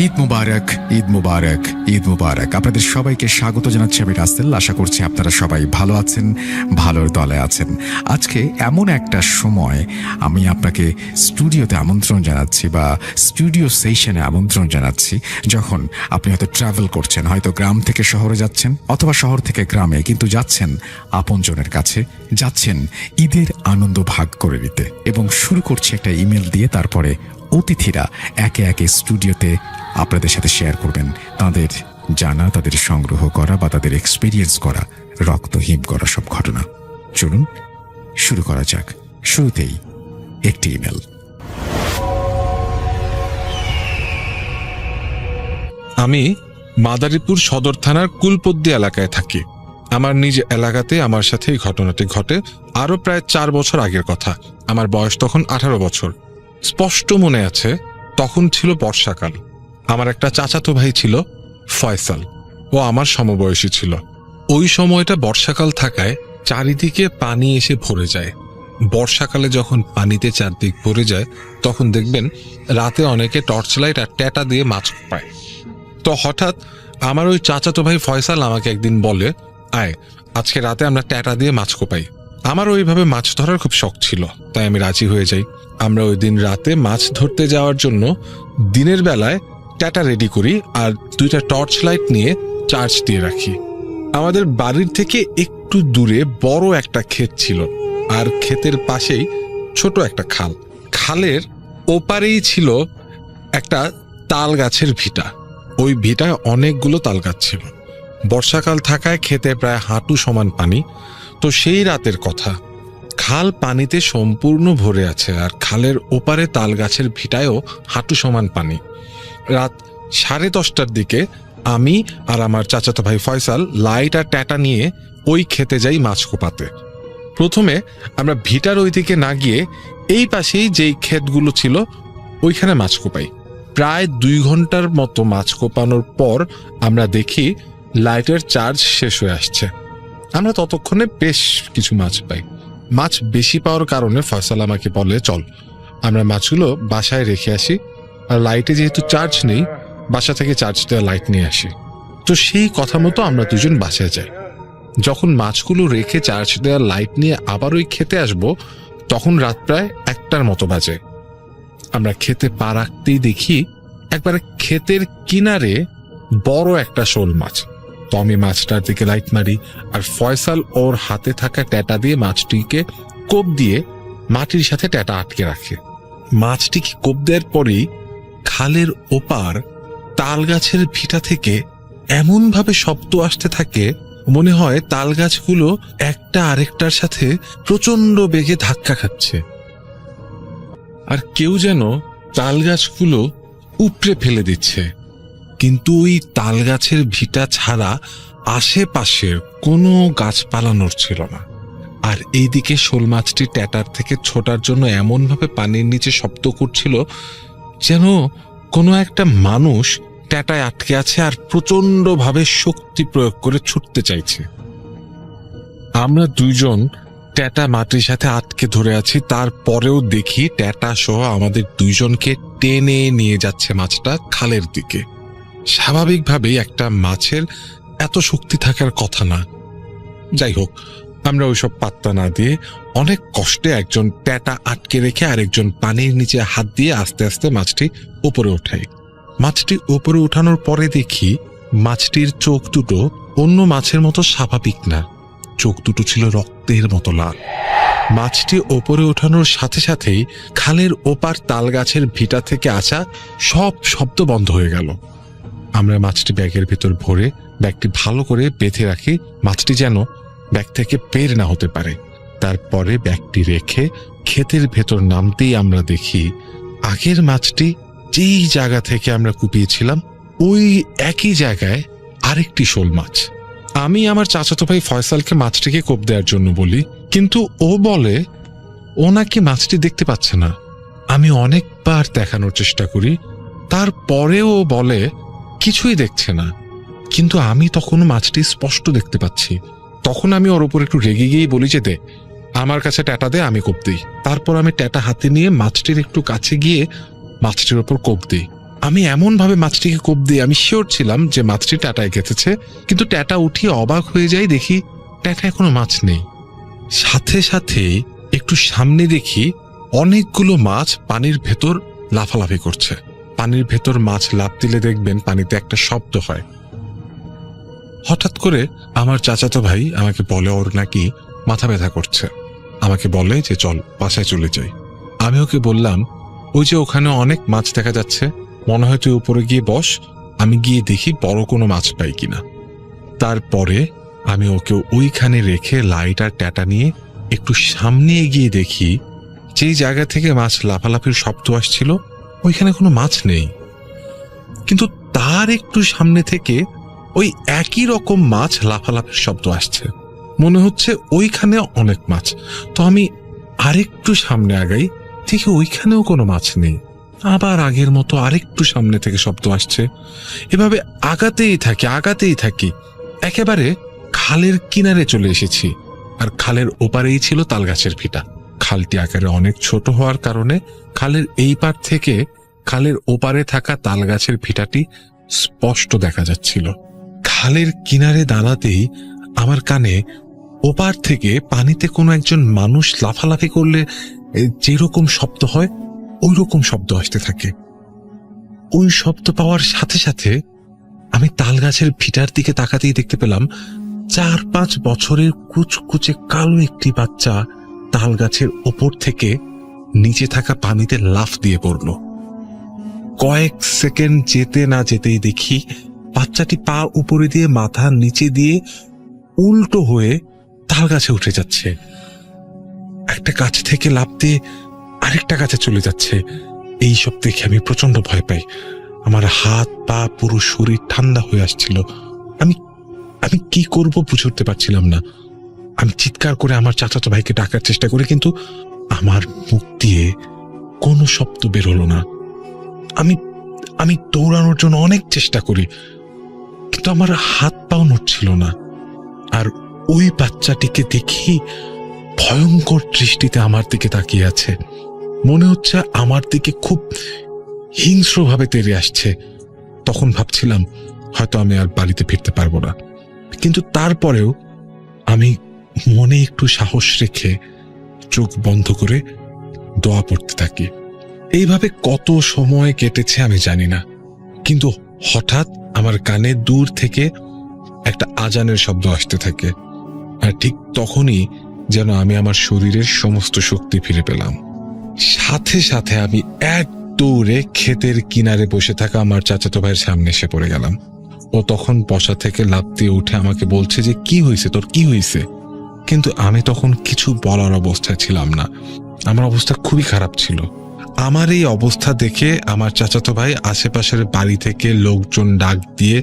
ঈদ মুবারক, ঈদ মুবারক, ঈদ মুবারক। আপনাদের সবাইকে স্বাগত জানাচ্ছি আমি রাসেল। আশা করছি আপনারা সবাই ভালো আছেন, ভালোর দলে আছেন। আজকে এমন একটা সময় আমি আপনাকে স্টুডিওতে আমন্ত্রণ জানাচ্ছি বা স্টুডিও সেশনে আমন্ত্রণ জানাচ্ছি, যখন আপনি হয়তো ট্রাভেল করছেন, হয়তো গ্রাম থেকে শহরে যাচ্ছেন অথবা শহর থেকে গ্রামে, কিন্তু যাচ্ছেন আপনজনের কাছে, যাচ্ছেন ঈদের আনন্দ ভাগ করে নিতে। এবং শুরু করছি একটা ইমেল দিয়ে, তারপরে অতিথিরা একে একে স্টুডিওতে আপনাদের সাথে শেয়ার করবেন তাদের জানা, তাদের সংগ্রহ করা বা তাদের এক্সপিরিয়েন্স করা রক্তহীন করা সব ঘটনা। চলুন শুরু করা যাক। শুরুতেই একটি ইমেল। আমি মাদারীপুর সদর থানার কুলপদ্দি এলাকায় থাকি। আমার নিজ এলাকাতে আমার সাথে এই ঘটনাটি ঘটে আরো প্রায় 4 বছর আগের কথা। আমার বয়স তখন 18 বছর। স্পষ্ট মনে আছে, তখন ছিল বর্ষাকাল। আমার একটা চাচাতো ভাই ছিল ফয়সাল, ও আমার সমবয়সী ছিল। ওই সময়টা বর্ষাকাল থাকায় চারিদিকে পানি এসে ভরে যায়। বর্ষাকালে যখন পানিতে চারদিক ভরে যায়, তখন দেখবেন রাতে অনেকে টর্চ লাইট আর ট্যাটা দিয়ে মাছ পায়। তো হঠাৎ আমার ওই চাচাতো ভাই ফয়সাল আমাকে একদিন বলে, আয় আজকে রাতে আমরা ট্যাটা দিয়ে মাছ কোপাই। আমার ওইভাবে মাছ ধরার খুব শখ ছিল, তাই আমি রাজি হয়ে যাই। আমরা ওই দিন রাতে মাছ ধরতে যাওয়ার জন্য দিনের বেলায় ট্যাটা রেডি করি আর 2টা টর্চ লাইট নিয়ে চার্জ দিয়ে রাখি। আমাদের বাড়ির থেকে একটু দূরে বড় একটা ক্ষেত ছিল, আর ক্ষেতের পাশেই ছোট একটা খাল। খালের ওপারেই ছিল একটা তাল গাছের ভিটা। ওই ভিটায় অনেকগুলো তাল গাছ ছিল। বর্ষাকাল থাকায় খেতে প্রায় হাঁটু সমান পানি। তো সেই রাতের কথা, খাল পানিতে সম্পূর্ণ ভরে আছে আর খালের ওপারে তাল গাছের ভিটায়ও হাঁটু সমান পানি। রাত 10:30টার দিকে আমি আর আমার চাচাতো ভাই ফয়সাল লাইট আর ট্যাটা নিয়ে ওই খেতে যাই মাছ কোপাতে। প্রথমে আমরা ভিটার ওই দিকে না গিয়ে এই পাশেই যেই ক্ষেতগুলো ছিল ওইখানে মাছ কোপাই। প্রায় 2 ঘন্টার মতো মাছ কোপানোর পর আমরা দেখি লাইটের চার্জ শেষ হয়ে আসছে। আমরা ততক্ষণে বেশ কিছু মাছ পাই। মাছ বেশি পাওয়ার কারণে ফয়সাল আমাকে বলে, চল আমরা মাছগুলো বাসায় রেখে আসি, আর লাইটে যেহেতু চার্জ নেই, বাসা থেকে চার্জ দেওয়া লাইট নিয়ে আসি। তো সেই কথা মতো আমরা দুজন বাসায় যাই। যখন মাছগুলো রেখে চার্জ দেওয়া লাইট নিয়ে আবার ওই খেতে আসবো, তখন রাত প্রায় 1টার মতো বাজে। আমরা খেতে পা রাখতেই দেখি একবারে ক্ষেতের কিনারে বড় একটা শোল মাছ। তো আমি মাছটার দিকে লাইট মারি, আর ফয়সাল ওর হাতে থাকা ট্যাটা দিয়ে মাছটিকে কোপ দিয়ে মাটির সাথে ট্যাটা আটকে রাখে। মাছটিকে কোপ দেওয়ার পরেই খালের ওপার তাল গাছের ভিটা থেকে এমন ভাবে শব্দ আসতে থাকে, মনে হয় তাল গাছগুলো একটা আরেকটার সাথে প্রচন্ড বেগে ধাক্কা খাচ্ছে, আর কেউ যেন তাল গাছগুলো উপড়ে ফেলে দিচ্ছে। কিন্তু ওই তাল গাছের ভিটা ছাড়া আশেপাশের কোনো গাছপালা নড়ছিল না। আর এইদিকে শোল মাছটি ট্যাটার থেকে ছোটার জন্য এমনভাবে পানির নিচে শব্দ করছিল, যেন কোনো একটা মানুষ ট্যাটায় আটকে আছে আর প্রচন্ড ভাবে শক্তি প্রয়োগ করে ছুটতে চাইছে। আমরা দুইজন ট্যাটা মাটির সাথে আটকে ধরে আছি, তারপরেও দেখি ট্যাটা সহ আমাদের দুইজনকে টেনে নিয়ে যাচ্ছে মাছটা খালের দিকে। স্বাভাবিকভাবেই একটা মাছের এত শক্তি থাকার কথা না। যাই হোক, আমরা ওইসব পাত্তা না দিয়ে অনেক কষ্টে একজন ট্যাটা আটকে রেখে আরেকজন পানির নিচে হাত দিয়ে আস্তে আস্তে মাছটি উপরে ওঠাই। মাছটি উপরে উঠানোর পরে দেখি মাছটির চোখ দুটো অন্য মাছের মতো স্বাভাবিক না, চোখ দুটো ছিল রক্তের মতো লাল। মাছটি ওপরে ওঠানোর সাথে সাথেই খালের ওপার তাল গাছের ভিটা থেকে আসা সব শব্দ বন্ধ হয়ে গেল। আমরা মাছটি ব্যাগের ভেতর ভরে ব্যাগটি ভালো করে বেঁধে রাখি, মাছটি যেন ব্যাগ থেকে বের না হতে পারে। তারপরে ব্যাগটি রেখে ক্ষেতের ভেতর নামতেই আমরা দেখি আগের মাছটি যেই জায়গা থেকে আমরা কুপিয়েছিলাম ওই একই জায়গায় আরেকটি শোল মাছ। আমি আমার চাচাতো ভাই ফয়সালকে মাছটিকে কোপ দেওয়ার জন্য বলি, কিন্তু ও বলে ও নাকি মাছটি দেখতে পাচ্ছে না। আমি অনেকবার দেখানোর চেষ্টা করি, তারপরেও ও বলে কিছুই দেখছে না, কিন্তু আমি তখন মাছটি স্পষ্ট দেখতে পাচ্ছি। তখন আমি ওর উপর একটু রেগে গিয়ে বলি যে, দে আমার কাছে ট্যাটা দে, আমি কোপ দিই। তারপর আমি ট্যাটা হাতে নিয়ে মাছটির একটু কাছে গিয়ে মাছটির ওপর কোপ দিই। আমি এমনভাবে মাছটিকে কোপ দিয়ে আমি শিওর ছিলাম যে মাছটি ট্যাটায় গেঁথেছে, কিন্তু ট্যাটা উঠিয়ে অবাক হয়ে যাই, দেখি ট্যাটায় কোনো মাছ নেই। সাথে সাথে একটু সামনে দেখি অনেকগুলো মাছ পানির ভেতর লাফালাফি করছে। পানির ভেতর মাছ লাফ দিলে দেখবেন পানিতে একটা শব্দ হয়। হঠাৎ করে আমার চাচাতো ভাই আমাকে বলে ওর নাকি মাথা ব্যথা করছে। আমাকে বলে যে চল বাসায় চলে যাই। আমি ওকে বললাম, ওই যে ওখানে অনেক মাছ দেখা যাচ্ছে, মনে হয় তুই উপরে গিয়ে বস, আমি গিয়ে দেখি বড় কোনো মাছ পাই কিনা। তারপরে আমি ওকে ওইখানে রেখে লাইট আর ট্যাটা নিয়ে একটু সামনে এগিয়ে দেখি যেই জায়গা থেকে মাছ লাফালাফির শব্দ আসছিল ওইখানে কোনো মাছ নেই, কিন্তু তার একটু সামনে থেকে ওই একই রকম মাছ লাফালাফির শব্দ আসছে। মনে হচ্ছে ওইখানে অনেক মাছ। তো আমি আরেকটু সামনে আগাই, দেখি ওইখানেও কোনো মাছ নেই। আবার আগের মতো আরেকটু সামনে থেকে শব্দ আসছে। এভাবে আগাতেই থাকি। একেবারে খালের কিনারে চলে এসেছি, আর খালের ওপারেই ছিল তালগাছের ভিটা। খালটি আকারে অনেক ছোট হওয়ার কারণে খালের এই পার থেকে খালের ওপারে থাকা তালগাছের ভিটাটি স্পষ্ট দেখা যাচ্ছিল। খালের কিনারে দাঁড়াতেই আমার কানে ওপার থেকে পানিতে কোনো একজন মানুষ লাফালাফি করলে যেরকম শব্দ হয় ওই রকম শব্দ আসতে থাকে। ওই শব্দ পাওয়ার সাথে সাথে আমি তালগাছের ভিটার দিকে তাকাতেই দেখতে পেলাম 4-5 বছরের কুচকুচে কালো একটি বাচ্চা তালগাছের ওপর থেকে নিচে থাকা পানিতে লাফ দিয়ে পড়ল। কয়েক সেকেন্ড যেতে না যেতেই দেখি বাচ্চাটি পা উপরে দিয়ে মাথা নিচে দিয়ে উল্টো হয়ে তালগাছে উঠে যাচ্ছে। একটা গাছ থেকে লাফ দিয়ে আরেকটা গাছে চলে যাচ্ছে। এই সব দেখে আমি প্রচন্ড ভয় পাই। আমার হাত পা পুরো শরীর ঠান্ডা হয়ে আসছিল। আমি কি করব বুঝে উঠতে পারছিলাম না। আমি চিৎকার করে আমার চাচাতো ভাইকে ডাকার চেষ্টা করি, কিন্তু আমার মুখ দিয়ে কোনো শব্দ বের হলো না। আমি দৌড়ানোর জন্য অনেক চেষ্টা করি, কিন্তু আমার হাত পাও নড়ছিল না। আর ওই বাচ্চাটিকে দেখি ভয়ঙ্কর দৃষ্টিতে আমার দিকে তাকিয়ে আছে। মনে হচ্ছে আমার দিকে খুব হিংস্রভাবে তেড়ে আসছে। তখন ভাবছিলাম হয়তো আমি আর বাড়িতে ফিরতে পারবো না, কিন্তু তারপরেও আমি মনে একটু সাহস রেখে চোখ বন্ধ করে দোয়া পড়তে থাকি। এইভাবে কত সময় কেটেছে আমি জানি না, কিন্তু হঠাৎ আমার কানে দূর থেকে একটা আজানের শব্দ আসতে থাকে। আর ঠিক তখনই যেন আমি আমার শরীরের সমস্ত শক্তি ফিরে পেলাম। সাথে সাথে আমি এক দৌড়ে ক্ষেতের কিনারে বসে থাকা আমার চাচাতো ভাইয়ের সামনে এসে পড়ে গেলাম। ও তখন বসা থেকে লাফ দিয়ে উঠে আমাকে বলছে যে কি হয়েছে, তোর কি হয়েছে? কিন্তু আমি তখন কিছু বলার অবস্থায় ছিলাম না। আমার অবস্থা খুবই খারাপ ছিল। আমার এই অবস্থা দেখে আমার চাচাতো ভাই আশেপাশের বাড়ি থেকে লোকজন ডাক দিয়ে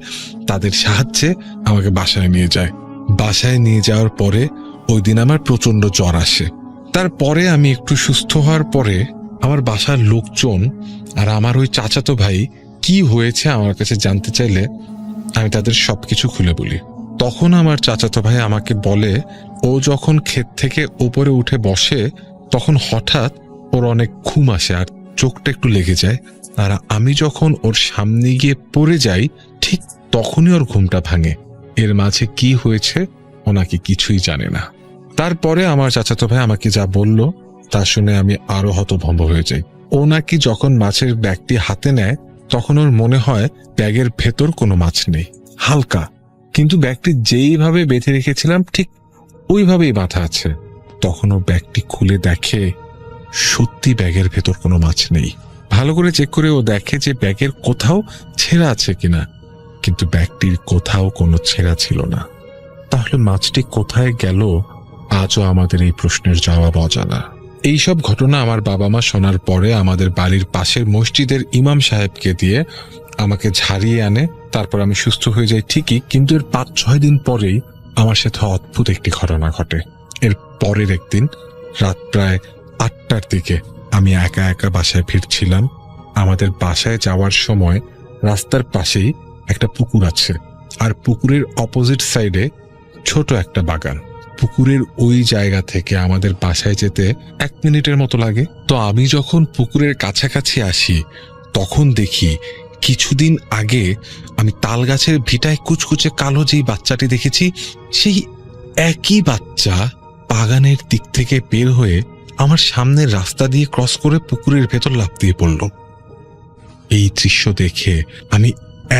তাদের সাহায্যে আমাকে বাসায় নিয়ে যায়। বাসায় নিয়ে যাওয়ার পরে ওই দিন আমার প্রচন্ড জ্বর আসে। তারপরে আমি একটু সুস্থ হওয়ার পরে আমার বাসার লোকজন আর আমার ওই চাচাতো ভাই কি হয়েছে আমার কাছে জানতে চাইলে আমি তাদের সবকিছু খুলে বলি। তখন আমার চাচাতো ভাই আমাকে বলে ও যখন ক্ষেত থেকে উপরে উঠে বসে তখন হঠাৎ ওর অনেক ঘুম আসে আর চোখটা একটু লেগে যায়, আর আমি যখন ওর সামনে গিয়ে পড়ে যাই ঠিক তখনই ওর ঘুমটা ভাঙে। এর মাঝে কি হয়েছে ও নাকি কিছুই জানে না। তারপরে আমার চাচাতো ভাই আমাকে যা বলল তা শুনে আমি আরো হতভম্ব হয়ে যাই। ও নাকি যখন মাছের ব্যাগটি হাতে নেয় তখন ওর মনে হয় ব্যাগের ভেতর কোনো মাছ নেই, হালকা, কিন্তু ব্যাগটি যেইভাবে বেঁধে রেখেছিলাম ঠিক ওইভাবেই বাঁধা আছে। তখন ও ব্যাগটি খুলে দেখে সত্যি ব্যাগের ভেতর কোনো মাছ নেই। ভালো করে চেক করে ও দেখে যে ব্যাগের কোথাও ছেঁড়া আছে কিনা, কিন্তু ব্যাগটির কোথাও কোনো ছেঁড়া ছিল না। তাহলে মাছটি কোথায় গেল আজও আমাদের এই প্রশ্নের জবাব অজানা। এইসব ঘটনা আমার বাবা মা শোনার পরে আমাদের বাড়ির পাশের মসজিদের ইমাম সাহেবকে দিয়ে আমাকে ঝাড়িয়ে আনে। তারপর আমি সুস্থ হয়ে যাই ঠিকই, কিন্তু এর 5-6 দিন পরেই আমার সাথে অদ্ভুত একটি ঘটনা ঘটে। এর পরের একদিন রাত প্রায় 8টার দিকে আমি একা একা বাসায় ফিরছিলাম। আমাদের বাসায় যাওয়ার সময় রাস্তার পাশেই একটা পুকুর আছে, আর পুকুরের অপোজিট সাইডে ছোট একটা বাগান। পুকুরের ওই জায়গা থেকে আমাদের বাসায় যেতে 1 মিনিটের মতো লাগে। তো আমি যখন পুকুরের কাছাকাছি আসি তখন দেখি কিছুদিন আগে আমি তাল গাছের ভিটায় কুচকুচে কালো যেই বাচ্চাটি দেখেছি, সেই একই বাচ্চা বাগানের দিক থেকে বের হয়ে আমার সামনের রাস্তা দিয়ে ক্রস করে পুকুরের ভেতর লাফ দিয়ে পড়ল। এই দৃশ্য দেখে আমি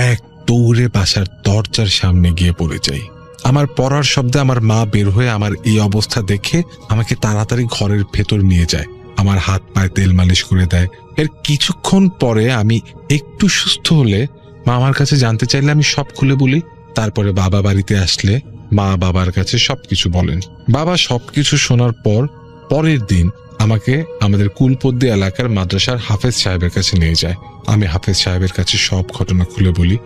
এক দৌড়ে বাসার দরজার সামনে গিয়ে পড়ে যাই। আমার পড়ার শব্দে আমার মা বের হয়ে আমার এই অবস্থা দেখে আমাকে তাড়াতাড়ি ঘরের ভেতর নিয়ে যায়, আমার হাত পায়ে তেল মালিশ করে দেয়। এর কিছুক্ষণ পরে আমি একটু সুস্থ হলে মা আমার কাছে জানতে চাইলে আমি সব খুলে বলি। তারপরে বাবা বাড়িতে আসলে মা বাবার কাছে সবকিছু বলেন। বাবা সবকিছু শোনার পর পরের দিন আমাকে আমাদের কুলপদ্দি এলাকার মাদ্রাসার হাফেজ সাহেবের কাছে নিয়ে যায়। আমি হাফেজ সাহেবের কাছে সব ঘটনা খুলে বলি।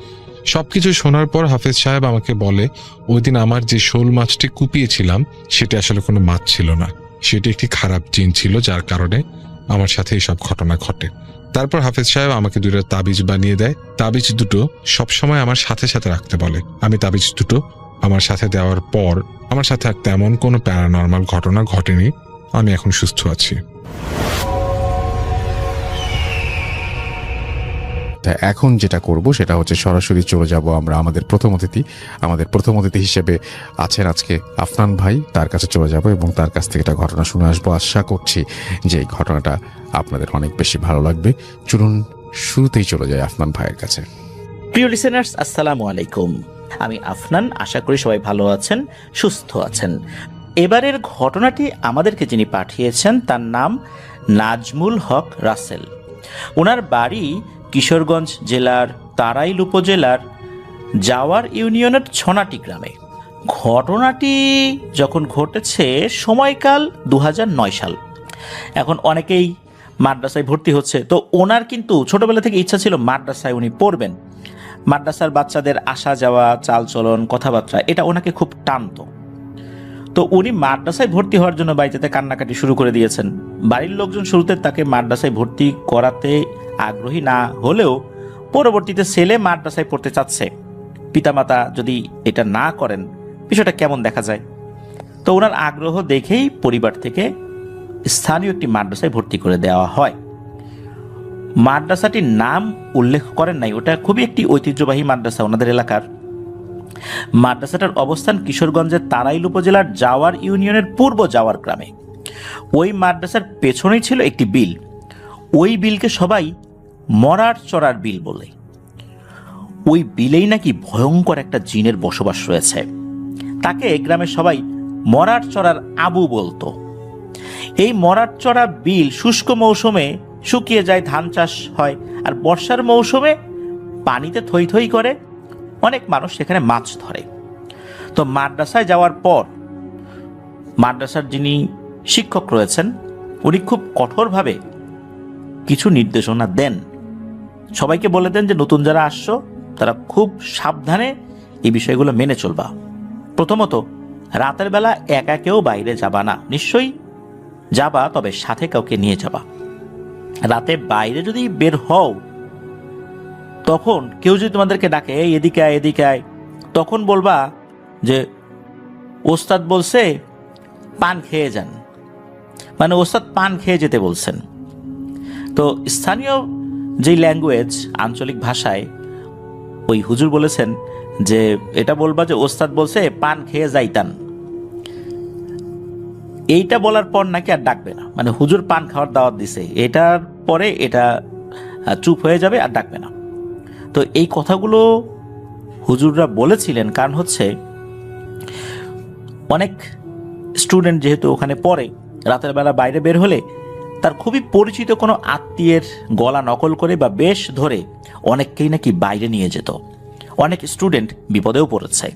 সবকিছু শোনার পর হাফেজ সাহেব আমাকে বলে, ওই দিন আমার যে শোল মাছটি কুপিয়েছিলাম সেটি আসলে কোনো মাছ ছিল না, সেটি একটি খারাপ জিন ছিল, যার কারণে আমার সাথে এই সব ঘটনা ঘটে। তারপর হাফেজ সাহেব আমাকে দুটো তাবিজ বানিয়ে দেয়। তাবিজ দুটো সবসময় আমার সাথে সাথে রাখতে বলে। আমি তাবিজ দুটো আমার সাথে দেওয়ার পর আমার সাথে আর তেমন কোনো প্যারানর্মাল ঘটনা ঘটেনি। আমি এখন সুস্থ আছি। তা এখন যেটা করব সেটা হচ্ছে সরাসরি চলে যাব আমরা আমাদের প্রথম অতিথি হিসেবে আছেন আজকে আফনান ভাই, তার কাছে চলে যাব এবং তার কাছ থেকে একটা ঘটনা শুনে আসবো। আশা করছি যে এই ঘটনাটা আপনাদের অনেক বেশি ভালো লাগবে। চলুন শুরুতেই চলে যায় আফনান ভাইয়ের কাছে। প্রিয় লিসেনার্স, আসসালামু আলাইকুম। আমি আফনান, আশা করি সবাই ভালো আছেন, সুস্থ আছেন। এবারের ঘটনাটি আমাদেরকে যিনি পাঠিয়েছেন তার নাম নাজমুল হক রাসেল। ওনার বাড়ি কিশোরগঞ্জ জেলার তারাইল উপজেলার জাওয়ার ইউনিয়নের ছনাটি গ্রামে। ঘটনাটি যখন ঘটেছে সময়কাল 2009 সাল। এখন অনেকেই মাদ্রাসায় ভর্তি হচ্ছে, তো ওনার কিন্তু ছোটবেলা থেকে ইচ্ছা ছিল মাদ্রাসায় উনি পড়বেন। মাদ্রাসার বাচ্চাদের আসা যাওয়া, চালচলন, কথাবার্তা এটা ওনাকে খুব টানতো। তো উনি মাদ্রাসায় ভর্তি হওয়ার জন্য বাড়িতে কান্নাকাটি শুরু করে দিয়েছেন। বাড়ির লোকজন শুরুতে তাকে মাদ্রাসায় ভর্তি করাতে আগ্রহী না হলেও পরবর্তীতে ছেলে মাদ্রাসায় পড়তে চাচ্ছে, পিতামাতা যদি এটা না করেন বিষয়টা কেমন দেখা যায়। তো ওনার আগ্রহ দেখেই পরিবার থেকে স্থানীয় একটি মাদ্রাসায় ভর্তি করে দেওয়া হয়। মাদ্রাসাটির নাম উল্লেখ করেন নাই, ওটা খুবই একটি ঐতিহ্যবাহী মাদ্রাসা ওনাদের এলাকার। মাদ্রাসাটার অবস্থান কিশোরগঞ্জের তারাইল উপজেলার জাওয়ার ইউনিয়নের পূর্ব জাওয়ার গ্রামে। ওই মাদ্রাসার পেছনেই ছিল একটি বিল। ওই বিলকে সবাই মরার চড়ার বিল বলে। ওই বিলেই নাকি ভয়ঙ্কর একটা জিনের বসবাস রয়েছে। তাকে গ্রামের সবাই মরার চড়ার আবু বলতো। এই মরার চড়া বিল শুষ্ক মৌসুমে শুকিয়ে যায়, ধান চাষ হয়, আর বর্ষার মৌসুমে পানিতে থই থই করে অনেক মানুষ সেখানে মাছ ধরে। তো মাদ্রাসায় যাওয়ার পর মাদ্রাসার যিনি শিক্ষক রয়েছেন উনি খুব কঠোরভাবে কিছু নির্দেশনা দেন। সবাইকে বলে দেন যে নতুন যারা আসছো তারা খুব সাবধানে এই বিষয়গুলো মেনে চলবা। প্রথমত, রাতের বেলা একা কেউ বাইরে যাবা না, নিশ্চয়ই যাবা তবে সাথে কাউকে নিয়ে যাবা। রাতে বাইরে যদি বের হও তখন কেউ যদি তোমাদেরকে ডাকে এই এদিকে আয় এদিকে আয়, তখন বলবা যে ওস্তাদ বলছে পান খেয়ে যান, মানে ওস্তাদ পান খেয়ে যেতে বলছেন। তো স্থানীয় যেই ল্যাঙ্গুয়েজ, আঞ্চলিক ভাষায় ওই হুজুর বলেছেন যে এটা বলবা যে ওস্তাদ বলছে পান খেয়ে যাইতান। এইটা বলার পর নাকি আর ডাকবে না, মানে হুজুর পান খাওয়ার দাওয়াত দিছে, এটার পরে এটা চুপ হয়ে যাবে আর ডাকবে না। তো এই কথাগুলো হুজুররা বলেছিলেন কারণ হচ্ছে অনেক স্টুডেন্ট যেহেতু ওখানে পড়ে, রাতের বেলা বাইরে বের হলে তার খুবই পরিচিত কোনো আত্মীয়ের গলা নকল করে বা বেশ ধরে অনেককেই নাকি বাইরে নিয়ে যেত। অনেক স্টুডেন্ট বিপদেও পড়েছে।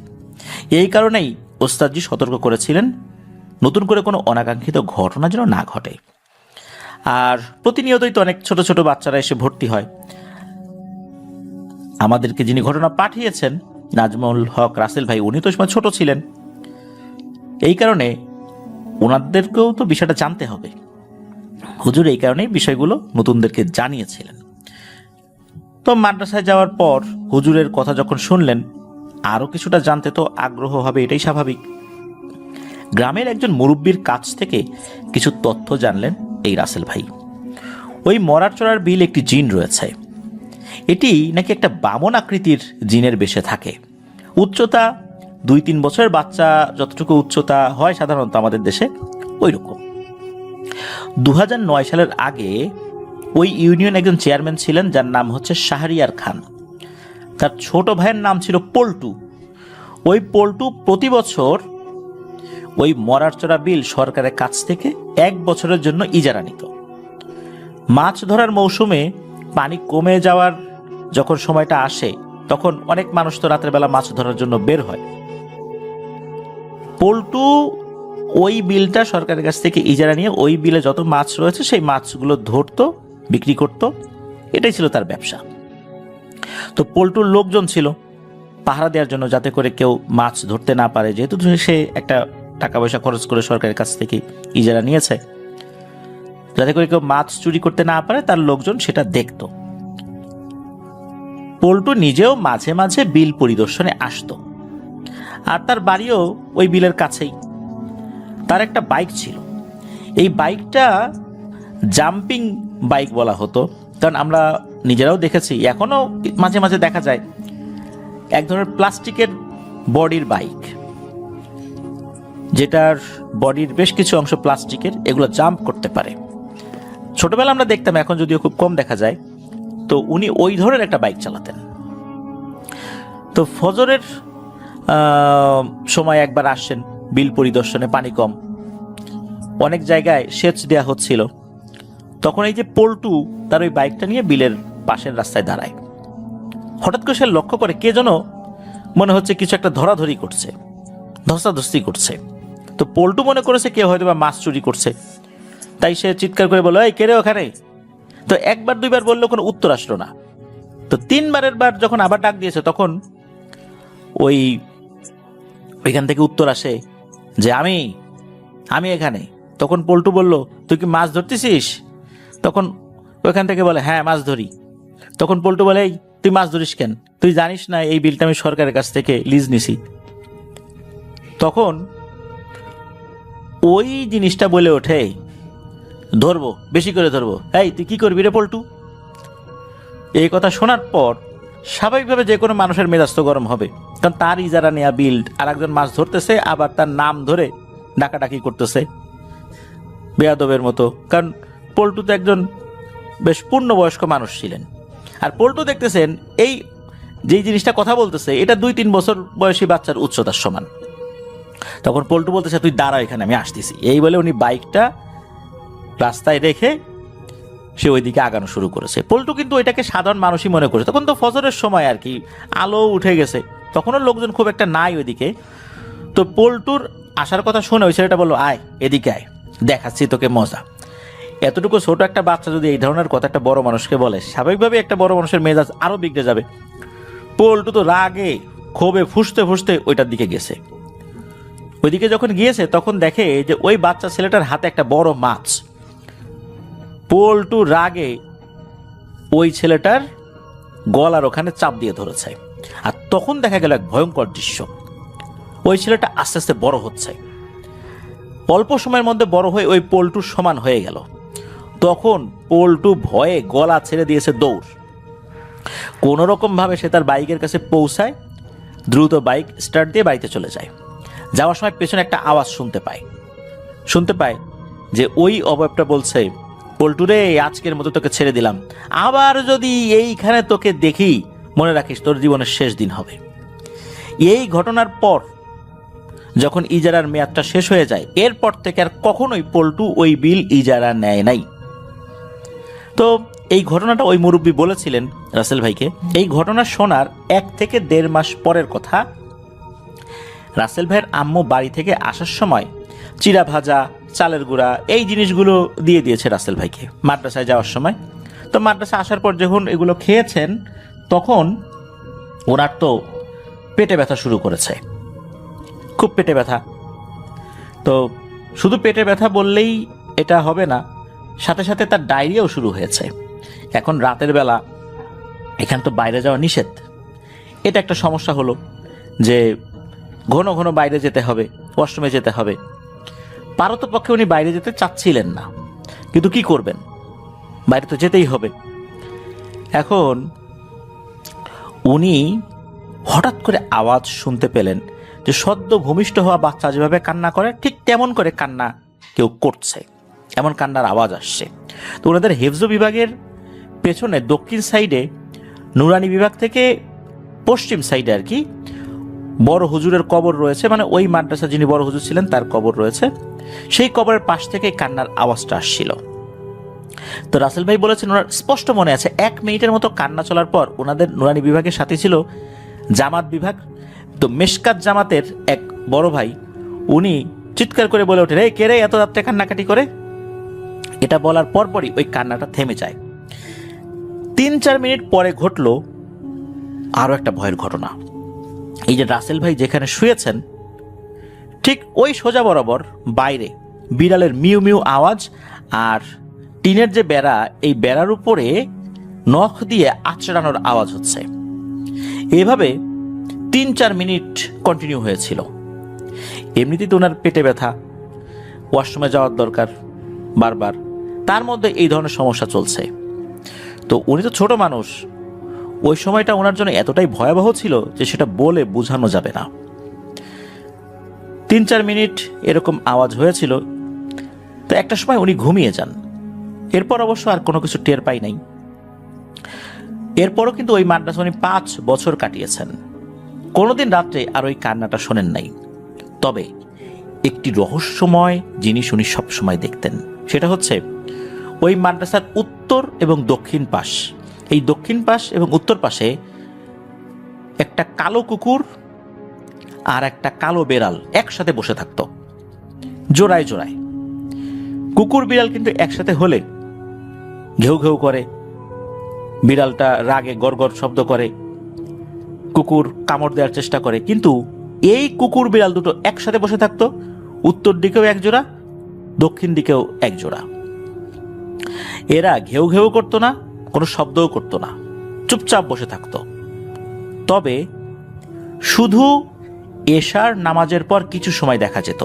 এই কারণেই ওস্তাদজি সতর্ক করেছিলেন নতুন করে কোনো অনাকাঙ্ক্ষিত ঘটনা যেন না ঘটে। আর প্রতিনিয়তই তো অনেক ছোট ছোট বাচ্চারা এসে ভর্তি হয়। আমাদেরকে যিনি ঘটনা পাঠিয়েছেন নাজমুল হক রাসেল ভাই, উনি তো সময় ছোট ছিলেন, এই কারণে ওনাদেরকেও তো বিষয়টা জানতে হবে। হুজুর এই কারণেই বিষয়গুলো নতুনদেরকে জানিয়েছিলেন। তো মাদ্রাসায় যাওয়ার পর হুজুরের কথা যখন শুনলেন আরও কিছুটা জানতে তো আগ্রহ হবে, এটাই স্বাভাবিক। গ্রামের একজন মুরব্বীর কাছ থেকে কিছু তথ্য জানলেন এই রাসেল ভাই। ওই মরার চড়ার বিল একটি জিন রয়েছে। এটি নাকি একটা বামন আকৃতির জিনের বেশে থাকে। উচ্চতা 2-3 বছরের বাচ্চা যতটুকু উচ্চতা হয় সাধারণত আমাদের দেশে ওই রকম। 2009 সালের আগে ওই ইউনিয়ন একজন চেয়ারম্যান ছিলেন যার নাম হচ্ছে শাহরিয়ার খান। তার ছোট ভাইয়ের নাম ছিল পল্টু। ওই পল্টু প্রতি বছর ওই মরারচরা বিল সরকারের কাছ থেকে 1 বছরের জন্য ইজারা নিত। মাছ ধরার মৌসুমে পানি কমে যাওয়ার যখন সময়টা আসে তখন অনেক মানুষ তো রাতের বেলা মাছ ধরার জন্য বের হয়। পল্টু ওই বিলটা সরকারের কাছ থেকে ইজারা নিয়ে ওই বিলে যত মাছ রয়েছে সেই মাছগুলো ধরতো, বিক্রি করত, এটাই ছিল তার ব্যবসা। তো পল্টুর লোকজন ছিল পাহারা দেওয়ার জন্য, যাতে করে কেউ মাছ ধরতে না পারে, যেহেতু সে একটা টাকা পয়সা খরচ করে সরকারের কাছ থেকে ইজারা নিয়েছে, যাতে করে কেউ মাছ চুরি করতে না পারে তার লোকজন সেটা দেখত। পল্টু নিজেও মাঝে মাঝে বিল পরিদর্শনে আসতো, আর তার বাড়িও ওই বিলের কাছেই। তার একটা বাইক ছিল, এই বাইকটা জাম্পিং বাইক বলা হতো, কারণ আমরা নিজেরাও দেখেছি, এখনো মাঝে মাঝে দেখা যায় এক ধরনের প্লাস্টিকের বডির বাইক, যেটার বডির বেশ কিছু অংশ প্লাস্টিকের, এগুলো জাম্প করতে পারে। ছোটবেলা আমরা দেখতাম, এখন যদিও খুব কম দেখা যায়। তো উনি ওই ধরনের একটা বাইক চালাতেন। তো ফজরের সময় একবার আসছেন বিল পরিদর্শনে, পানি কম, অনেক জায়গায় সেচ দেয়া হচ্ছিল। তখন এই যে পল্টু তার ওই বাইকটা নিয়ে বিলের পাশের রাস্তায় দাঁড়ায়। হঠাৎ করে সে লক্ষ্য করে কে যেন মনে হচ্ছে কিছু একটা ধরাধরি করছে, ধস্তাধস্তি করছে। তো পল্টু মনে করেছে কেউ হয়তো বা মাছ চুরি করছে, তাই সে চিৎকার করে বলল, এই কে রে ওখানে? তো 1-2বার বললেও কোনো উত্তর আসলো না। তো 3বারের বার যখন আবার ডাক দিয়েছে তখন ওইখান থেকে উত্তর আসে যে আমি এখানে। তখন পল্টু বলল, তুই কি মাছ ধরতেছিস? তখন ওইখান থেকে বলে, হ্যাঁ মাছ ধরি। তখন পল্টু বলে, এই তুই মাছ ধরিস কেন? তুই জানিস না এই বিলটা আমি সরকারের কাছ থেকে লিজ নিছি? তখন ওই জিনিসটা বলে ওঠে, ধরবো, বেশি করে ধরবো। এই তুই কি করবি রে পল্টু? এই কথা শোনার পর স্বাভাবিকভাবে যে কোনো মানুষের মেজাজ তো গরম হবে, কারণ তার ইজারা নেয়া বিল আর একজন মাছ ধরতেছে, আবার তার নাম ধরে ডাকাডাকি করতেছে বেয়াদবের মতো। কারণ পল্টু তো একজন বেশ পূর্ণবয়স্ক মানুষ ছিলেন, আর পল্টু দেখতেছেন এই যেই জিনিসটা কথা বলতেছে এটা 2-3 বছর বয়সী বাচ্চার উচ্চতার সমান। তখন পল্টু বলতেছে, তুই দাঁড়া এখানে, আমি আসতেছি। এই বলে উনি বাইকটা রাস্তায় রেখে সে ওইদিকে আগানো শুরু করেছে। পল্টু কিন্তু ওইটাকে সাধারণ মানুষই মনে করেছে। তখন তো ফজরের সময় আর কি, আলো উঠে গেছে, তখনও লোকজন খুব একটা নাই ওইদিকে। তো পল্টুর আসার কথা শুনে ওই ছেলেটা বললো, আয় এদিকে আয়, দেখাচ্ছি তোকে মজা। এতটুকু ছোট একটা বাচ্চা যদি এই ধরনের কথা একটা বড় মানুষকে বলে, স্বাভাবিকভাবে একটা বড় মানুষের মেজাজ আরো বিগড়ে যাবে। পল্টু তো রাগে ক্ষোভে ফুসতে ফুসতে ওইটার দিকে গেছে। ওইদিকে যখন গিয়েছে তখন দেখে যে ওই বাচ্চা ছেলেটার হাতে একটা বড় মাছ। পল্টু রাগে ওই ছেলেটার গলার ওখানে চাপ দিয়ে ধরেছে। আর তখন দেখা গেল এক ভয়ঙ্কর দৃশ্য, ওই ছেলেটা আস্তে আস্তে বড় হচ্ছে, অল্প সময়ের মধ্যে বড় হয়ে ওই পল্টুর সমান হয়ে গেল। তখন পল্টু ভয়ে গলা ছেড়ে দিয়েছে দৌড়। কোনো রকম ভাবে সে তার বাইকের কাছে পৌঁছায়, দ্রুত বাইক স্টার্ট দিয়ে বাড়িতে চলে যায়। যাওয়ার সময় পেছনে একটা আওয়াজ শুনতে পায় যে ওই অবয়বটা বলছে, পল্টু রে, আজকের মতো তোকে ছেড়ে দিলাম, আবার যদি এইখানে তোকে দেখি মনে রাখিস তোর জীবনের শেষ দিন হবে। এই ঘটনার পর যখন ইজারার মেয়াদটা শেষ হয়ে যায়, এরপর থেকে আর কখনোই পল্টু ওই বিল ইজারা নেয় নাই। তো এই ঘটনাটা ওই মুরব্বী বলেছিলেন রাসেল ভাইকে। এই ঘটনা শোনার 1 থেকে 1.5 মাস পরের কথা, রাসেল ভাইয়ের আম্মু বাড়ি থেকে আসার সময় চিড়া ভাজা, চালের গুঁড়া, এই জিনিসগুলো দিয়ে দিয়েছে রাসেল ভাইকে মাদ্রাসায় যাওয়ার সময়। তো মাদ্রাসা আসার পর যখন এগুলো খেয়েছেন তখন ওনার তো পেটে ব্যথা শুরু করেছে, খুব পেটে ব্যথা। তো শুধু পেটে ব্যথা বললেই এটা হবে না, সাথে সাথে তার ডায়রিয়াও শুরু হয়েছে। এখন রাতের বেলা এখান তো বাইরে যাওয়া নিষেধ, এটা একটা সমস্যা হলো যে ঘন ঘন বাইরে যেতে হবে, ওয়াশরুমে যেতে হবে। পারতপক্ষে উনি বাইরে যেতে চাচ্ছিলেন না, কিন্তু কি করবেন, বাইরে তো যেতেই হবে। এখন উনি হঠাৎ করে আওয়াজ শুনতে পেলেন যে সদ্য ভূমিষ্ঠ হওয়া বাচ্চা যেভাবে কান্না করে ঠিক তেমন করে কান্না কেউ করছে, এমন কান্নার আওয়াজ আসছে। তো ওনাদের হেফজ বিভাগের পেছনে দক্ষিণ সাইডে নুরানি বিভাগ থেকে পশ্চিম সাইডে আর কি বড় হুজুরের কবর রয়েছে, মানে ওই মাদ্রাসা যিনি বড় হুজুর ছিলেন তার কবর রয়েছে। সেই কবরের পাশ থেকে কান্নার আওয়াজটা আসছিল। তো রাসেল ভাই বলেছেন ওনার স্পষ্ট মনে আছে 1 মিনিটের মতো কান্না চলার পর ওনাদের নুরানি বিভাগের সাথে ছিল জামাত বিভাগ। তো মেশকাত জামাতের এক বড় ভাই উনি চিৎকার করে বলে ওঠেন, এই কে রে এত রাত্রে কান্নাকাটি করে? এটা বলার পরপরই ওই কান্নাটা থেমে যায়। 3-4 মিনিট পরে ঘটল আরো একটা ভয়ের ঘটনা। এই যে রাসেল ভাই যেখানে শুয়েছেন ঠিক ওই সোজা বরাবর বাইরে বিড়ালের মিউ মিউ আওয়াজ আর টিনের যে বেড়া, এই বেড়ার উপরে নখ দিয়ে আঁচড়ানোর আওয়াজ হচ্ছে। এভাবে 3-4 মিনিট কন্টিনিউ হয়েছিল। এমনিতেই তো ওনার পেটে ব্যথা, ওয়াশরুমে যাওয়ার দরকার বারবার, তার মধ্যে এই ধরনের সমস্যা চলছে। তো উনি তো ছোট মানুষ, ওই সময়টা ওনার জন্য এতটাই ভয়াবহ ছিল যে সেটা বলে বোঝানো যাবে না। 3-4 মিনিট এরকম আওয়াজ হয়েছিল। তো একটা সময় উনি ঘুমিয়ে যান। এরপর অবশ্য আর কোনো কিছু টের পাই নাই। এরপরও কিন্তু ওই মাদ্রাসা উনি 5 বছর কাটিয়েছেন। কোনোদিন রাত্রে আর ওই কান্নাটা শোনেন নাই। তবে একটি রহস্যময় জিনিস উনি সবসময় দেখতেন, সেটা হচ্ছে ওই মাদ্রাসার উত্তর এবং দক্ষিণ পাশ, এই দক্ষিণ পাশ এবং উত্তর পাশে একটা কালো কুকুর আর একটা কালো বেড়াল একসাথে বসে থাকতো জোড়ায় জোড়ায়। কুকুর বিড়াল কিন্তু একসাথে হলে ঘেউ ঘেউ করে, বিড়ালটা রাগে গড়গড় শব্দ করে, কুকুর কামড় দেওয়ার চেষ্টা করে। কিন্তু এই কুকুর বিড়াল দুটো একসাথে বসে থাকতো, উত্তর দিকেও এক জোড়া, দক্ষিণ দিকেও এক জোড়া। এরা ঘেউ ঘেউ করতো না, কোনো শব্দও করতো না, চুপচাপ বসে থাকতো। তবে শুধু এশার নামাজের পর কিছু সময় দেখা যেত।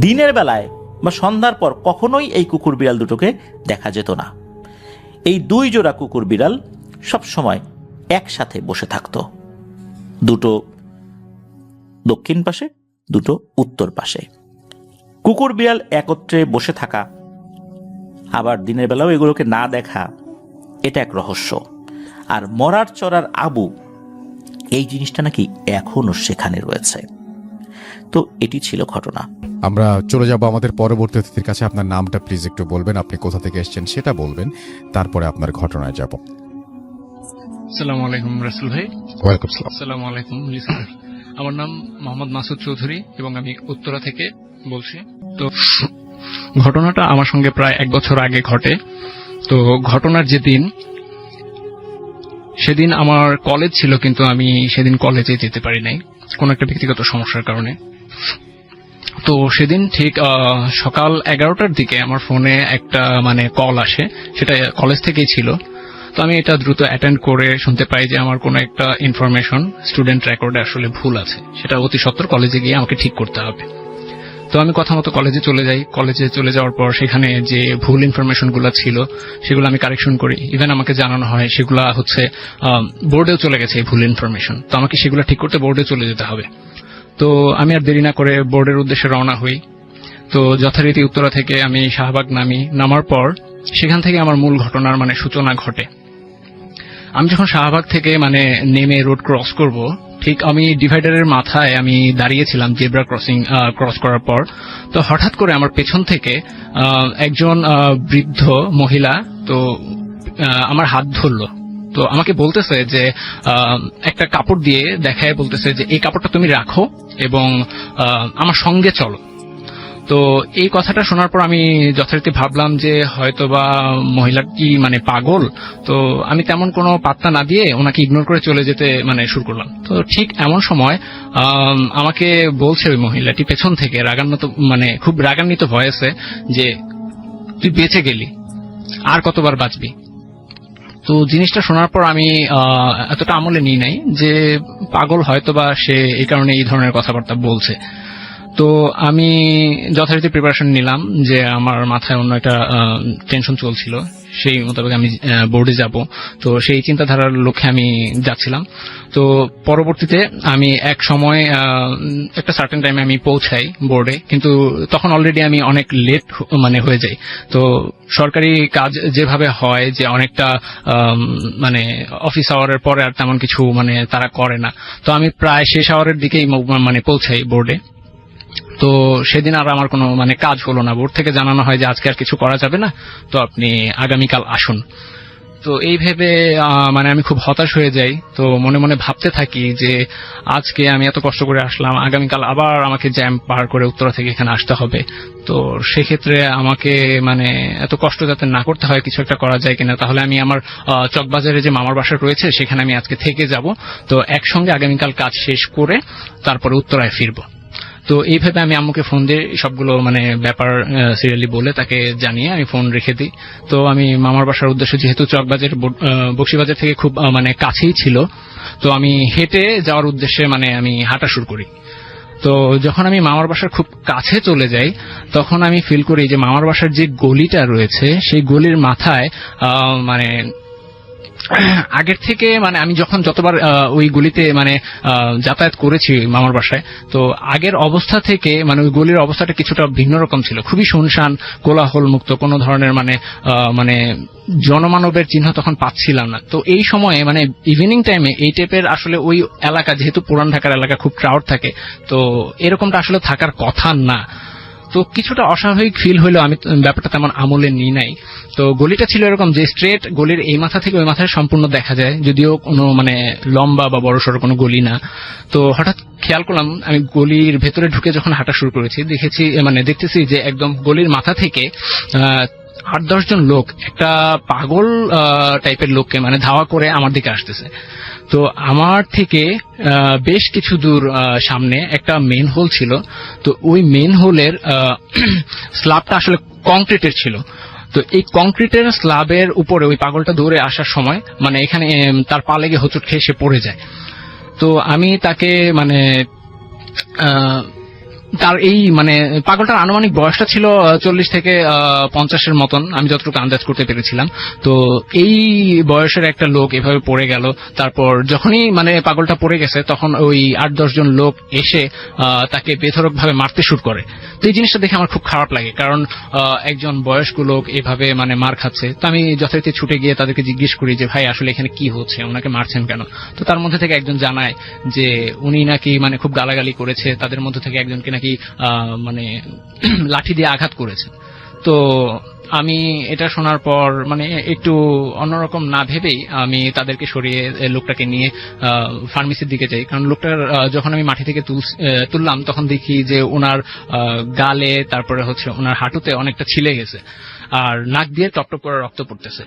দিনের বেলায় বা সন্ধ্যার পর কখনোই এই কুকুর বিড়াল দুটোকে দেখা যেত না। এই 2 জোড়া কুকুর বিড়াল সব সময় একসাথে বসে থাকতো, দুটো দক্ষিণ পাশে, দুটো উত্তর পাশে। কুকুর বিড়াল একত্রে বসে থাকা আবার দিনের বেলাও এগুলোকে না দেখা, এটা এক রহস্য। আর মরার চড়ার আবু, এই জিনিসটা নাকি এখনো সেখানে রয়েছে। তো এটি ছিল ঘটনা। আমরা চলে যাব আমাদের পরবর্তী অতিথির কাছে। আপনার নামটা প্লিজ একটু বলবেন, আপনি কোথা থেকে এসেছেন সেটা বলবেন, তারপরে আপনার ঘটনায় যাব। আসসালামু আলাইকুম রাসেল ভাই। ওয়েলকাম সালাম। আসসালামু আলাইকুম লিসনার। আমার নাম মোহাম্মদ মাসুদ চৌধুরী এবং আমি উত্তরা থেকে বলছি। তো ঘটনাটা আমার সঙ্গে প্রায় 1 বছর আগে ঘটে। তো ঘটনার সেদিন আমার কলেজ ছিল, কিন্তু আমি সেদিন কলেজে যেতে পারি নাই কোনো একটা ব্যক্তিগত সমস্যার কারণে। তো সেদিন ঠিক সকাল 11টার দিকে আমার ফোনে একটা কল আসে, সেটা কলেজ থেকেই ছিল। তো আমি এটা দ্রুত অ্যাটেন্ড করে শুনতে পাই যে আমার কোনো একটা ইনফরমেশন স্টুডেন্ট রেকর্ডে আসলে ভুল আছে, সেটা অতি সত্বর কলেজে গিয়ে আমাকে ঠিক করতে হবে। তো আমি কথা মতো কলেজে চলে যাই। কলেজে চলে যাওয়ার পর সেখানে যে ভুল ইনফরমেশনগুলো ছিল সেগুলো আমি কারেকশন করি। ইভেন আমাকে জানানো হয় সেগুলো হচ্ছে বোর্ডেও চলে গেছে এই ভুল ইনফরমেশন, তো আমাকে সেগুলো ঠিক করতে বোর্ডে চলে যেতে হবে। তো আমি আর দেরি না করে বোর্ডের উদ্দেশ্যে রওনা হই। তো যথারীতি উত্তরা থেকে আমি শাহবাগ নামার পর সেখান থেকে আমার মূল ঘটনার সূচনা ঘটে। আমি যখন শাহবাগ থেকে নেমে রোড ক্রস করব, ঠিক আমি ডিভাইডারের মাথায় আমি দাঁড়িয়েছিলাম জেব্রা ক্রস করার পর। তো হঠাৎ করে আমার পেছন থেকে একজন বৃদ্ধ মহিলা তো আমার হাত ধরলো। তো আমাকে বলতেছে যে একটা কাপড় দিয়ে দেখায় বলতেছে যে এই কাপড়টা তুমি রাখো এবং আমার সঙ্গে চলো। তো এই কথাটা শোনার পর আমি যথারীতি ভাবলাম যে হয়তোবা মহিলাটি পাগল। তো আমি তেমন কোনো পাত্তা না দিয়ে ওনাকে ইগনোর করে চলে যেতে শুরু করলাম। তো ঠিক এমন সময় আমাকে বলছে ওই মহিলাটি পেছন থেকে রাগান্বিত খুব রাগান্বিত ভয়েসে যে তুই বেঁচে গেলি, আর কতবার বাঁচবি। তো জিনিসটা শোনার পর আমি এতটা আমলে নিই নাই যে পাগল হয়তোবা সে এই কারণে এই ধরনের কথাবার্তা বলছে। তো আমি যথারীতি প্রিপারেশন নিলাম যে আমার মাথায় অন্য একটা টেনশন চলছিল, সেই মোতাবেক আমি বোর্ডে যাব। তো সেই চিন্তাধারার লক্ষ্যে আমি যাচ্ছিলাম। তো পরবর্তীতে আমি এক সময় একটা সার্টেন টাইমে আমি পৌঁছাই বোর্ডে, কিন্তু তখন অলরেডি আমি অনেক লেট মানে হয়ে যাই। তো সরকারি কাজ যেভাবে হয় যে অনেকটা মানে অফিস আওয়ারের পরে আর তেমন কিছু মানে তারা করে না। তো আমি প্রায় শেষ আওয়ারের দিকেই মানে পৌঁছাই বোর্ডে। তো সেদিন আর আমার কোনো মানে কাজ হলো না। বোর্ড থেকে জানানো হয় যে আজকে আর কিছু করা যাবে না, তো আপনি আগামীকাল আসুন। তো এই ভেবে মানে আমি খুব হতাশ হয়ে যাই। তো মনে মনে ভাবতে থাকি যে আজকে আমি এত কষ্ট করে আসলাম, আগামীকাল আবার আমাকে জ্যাম পার করে উত্তরা থেকে এখানে আসতে হবে। তো সেক্ষেত্রে আমাকে মানে এত কষ্ট যাতে না করতে হয়, কিছু একটা করা যায় কিনা। তাহলে আমি আমার চকবাজারে যে মামার বাসা রয়েছে সেখানে আমি আজকে থেকে যাব। তো একসঙ্গে আগামীকাল কাজ শেষ করে তারপরে উত্তরায় ফিরবো। তো এইভাবে আমি আম্মুকে ফোন দিয়ে সবগুলো মানে ব্যাপার সিরিয়ালি বলে তাকে জানিয়ে আমি ফোন রেখে দিই। তো আমি মামার বাসার উদ্দেশ্যে, যেহেতু চকবাজার বক্সিবাজার থেকে খুব মানে কাছেই ছিল, তো আমি হেঁটে যাওয়ার উদ্দেশ্যে মানে আমি হাঁটা শুরু করি। তো যখন আমি মামার বাসার খুব কাছে চলে যাই তখন আমি ফিল করি যে মামার বাসার যে গলিটা রয়েছে সেই গলির মাথায় মানে আগের থেকে মানে আমি যখন যতবার ওই গলিতে মানে যাতায়াত করেছি মামার বাসায়, তো আগের অবস্থা থেকে মানে ওই গলির অবস্থাটা কিছুটা ভিন্ন রকম ছিল। খুবই শুনশান, কোলাহল মুক্ত, কোনো ধরনের মানে মানে জনমানবের চিহ্ন তখন পাচ্ছিলাম না। তো এই সময়ে মানে ইভিনিং টাইমে এই টাইপের আসলে ওই এলাকা, যেহেতু পুরান ঢাকার এলাকা, খুব ক্রাউড থাকে, তো এরকমটা আসলে থাকার কথা না। তো কিছুটা অস্বাভাবিক ফিল হইলেও আমি ব্যাপারটা তেমন আমলে নিই নাই। তো গলিটা ছিল এরকম যে স্ট্রেট গলির এই মাথা থেকে ওই মাথায় সম্পূর্ণ দেখা যায়, যদিও কোনো মানে লম্বা বা বড়সড় কোনো গলি না। তো হঠাৎ খেয়াল করলাম, আমি গলির ভেতরে ঢুকে যখন হাঁটা শুরু করেছি দেখতেছি যে একদম গলির মাথা থেকে 8-10 জন লোক একটা পাগল টাইপের লোককে মানে ধাওয়া করে আমার দিকে আসতেছে। তো আমার থেকে বেশ কিছু দূর সামনে একটা মেন হোল ছিল। তো ওই মেন হোলের স্ল্যাবটা আসলে কংক্রিটের ছিল। তো এই কংক্রিটের স্ল্যাবের উপরে ওই পাগলটা দৌড়ে আসার সময় মানে এখানে তার পা লেগে হোঁচট খেয়ে সে পড়ে যায়। তো আমি তাকে মানে তার এই মানে পাগলটার আনুমানিক বয়সটা ছিল 40 থেকে 50-এর মতন, আমি যতটুকু আন্দাজ করতে পেরেছিলাম। তো এই বয়সের একটা লোক এভাবে পড়ে গেল। তারপর যখনই মানে পাগলটা পড়ে গেছে তখন ওই 8-10 জন লোক এসে তাকে বেধড়ক ভাবে মারতে শুরু করে। তো এই জিনিসটা দেখে আমার খুব খারাপ লাগে, কারণ একজন বয়স্ক লোক এভাবে মানে মার খাচ্ছে। তো আমি যথারীতি ছুটে গিয়ে তাদেরকে জিজ্ঞেস করি যে ভাই আসলে এখানে কি হচ্ছে, ওনাকে মারছেন কেন? তো তার মধ্যে থেকে একজন জানায় যে উনি নাকি মানে খুব গালাগালি করেছে, তাদের মধ্যে থেকে একজনকে নাকি মানে লাঠি দিয়ে আঘাত করেছে। তো আমি এটা শোনার পর মানে একটু অন্যরকম না ভেবেই আমি তাদেরকে সরিয়ে লোকটাকে নিয়ে ফার্মেসির দিকে যাই। কারণ লোকটার যখন আমি মাটি থেকে তুললাম তখন দেখি যে ওনার গালে, তারপরে হচ্ছে ওনার হাঁটুতে অনেকটা ছিলে গেছে, আর নাক দিয়ে টপটপ করে রক্ত পড়তেছে।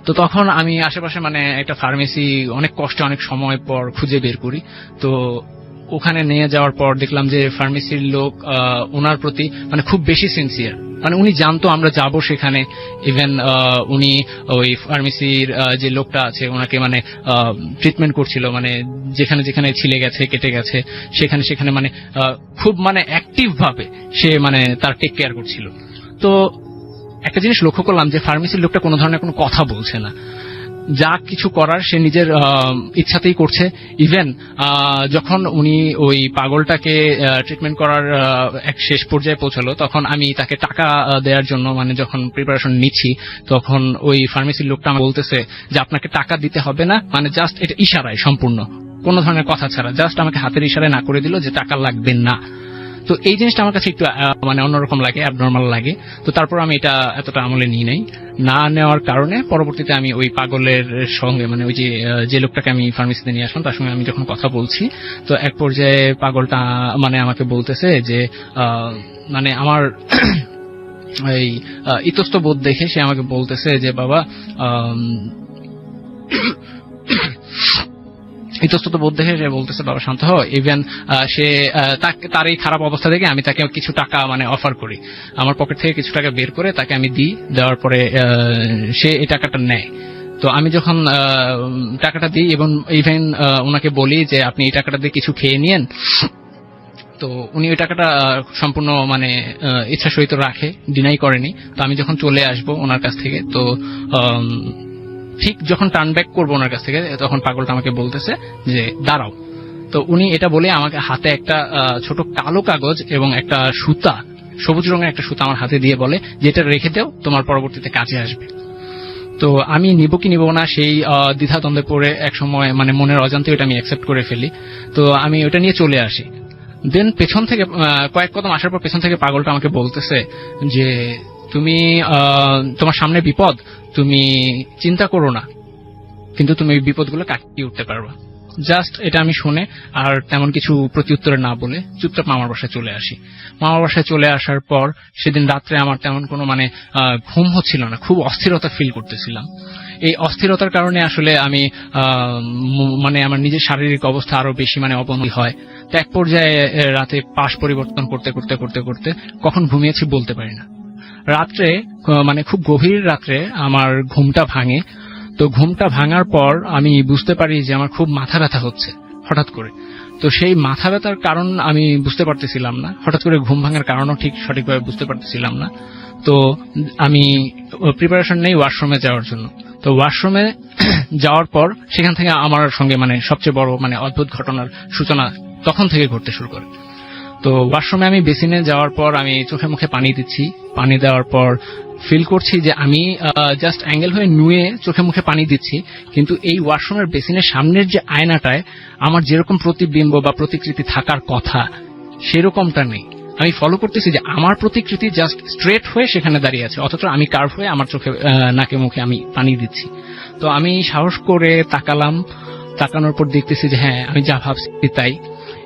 তো তখন আমি আশেপাশে মানে একটা ফার্মেসি অনেক কষ্টে অনেক সময় পর খুঁজে বের করি। তো ওখানে নিয়ে যাওয়ার পর দেখলাম যে ফার্মেসির লোক ওনার প্রতি মানে খুব বেশি সিনসিয়ার। মানে উনি জানতো আমরা যাব সেখানে। ইভেন উনি ওই ফার্মেসির যে লোকটা আছে ওনাকে মানে ট্রিটমেন্ট করছিল, মানে যেখানে যেখানে ছিলে গেছে, কেটে গেছে, সেখানে সেখানে মানে খুব মানে অ্যাক্টিভ ভাবে সে মানে তার টেক কেয়ার করছিল। তো একটা জিনিস লক্ষ্য করলাম যে ফার্মেসির লোকটা কোনো ধরনের কোনো কথা বলছে না, যা কিছু করার সে নিজের ইচ্ছাতেই করছে। ইভেন যখন উনি ওই পাগলটাকে ট্রিটমেন্ট করার এক শেষ পর্যায়ে পৌঁছালো তখন আমি তাকে টাকা দেওয়ার জন্য মানে যখন প্রিপারেশন নিচ্ছি তখন ওই ফার্মেসির লোকটা আমাকে বলতেছে যে আপনাকে টাকা দিতে হবে না, মানে জাস্ট এটা ইশারায়, সম্পূর্ণ কোনো ধরনের কথা ছাড়া জাস্ট আমাকে হাতের ইশারায় না করে দিল যে টাকা লাগবে না। তো এই জিনিসটা আমার কাছে একটু মানে অন্যরকম লাগে, অ্যাবনর্মাল লাগে। তো তারপর আমি এটা এতটা আমলে নিই নাই। না নেওয়ার কারণে পরবর্তীতে আমি ওই পাগলের সঙ্গে মানে ওই যে লোকটাকে আমি ফার্মেসিতে নিয়ে আসলাম তার সঙ্গে আমি যখন কথা বলছি, তো এক পর্যায়ে পাগলটা মানে আমাকে বলতেছে যে মানে আমার এই ইতস্ত বোধ দেখে সে আমাকে বলতেছে যে বাবা ইতস্তত বোধ দেখে সে বলতেছে বাবা শান্ত হও। ইভেন সে তার এই খারাপ অবস্থা দেখে আমি তাকে কিছু টাকা মানে অফার করি, আমার পকেট থেকে কিছু টাকা বের করে তাকে আমি দিই। দেওয়ার পরে সে এই টাকাটা নেয়। তো আমি যখন টাকাটা দিই এবং ইভেন ওনাকে বলি যে আপনি এই টাকাটা দিয়ে কিছু খেয়ে নিয়েন, তো উনি ওই টাকাটা সম্পূর্ণ মানে ইচ্ছা সহিত রাখে, ডিনাই করেনি। তো আমি যখন চলে আসবো ওনার কাছ থেকে, তো ঠিক যখন টার্ন ব্যাক করবো ওনার কাছ থেকে, তখন পাগলটা আমাকে বলতেছে যে দাঁড়াও। তো উনি এটা বলে আমাকে হাতে একটা ছোট কালো কাগজ এবং একটা সুতা, সবুজ রঙের একটা সুতা আমার হাতে দিয়ে বলে যে এটা রেখে দাও, তোমার পরবর্তীতে কাজে আসবে। তো আমি নিব কি নিব না সেই দ্বিধাদ্বন্দ্বে পড়ে এক সময় মানে মনের অজান্তে ওটা আমি অ্যাকসেপ্ট করে ফেলি। তো আমি ওটা নিয়ে চলে আসি। দেন পেছন থেকে কয়েক কদম আসার পর পেছন থেকে পাগলটা আমাকে বলতেছে যে তুমি তোমার সামনে বিপদ, তুমি চিন্তা করো না, কিন্তু তুমি এই বিপদগুলো কাটিয়ে উঠতে পারবা। জাস্ট এটা আমি শুনে আর তেমন কিছু প্রত্যুত্তরে না বলে চুপচাপ মামার বাসায় চলে আসি। মামার বাসায় চলে আসার পর সেদিন রাত্রে আমার তেমন কোনো মানে ঘুম হচ্ছিল না, খুব অস্থিরতা ফিল করতেছিলাম। এই অস্থিরতার কারণে আসলে আমি মানে আমার নিজের শারীরিক অবস্থা আরো বেশি মানে অবনতি হয়। তো এক পর্যায়ে রাতে পাশ পরিবর্তন করতে করতে করতে করতে কখন ঘুমিয়েছি বলতে পারি না। রাত্রে মানে খুব গভীর রাত্রে আমার ঘুমটা ভাঙে। তো ঘুমটা ভাঙার পর আমি বুঝতে পারি যে আমার খুব মাথা ব্যথা হচ্ছে হঠাৎ করে। তো সেই মাথা ব্যথার কারণ আমি বুঝতে পারতেছিলাম না, হঠাৎ করে ঘুম ভাঙার কারণও ঠিক সঠিকভাবে বুঝতে পারতেছিলাম না। তো আমি প্রিপারেশন নেই ওয়াশরুমে যাওয়ার জন্য। তো ওয়াশরুমে যাওয়ার পর সেখান থেকে আমার সঙ্গে মানে সবচেয়ে বড় মানে অদ্ভুত ঘটনার সূচনা তখন থেকে ঘটতে শুরু করে। তো ওয়াশরুমে আমি বেসিনে যাওয়ার পর আমি চোখে মুখে পানি দিচ্ছি। পানি দেওয়ার পর ফিল করছি যে আমি জাস্ট অ্যাঙ্গেল হয়ে নুয়ে চোখে মুখে পানি দিচ্ছি, কিন্তু এই ওয়াশরুমের বেসিনের সামনের যে আয়নাটায় আমার যেরকম প্রতিবিম্ব বা প্রতিকৃতি থাকার কথা সেরকমটা নেই। আমি ফলো করতেছি যে আমার প্রতিকৃতি জাস্ট স্ট্রেট হয়ে সেখানে দাঁড়িয়ে আছে, অথচ আমি কার্ভ হয়ে আমার চোখে নাকে মুখে আমি পানি দিচ্ছি। তো আমি সাহস করে তাকালাম, তাকানোর পর দেখতেছি যে হ্যাঁ আমি যা ভাবছি তাই।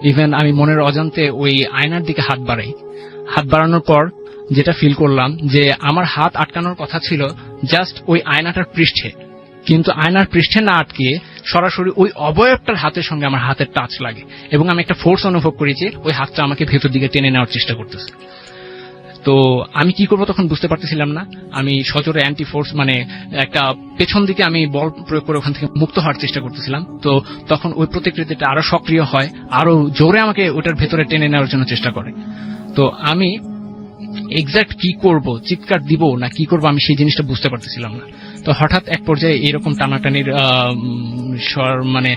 ইভেন আমি মনের অজান্তে ওই আয়নার দিকে হাত বাড়াই। হাত বাড়ানোর পর যেটা ফিল করলাম যে আমার হাত আটকানোর কথা ছিল জাস্ট ওই আয়নাটার পৃষ্ঠে, কিন্তু আয়নার পৃষ্ঠে না আটকিয়ে সরাসরি ওই অবয়বটার হাতের সঙ্গে আমার হাতের টাচ লাগে এবং আমি একটা ফোর্স অনুভব করি যে ওই হাতটা আমাকে ভেতর দিকে টেনে নেওয়ার চেষ্টা করতেছে। তো আমি কি করবো তখন বুঝতে পারতেছিলাম না। আমি সজোরে অ্যান্টি ফোর্স মানে একটা পেছন দিকে আমি বল প্রয়োগ করে ওখান থেকে মুক্ত হওয়ার চেষ্টা করতেছিলাম। তো তখন ওই প্রতিকৃতিটা আরো সক্রিয় হয়, আরো জোরে আমাকে ওটার ভেতরে টেনে নেওয়ার জন্য চেষ্টা করে। তো আমি এক্সাক্ট কি করব, চিৎকার দিব না কি করব, আমি সেই জিনিসটা বুঝতে পারতেছিলাম না। তো হঠাৎ এক পর্যায়ে এরকম টানাটানির মানে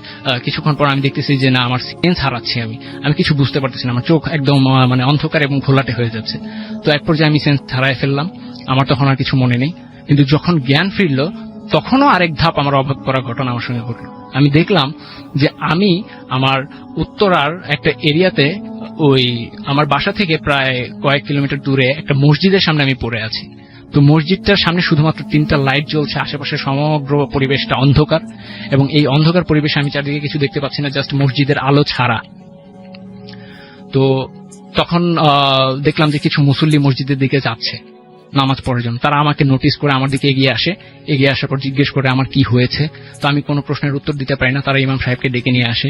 কিছুক্ষণ পর আমি দেখতেছি যে না আমার সেন্স হারাচ্ছি, আমি কিছু বুঝতে পারতেছি না, আমার চোখ একদম মানে অন্ধকার এবং ঘোলাটে হয়ে যাচ্ছে। তো এক পর্যায়ে আমি সেন্স হারায় ফেললাম, আমার তখন আর কিছু মনে নেই। কিন্তু যখন জ্ঞান ফিরলো তখনও আরেক ধাপ আমার অবাক করা ঘটনা আমার সঙ্গে ঘটলো। আমি দেখলাম যে আমি আমার উত্তরার একটা এরিয়াতে ওই আমার বাসা থেকে প্রায় কয়েক কিলোমিটার দূরে একটা মসজিদের সামনে আমি পড়ে আছি। তো মসজিদটার সামনে শুধুমাত্র 3টা লাইট জ্বলছে, আশেপাশে সমগ্র পরিবেশটা অন্ধকার এবং এই অন্ধকার পরিবেশে আমি চারদিকে কিছু দেখতে পাচ্ছি না, জাস্ট মসজিদের আলো ছাড়া। তো তখন দেখলাম যে কিছু মুসল্লি মসজিদের দিকে যাচ্ছে নামাজ পড়ার জন্য। তারা আমাকে নোটিস করে আমার দিকে এগিয়ে আসে, এগিয়ে আসার পর জিজ্ঞেস করে আমার কি হয়েছে। তো আমি কোনো প্রশ্নের উত্তর দিতে পারি না, তারা ইমাম সাহেবকে ডেকে নিয়ে আসে।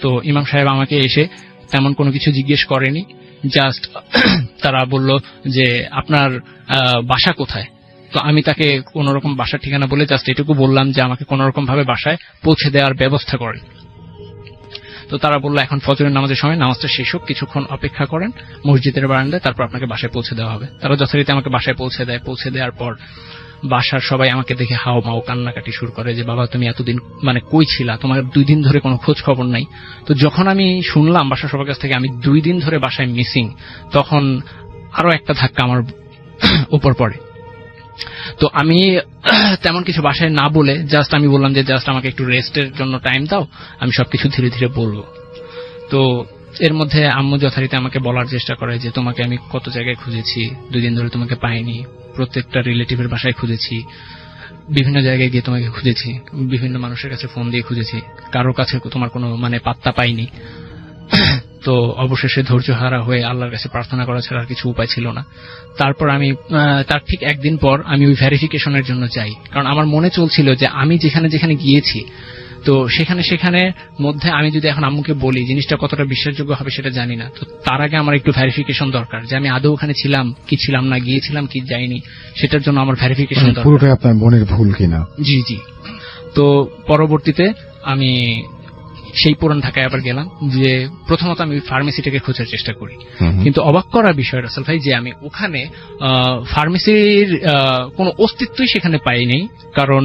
তো ইমাম সাহেব আমাকে এসে তেমন কোনো কিছু জিজ্ঞেস করেনি, জাস্ট তারা বলল যে আপনার বাসা কোথায়। তো আমি তাকে কোনো রকম বাসার ঠিকানা বলে জাস্ট এটুকু বললাম যে আমাকে কোনো রকম ভাবে বাসায় পৌঁছে দেওয়ার ব্যবস্থা করেন। তো তারা বললো এখন ফজরের নামাজের সময়, নামাজটা শেষ হোক, কিছুক্ষণ অপেক্ষা করেন মসজিদের বারান্দায়, তারপর আপনাকে বাসায় পৌঁছে দেওয়া হবে। তারা যথারীতি আমাকে বাসায় পৌঁছে দেয়। পৌঁছে দেওয়ার পর বাসার সবাই আমাকে দেখে হাও মাও কান্নাকাটি শুরু করে যে বাবা তুমি এতদিন মানে কই ছিলা, তোমার 2 দিন ধরে কোনো খোঁজ খবর নাই। তো যখন আমি শুনলাম বাসার সবার কাছ থেকে আমি 2 দিন ধরে বাসায় মিসিং, তখন আরো একটা ধাক্কা আমার উপর পড়ে। তো আমি তেমন কিছু বাসায় না বলে জাস্ট আমি বললাম যে জাস্ট আমাকে একটু রেস্টের জন্য টাইম দাও, আমি সবকিছু ধীরে ধীরে বলবো। তো এর মধ্যে আম্মু যথারীতি আমাকে বলার চেষ্টা করে যে তোমাকে আমি কত জায়গায় খুঁজেছি, 2 দিন ধরে তোমাকে পাইনি, প্রত্যেকটা রিলেটিভের বাসায় খুঁজেছি, বিভিন্ন জায়গায় গিয়ে তোমাকে খুঁজেছি, বিভিন্ন মানুষের কাছে ফোন দিয়ে খুঁজেছি, কারোর কাছে তোমার কোনো মানে পাত্তা পাইনি। তো অবশেষে ধৈর্য হারা হয়ে আল্লাহর কাছে প্রার্থনা করা ছাড়া আর কিছু উপায় ছিল না। তারপর আমি তার ঠিক একদিন পর আমি ওই ভেরিফিকেশনের জন্য যাই, কারণ আমার মনে চলছিল যে আমি যেখানে যেখানে গিয়েছি তো সেখানে মধ্যে আমি যদি এখন আম্মুকে বলি জিনিসটা কতটা বিশ্বাসযোগ্য হবে সেটা জানি না। তো তার আগে আমার একটু ভেরিফিকেশন দরকার যে আমি আদৌ ওখানে ছিলাম কি ছিলাম না, গিয়েছিলাম কি যাইনি, সেটার জন্য আমার ভেরিফিকেশন দরকার। পুরোটাই আপনার মনের ভুল কিনা? জি। তো পরবর্তীতে আমি সেই পুরান ঢাকায় আবার গেলাম, যে প্রথমত আমি ফার্মেসিটাকে খোঁজার চেষ্টা করি। হুম। কিন্তু অবাক করার বিষয় রাসেল ভাই, যে আমি ওখানে ফার্মেসির কোনো অস্তিত্বই সেখানে পাইনি। কারণ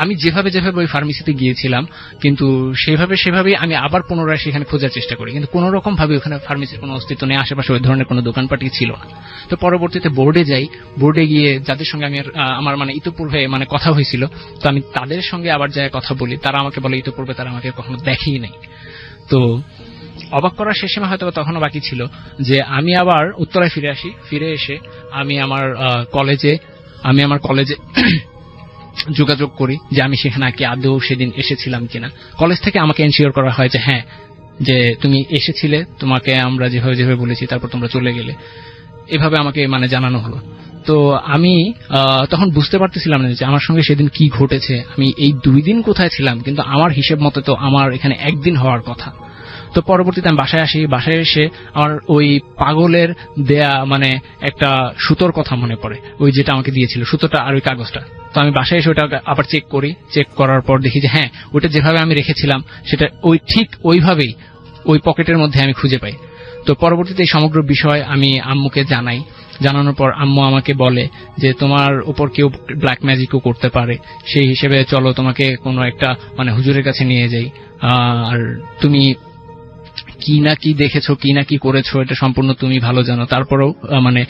আমি যেভাবে ওই ফার্মেসিতে গিয়েছিলাম, কিন্তু সেভাবেই আমি আবার পুনরায় সেখানে খোঁজার চেষ্টা করি, কিন্তু কোন রকম ভাবে ওখানে ফার্মেসির কোনো অস্তিত্ব নেই, আশেপাশে ওই ধরনের কোনো দোকানপাটই ছিল না। তো পরবর্তীতে বোর্ডে যাই, বোর্ডে গিয়ে যাদের সঙ্গে আমি আমার মানে ইতিপূর্বে মানে কথা হয়েছিল, তো আমি তাদের সঙ্গে আবার যাই কথা বলি, তারা আমাকে বলে ইতিপূর্বে তারা আমাকে কখনো দেখেই নাই। তো অবাক করার শেষ সময় হয়তো তখনও বাকি ছিল যে আমি আবার উত্তরায় ফিরে আসি। ফিরে এসে আমি আমার কলেজে যোগাযোগ করি যে আমি সেখানে কি আদৌ সেদিন এসেছিলাম কিনা। কলেজ থেকে আমাকে এনশিওর করা হয় যে হ্যাঁ, যে তুমি এসেছিলে, তোমাকে আমরা যেভাবে বলেছি, তারপর তোমরা চলে গেলে, এভাবে আমাকে মানে জানানো হলো। তো আমি তখন বুঝতে পারতেছিলাম না যে আমার সঙ্গে সেদিন কি ঘটেছে। আমি এই 2 দিন কোথায় ছিলাম, কিন্তু আমার হিসেব মতো তো আমার এখানে 1 দিন হওয়ার কথা। তো পরবর্তীতে আমি বাসায় আসি। বাসায় এসে আমার ওই পাগলের দেয়া মানে একটা সুতোর কথা মনে পড়ে, ওই যেটা আমাকে দিয়েছিল সুতোটা আর ওই কাগজটা। তো আমি বাসায় এসে ওটা আবার চেক করি। চেক করার পর দেখি যে হ্যাঁ, ওটা যেভাবে আমি রেখেছিলাম সেটা ঠিক ওইভাবেই ওই পকেটের মধ্যে আমি খুঁজে পাই। তো পরবর্তীতে এই সমগ্র বিষয় আমি আম্মুকে জানাই। জানানোর পর আম্মু আমাকে বলে যে তোমার উপর কেউ ব্ল্যাক ম্যাজিকও করতে পারে, সেই হিসেবে চলো তোমাকে কোনো একটা মানে হুজুরের কাছে নিয়ে যাই, আর তুমি কি না কি দেখেছো, কি না কি করেছো, এটা সম্পূর্ণ তুমি ভালো জানো, তারপরেও মানে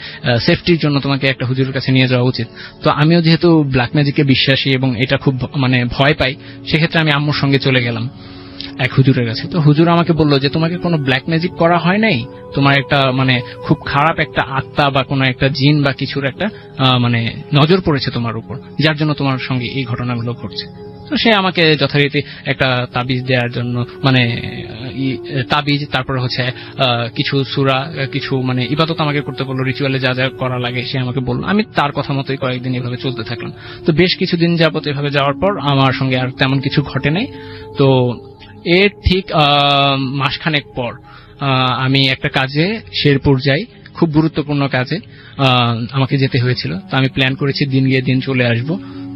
সেফটির জন্য তোমাকে একটা হুজুরের কাছে নিয়ে যাওয়া উচিত। তো আমিও যেহেতু ব্ল্যাক ম্যাজিকে বিশ্বাসী এবং এটা খুব মানে ভয় পাই, সেক্ষেত্রে আমি আম্মুর সঙ্গে চলে গেলাম এক হুজুরের কাছে। তো হুজুর আমাকে বললো যে তোমাকে কোনো ব্ল্যাক ম্যাজিক করা হয় নাই, তোমার একটা মানে খুব খারাপ একটা আত্মা বা কোনো একটা জিন বা কিছুর একটা মানে নজর পড়েছে তোমার উপর, যার জন্য তোমার সঙ্গে এই ঘটনাগুলো ঘটছে। তো সে আমাকে যথারীতি একটা তাবিজ দেওয়ার জন্য মানে তাবিজ, তারপর হচ্ছে কিছু সূরা, কিছু মানে ইবাদত আমাকে করতে বললো, রিচুয়ালে যা যা করা লাগে সে আমাকে বললো। আমি তার কথা মতোই কয়েকদিন এভাবে চলতে থাকলাম। তো বেশ কিছুদিন যাবত এভাবে যাওয়ার পর আমার সঙ্গে আর তেমন কিছু ঘটে নাই। তো এর ঠিক মাসখানেক পর আমি একটা কাজে শেরপুর যাই, খুব গুরুত্বপূর্ণ কাজে আমাকে যেতে হয়েছিল। তো আমি প্ল্যান করেছি দিন গিয়ে দিন চলে আসব।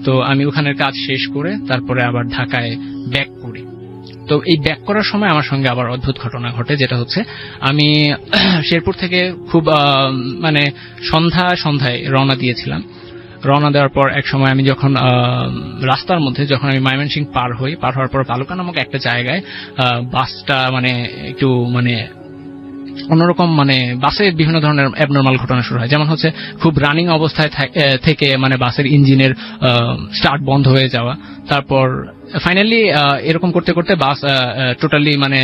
তো আমি ওখানের কাজ শেষ করে তারপরে আবার ঢাকায় ব্যাক করি। তো এই ব্যাক করার সময় আমার সঙ্গে আবার অদ্ভুত ঘটনা ঘটে, যেটা হচ্ছে আমি শেরপুর থেকে খুব মানে সন্ধ্যায় রওনা দিয়েছিলাম। রওনা দেওয়ার পর এক সময় আমি যখন রাস্তার মধ্যে যখন আমি ময়মনসিংহ পার হওয়ার পর বালুকা নামক একটা জায়গায় বাসটা মানে একটু মানে অন্যরকম, মানে বাসে বিভিন্ন ধরনের অ্যাবনর্মাল ঘটনা শুরু হয়। যেমন হচ্ছে খুব রানিং অবস্থায় থেকে মানে বাসের ইঞ্জিনের স্টার্ট বন্ধ হয়ে যাওয়া, তারপর ফাইনালি এরকম করতে করতে বাস টোটালি মানে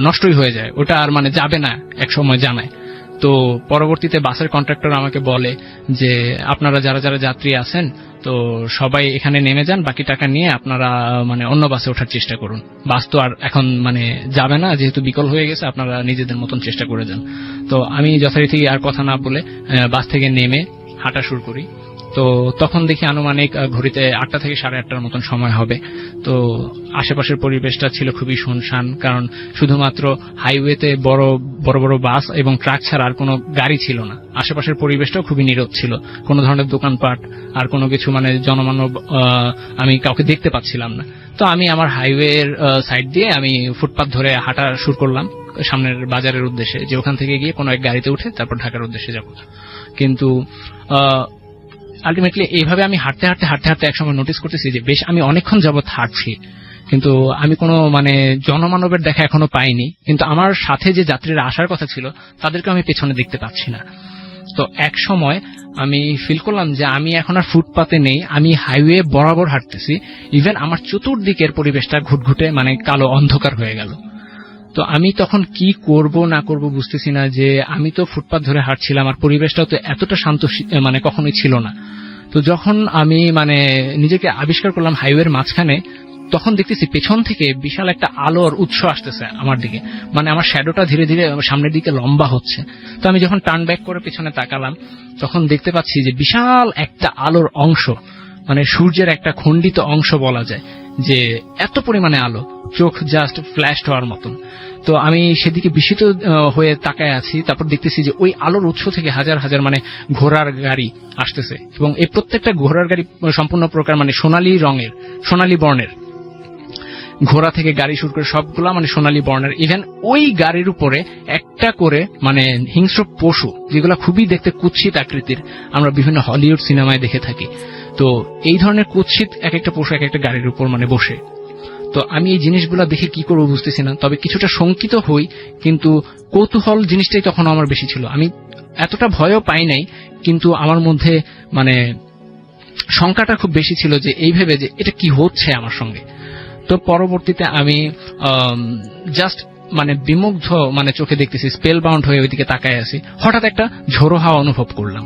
নষ্টই হয়ে যায়, ওটা আর মানে যাবে না এক সময় জানায়। তো পরবর্তীতে বাসের কন্ট্রাক্টর আমাকে বলে যে আপনারা যারা যারা যাত্রী আছেন তো সবাই এখানে নেমে যান, বাকি টাকা নিয়ে আপনারা মানে অন্য বাসে ওঠার চেষ্টা করুন, বাস তো আর এখন মানে যাবে না, যেহেতু বিকল হয়ে গেছে, আপনারা নিজেদের মতন চেষ্টা করে যান। তো আমি যথারীতি আর কথা না বলে বাস থেকে নেমে হাঁটা শুরু করি। তো তখন দেখি আনুমানিক ঘড়িতে 8টা থেকে 8:30টার মতন সময় হবে। তো আশেপাশের পরিবেশটা ছিল খুবই শুনশান, কারণ শুধুমাত্র হাইওয়েতে বড় বড় বাস এবং ট্রাক ছাড়া আর কোনো গাড়ি ছিল না। আশেপাশের পরিবেশটাও খুবই নীরব ছিল, কোনো ধরনের দোকানপাট আর কোনো কিছু মানে জনমানব আমি কাউকে দেখতে পাচ্ছিলাম না। তো আমি আমার হাইওয়ের সাইড দিয়ে আমি ফুটপাথ ধরে হাঁটা শুরু করলাম সামনের বাজারের উদ্দেশ্যে, যে ওখান থেকে গিয়ে কোনো এক গাড়িতে উঠে তারপর ঢাকার উদ্দেশ্যে যাব। কিন্তু আলটিমেটলি এইভাবে আমি হাঁটতে হাঁটতে একসময় নোটিস করতেছি যে বেশ আমি অনেকক্ষণ যাবত হাঁটছি, কিন্তু আমি কোনো মানে জনমানবের দেখা এখনো পাইনি। কিন্তু আমার সাথে যে যাত্রীরা আসার কথা ছিল তাদেরকে আমি পেছনে দেখতে পাচ্ছি না। তো এক সময় আমি ফিল করলাম যে আমি এখন আর ফুটপাতে নেই, আমি হাইওয়ে বরাবর হাঁটতেছি। ইভেন আমার চতুর্দিকের পরিবেশটা ঘুটঘুটে মানে কালো অন্ধকার হয়ে গেল। তো আমি তখন কি করব না করব বুঝতেছি না, যে আমি তো ফুটপাথ ধরে হাঁটছিলাম আর পরিবেশটাও তো এতটা শান্ত মানে কখনোই ছিল না। তো যখন আমি মানে নিজেকে আবিষ্কার করলাম হাইওয়ের মাঝখানে, তখন দেখতেছি পেছন থেকে বিশাল একটা আলোর উৎস আসতেছে আমার দিকে, মানে আমার শ্যাডোটা ধীরে ধীরে সামনের দিকে লম্বা হচ্ছে। তো আমি যখন টার্ন ব্যাক করে পেছনে তাকালাম, তখন দেখতে পাচ্ছি যে বিশাল একটা আলোর অংশ, মানে সূর্যের একটা খণ্ডিত অংশ বলা যায়, যে এত পরিমাণে আলো, চোখ জাস্ট ফ্ল্যাশ হওয়ার মতন। তো আমি সেদিকে বিস্মিত হয়ে তাকায় আছি। তারপর দেখতেছি যে ওই আলোর উৎস থেকে হাজার হাজার মানে ঘোড়ার গাড়ি আসতেছে, এবং এই প্রত্যেকটা ঘোড়ার গাড়ি সম্পূর্ণ প্রকার মানে সোনালী বর্ণের। ঘোড়া থেকে গাড়ি শুরু করে সবগুলা মানে সোনালী বর্ণের। ইভেন ওই গাড়ির উপরে একটা করে মানে হিংস্র পশু, যেগুলো খুবই দেখতে কুৎসিত আকৃতির, আমরা বিভিন্ন হলিউড সিনেমায় দেখে থাকি। তো এই ধরনের কুৎসিত এক একটা পশু এক একটা গাড়ির উপর মানে বসে। তো আমি এই জিনিসগুলো দেখে কি করবো বুঝতেছি না, তবে কিছুটা শঙ্কিত হই, কিন্তু কৌতূহল জিনিসটাই তখন আমার বেশি ছিল। আমি এতটা ভয়ও পাই নাই, কিন্তু আমার মধ্যে মানে শঙ্কাটা খুব বেশি ছিল যে এই ভেবে যে এটা কি হচ্ছে আমার সঙ্গে। তো পরবর্তীতে আমি জাস্ট মানে বিমুগ্ধ মানে চোখে দেখতেছি, স্পেল বাউন্ড হয়ে ওইদিকে তাকায় আছি। হঠাৎ একটা ঝোড়ো হাওয়া অনুভব করলাম,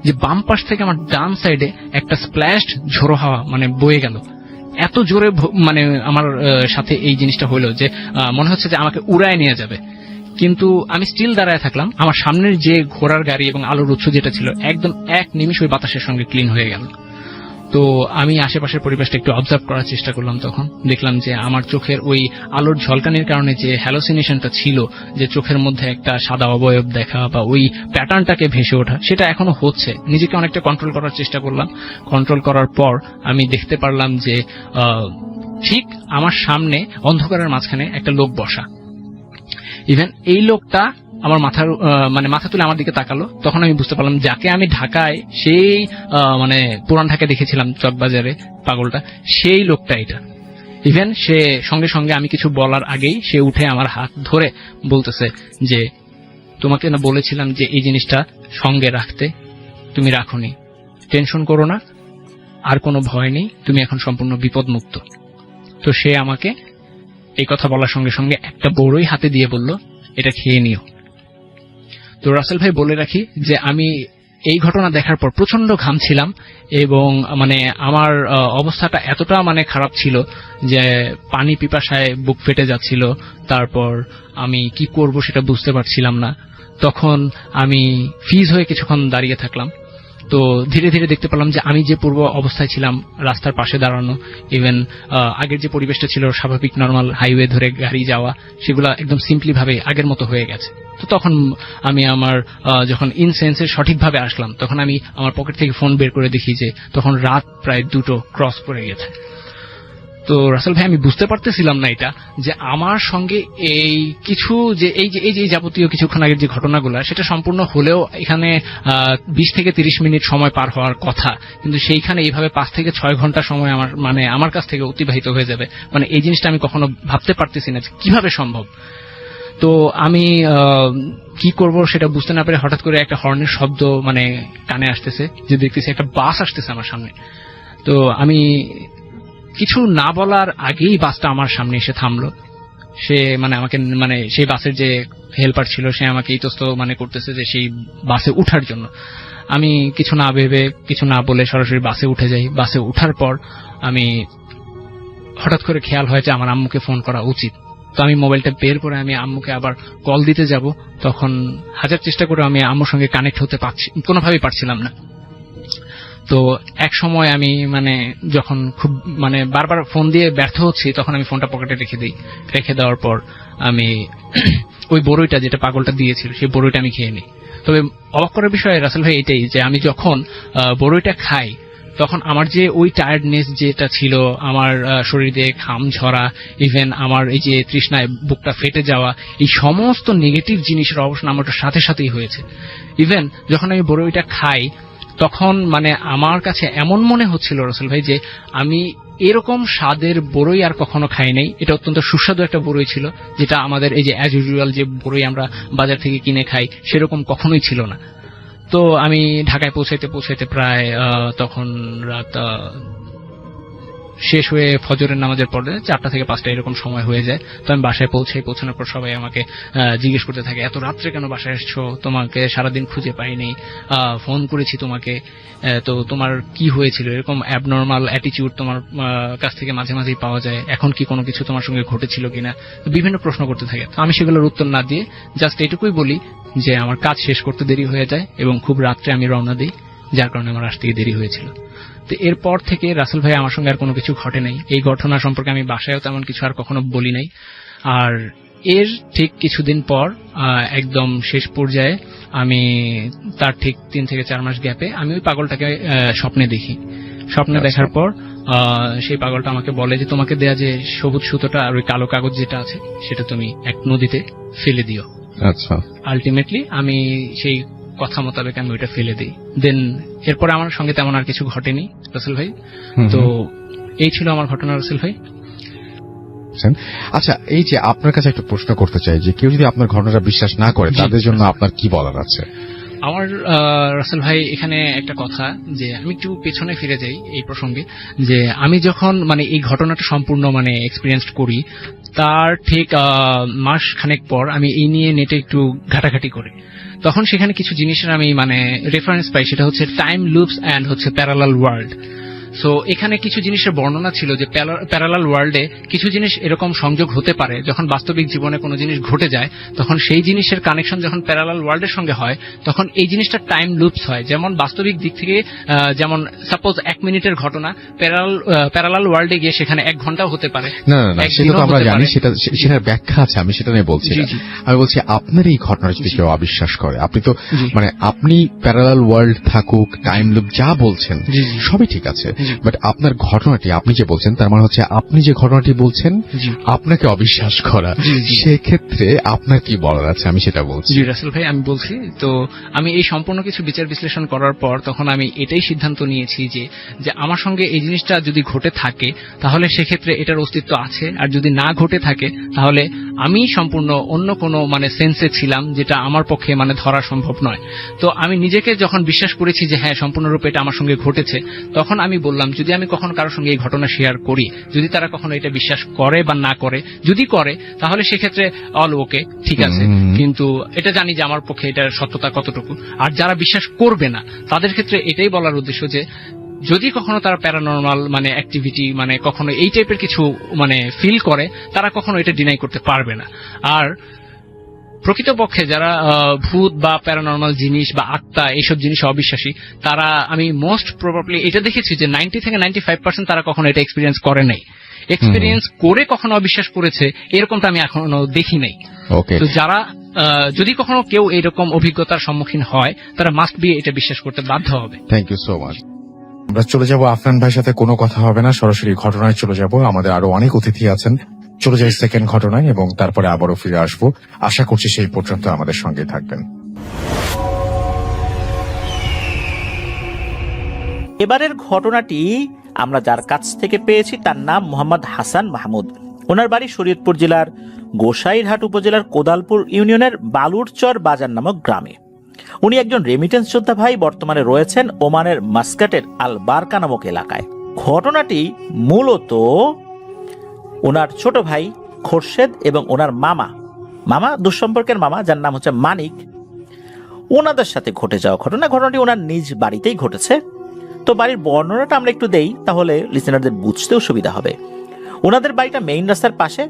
যে বাম পাশ থেকে আমার ডান সাইডে একটা স্প্ল্যাশড ঝোড়ো হাওয়া মানে বয়ে গেল। এত জোরে মানে আমার সাথে এই জিনিসটা হলো যে মনে হচ্ছে যে আমাকে উড়ায় নিয়ে যাবে, কিন্তু আমি স্টিল দাঁড়ায় থাকলাম। আমার সামনের যে ঘোড়ার গাড়ি এবং আলোর উৎস যেটা ছিল একদম এক নিমিষ ওই বাতাসের সঙ্গে ক্লিন হয়ে গেল। তো আমি আশেপাশের পরিবেশটা একটু অবজার্ভ করার চেষ্টা করলাম। তখন দেখলাম যে আমার চোখের ওই আলোর ঝলকানির কারণে যে হ্যালোসিনেশনটা ছিল, যে চোখের মধ্যে একটা সাদা অবয়ব দেখা বা ওই প্যাটার্নটাকে ভেসে ওঠা, সেটা এখনো হচ্ছে। নিজেকে অনেকটা কন্ট্রোল করার চেষ্টা করলাম। কন্ট্রোল করার পর আমি দেখতে পারলাম যে ঠিক আমার সামনে অন্ধকারের মাঝখানে একটা লোক বসা। ইভেন এই লোকটা আমার মানে মাথা তুলে আমার দিকে তাকালো। তখন আমি বুঝতে পারলাম যাকে আমি ঢাকায় সেই মানে পুরান ঢাকায় দেখেছিলাম চকবাজারে পাগলটা, সেই লোকটা এটা। ইভেন সে সঙ্গে সঙ্গে আমি কিছু বলার আগেই সে উঠে আমার হাত ধরে বলতেছে যে তোমাকে না বলেছিলাম যে এই জিনিসটা সঙ্গে রাখতে, তুমি রাখোনি, টেনশন করো না, আর কোনো ভয় নেই, তুমি এখন সম্পূর্ণ বিপদমুক্ত। তো সে আমাকে এই কথা বলার সঙ্গে সঙ্গে একটা বড়ই হাতে দিয়ে বলল, এটা খেয়ে নিও। তো রাসেল ভাই বলে রাখি যে আমি এই ঘটনা দেখার পর প্রচন্ড ঘামছিলাম এবং মানে আমার অবস্থাটা এতটা মানে খারাপ ছিল যে পানি পিপাসায় বুক ফেটে যাচ্ছিল। তারপর আমি কি করব সেটা বুঝতে পারছিলাম না। তখন আমি ফ্রিজ হয়ে কিছুক্ষণ দাঁড়িয়ে থাকলাম। তো ধীরে ধীরে দেখতে পেলাম যে আমি যে পূর্ব অবস্থায় ছিলাম, রাস্তার পাশে দাঁড়ানো, ইভেন আগের যে পরিবেশটা ছিল স্বাভাবিক নর্মাল হাইওয়ে ধরে গাড়ি যাওয়া, সেগুলো একদম সিম্পলি ভাবে আগের মতো হয়ে গেছে। তো তখন আমি আমার যখন ইনসেন্সে সঠিকভাবে আসলাম, তখন আমি আমার পকেট থেকে ফোন বের করে দেখি যে তখন রাত প্রায় 2টো ক্রস করে গেছে। তো রাসেল ভাই আমি বুঝতে পারতেছিলাম না এটা যে আমার সঙ্গে এই কিছু যে এই যে যাবতীয় কিছুক্ষণ আগের যে ঘটনাগুলো, সেটা সম্পূর্ণ হলেও এখানে 20 থেকে 30 মিনিট সময় পার হওয়ার কথা, কিন্তু সেইখানে এইভাবে 5 থেকে 6 ঘন্টা সময় আমার কাছ থেকে অতিবাহিত হয়ে যাবে। মানে এই জিনিসটা আমি কখনো ভাবতে পারতেছি না যে কিভাবে সম্ভব। তো আমি কি করব সেটা বুঝতে না পেরে হঠাৎ করে একটা হর্নের শব্দ মানে কানে আসতেছে, যে দেখতেছি একটা বাস আসতেছে আমার সামনে। তো আমি কিছু না বলার আগেই বাসটা আমার সামনে এসে থামলো। সে মানে আমাকে মানে সেই বাসের যে হেল্পার ছিল সে আমাকে ইতস্ত মানে করতেছে যে সেই বাসে উঠার জন্য। আমি কিছু না ভেবে কিছু না বলে সরাসরি বাসে উঠে যাই। বাসে উঠার পর আমি হঠাৎ করে খেয়াল হয় যে আমার আম্মুকে ফোন করা উচিত। তো আমি মোবাইলটা বের করে আমি আম্মুকে আবার কল দিতে যাব, তখন হাজার চেষ্টা করে আমি আম্মুর সঙ্গে কানেক্ট হতে কোনোভাবেই পারছিলাম না। তো এক সময় আমি মানে যখন খুব মানে বারবার ফোন দিয়ে ব্যর্থ হচ্ছি, তখন আমি ফোনটা পকেটে রেখে দিই। রেখে দেওয়ার পর আমি ওই বড়ইটা যেটা পাগলটা দিয়েছিল সেই বড়ইটা আমি খেয়ে নিই। তবে অবাক করার বিষয় রাসেল ভাই এটাই যে আমি যখন বড়ইটা খাই, তখন আমার যে ওই টায়ার্ডনেস যেটা ছিল, আমার শরীর দিয়ে ঘাম ঝরা, ইভেন আমার এই যে তৃষ্ণায় বুকটা ফেটে যাওয়া, এই সমস্ত নেগেটিভ জিনিসের অবসান আমার সাথে সাথেই হয়েছে। ইভেন যখন আমি বড়ইটা খাই, তখন মানে আমার কাছে এমন মনে হচ্ছিল রাসেল ভাই যে আমি এরকম স্বাদের বড়ই আর কখনো খাই নাই। এটা অত্যন্ত সুস্বাদু একটা বড়ই ছিল, যেটা আমাদের এই যে অ্যাজ ইউজুয়াল যে বড়ই আমরা বাজার থেকে কিনে খাই সেরকম কখনোই ছিল না। তো আমি ঢাকায় পৌঁছাইতে প্রায় তখন রাত শেষ হয়ে ফজরের নামাজের পরে 4টা থেকে 5টা এরকম সময় হয়ে যায়। তো আমি বাসায় পৌঁছানোর পর সবাই আমাকে জিজ্ঞেস করতে থাকে, এত রাত্রে কেন বাসায় এসছো, তোমাকে সারাদিন খুঁজে পাইনি, ফোন করেছি তোমাকে, তো তোমার কি হয়েছিল, এরকম অ্যাবনর্মাল অ্যাটিটিউড তোমার কাছ থেকে মাঝে মাঝেই পাওয়া যায়, এখন কি কোনো কিছু তোমার সঙ্গে ঘটেছিল কিনা, বিভিন্ন প্রশ্ন করতে থাকে। তো আমি সেগুলোর উত্তর না দিয়ে জাস্ট এটুকুই বলি যে আমার কাজ শেষ করতে দেরি হয়ে যায় এবং খুব রাত্রে আমি রওনা দিই, যার কারণে আমার আসতে দেরি হয়েছিল। তো এরপর থেকে রাসেল ভাই আমার সঙ্গে আর কোনো কিছু ঘটে নাই। এই ঘটনা সম্পর্কে আমি বাসায়ও তেমন কিছু আর কখনো বলি নাই। আর এর ঠিক কিছুদিন পর একদম শেষ পর্যায়ে আমি তার ঠিক 3 থেকে 4 মাস গ্যাপে আমি ওই পাগলটাকে স্বপ্নে দেখি। স্বপ্নে দেখার পর সেই পাগলটা আমাকে বলে যে তোমাকে দেয়া যে সবুজ সুতোটা আর ওই কালো কাগজ যেটা আছে সেটা তুমি এক নদীতে ফেলে দিও। আচ্ছা, আলটিমেটলি আমি সেই কথা মোতাবেক আমি ওইটা ফেলে দিই। দেন এরপরে আমার সঙ্গে তেমন আর কিছু ঘটেনি রাসেল ভাই। তো এই ছিল আমার ঘটনা রাসেল ভাই। আচ্ছা, এই যে আপনার কাছে একটা প্রশ্ন করতে চাই যে কেউ যদি আপনার ঘটনাটা বিশ্বাস না করে তাদের জন্য আপনার কি বলার আছে? আমার রাসেল ভাই এখানে একটা কথা, যে আমি একটু পেছনে ফিরে যাই এই প্রসঙ্গে, যে আমি যখন মানে এই ঘটনাটা সম্পূর্ণ মানে এক্সপিরিয়েন্স করি তার ঠিক মাস খানেক পর আমি এই নিয়ে নেটে একটু ঘাটাঘাটি করি। তখন সেখানে কিছু জিনিসের আমি মানে রেফারেন্স পাই, সেটা হচ্ছে টাইম লুপস অ্যান্ড হচ্ছে প্যারালাল ওয়ার্ল্ড। সো এখানে কিছু জিনিসের বর্ণনা ছিল যে প্যারালাল ওয়ার্ল্ডে কিছু জিনিস এরকম সংযোগ হতে পারে, যখন বাস্তবিক জীবনে কোনো জিনিস ঘটে যায় তখন সেই জিনিসের কানেকশন যখন প্যারালাল ওয়ার্ল্ডের সঙ্গে হয় তখন এই জিনিসটা টাইম লুপস হয়। যেমন বাস্তবিক দিক থেকে যেমন সাপোজ 1 মিনিটের ঘটনা প্যারালাল ওয়ার্ল্ডে গিয়ে সেখানে 1 ঘন্টাও হতে পারে। না, সেটা তো আমরা জানি, সেটার ব্যাখ্যা আছে, আমি সেটা নিয়ে বলছি। আমি বলছি আপনার এই ঘটনা যদি কেউ অবিশ্বাস করে, আপনি তো মানে আপনি প্যারালাল ওয়ার্ল্ড থাকুক, টাইম লুপ যা বলছেন সবই ঠিক আছে, বাট আপনার ঘটনাটি আপনি যে বলছেন তার মানে হচ্ছে আপনি যে ঘটনাটি বলছেন আপনাকে অবিশ্বাস করা, সেক্ষেত্রে আপনার কি বলার আছে আমি সেটা বলছি। জি রাসেল ভাই, আমি বলছি তো আমি এই সম্পূর্ণ কিছু বিচার বিশ্লেষণ করার পর তখন আমি এটাই সিদ্ধান্ত নিয়েছি যে আমার সঙ্গে এই জিনিসটা যদি ঘটে থাকে তাহলে সেক্ষেত্রে এটার অস্তিত্ব আছে, আর যদি না ঘটে থাকে তাহলে আমি সম্পূর্ণ অন্য কোনো মানে সেন্সে ছিলাম যেটা আমার পক্ষে মানে ধরা সম্ভব নয়। তো আমি নিজেকে যখন বিশ্বাস করেছি যে হ্যাঁ সম্পূর্ণরূপে এটা আমার সঙ্গে ঘটেছে, তখন আমি বললাম যদি আমি কখনো কারোর সঙ্গে এই ঘটনা শেয়ার করি, যদি তারা কখনো এটা বিশ্বাস করে বা না করে, যদি করে তাহলে সেক্ষেত্রে অল ওকে, ঠিক আছে, কিন্তু এটা জানি যে আমার পক্ষে এটার সত্যতা কতটুকু। আর যারা বিশ্বাস করবে না তাদের ক্ষেত্রে এটাই বলার উদ্দেশ্য যে যদি কখনো তারা প্যারানর্মাল মানে অ্যাক্টিভিটি মানে কখনো এই টাইপের কিছু মানে ফিল করে, তারা কখনো এটা ডিনাই করতে পারবে না। আর প্রকৃতপক্ষে যারা ভূত বা প্যারানর্মাল জিনিস বা আত্মা এইসব জিনিস অবিশ্বাসী, তারা আমি মোস্ট প্রবাবলি এটা দেখেছি যে 90 থেকে 95% তারা কখনো এটা এক্সপিরিয়েন্স করে নাই। এক্সপিরিয়েন্স করে কখনো অবিশ্বাস করেছে এরকমটা আমি এখনো দেখি নাই। তো যারা যদি কখনো কেউ এরকম অভিজ্ঞতার সম্মুখীন হয় তারা মাস্ট বি এটা বিশ্বাস করতে বাধ্য হবে। Thank you so much. আমরা চলে যাব আফনান ভাইয়ের সাথে, কোনো কথা হবে না, সরাসরি ঘটনায় চলে যাব। আমাদের আরো অনেক অতিথি আছেন, চলে যাই সেকেন্ড ঘটনায় এবং তারপরে আবারও ফিরে আসবো। আশা করছি সেই পর্যন্ত আমাদের সঙ্গে থাকবেন। এবারের ঘটনাটি আমরা যার কাছ থেকে পেয়েছি তার নাম মোহাম্মদ হাসান মাহমুদ। ওনার বাড়ি শরীয়তপুর জেলার গোসাইরহাট উপজেলার কোদালপুর ইউনিয়নের বালুরচর বাজার নামক গ্রামে। উনি একজন রেমিটেন্স যোদ্ধা ভাই, বর্তমানে রয়েছেন ওমানের মাস্কাটের আল বারকা নামক এলাকায়। ঘটনাটি মূলত ওনার ছোট ভাই খোরশেদ এবং ওনার মামা দুঃসম্পর্কের মামা যার নাম হচ্ছে মানিক, ওনাদের সাথে ঘটে যাওয়া ঘটনা। ঘটনাটি ওনার নিজ বাড়িতেই ঘটেছে। তো বাড়ির বর্ণনাটা আমরা একটু দেই, তাহলে লিসেনারদের বুঝতেও সুবিধা হবে। ওনাদের বাড়িটা মেইন রাস্তার পাশে,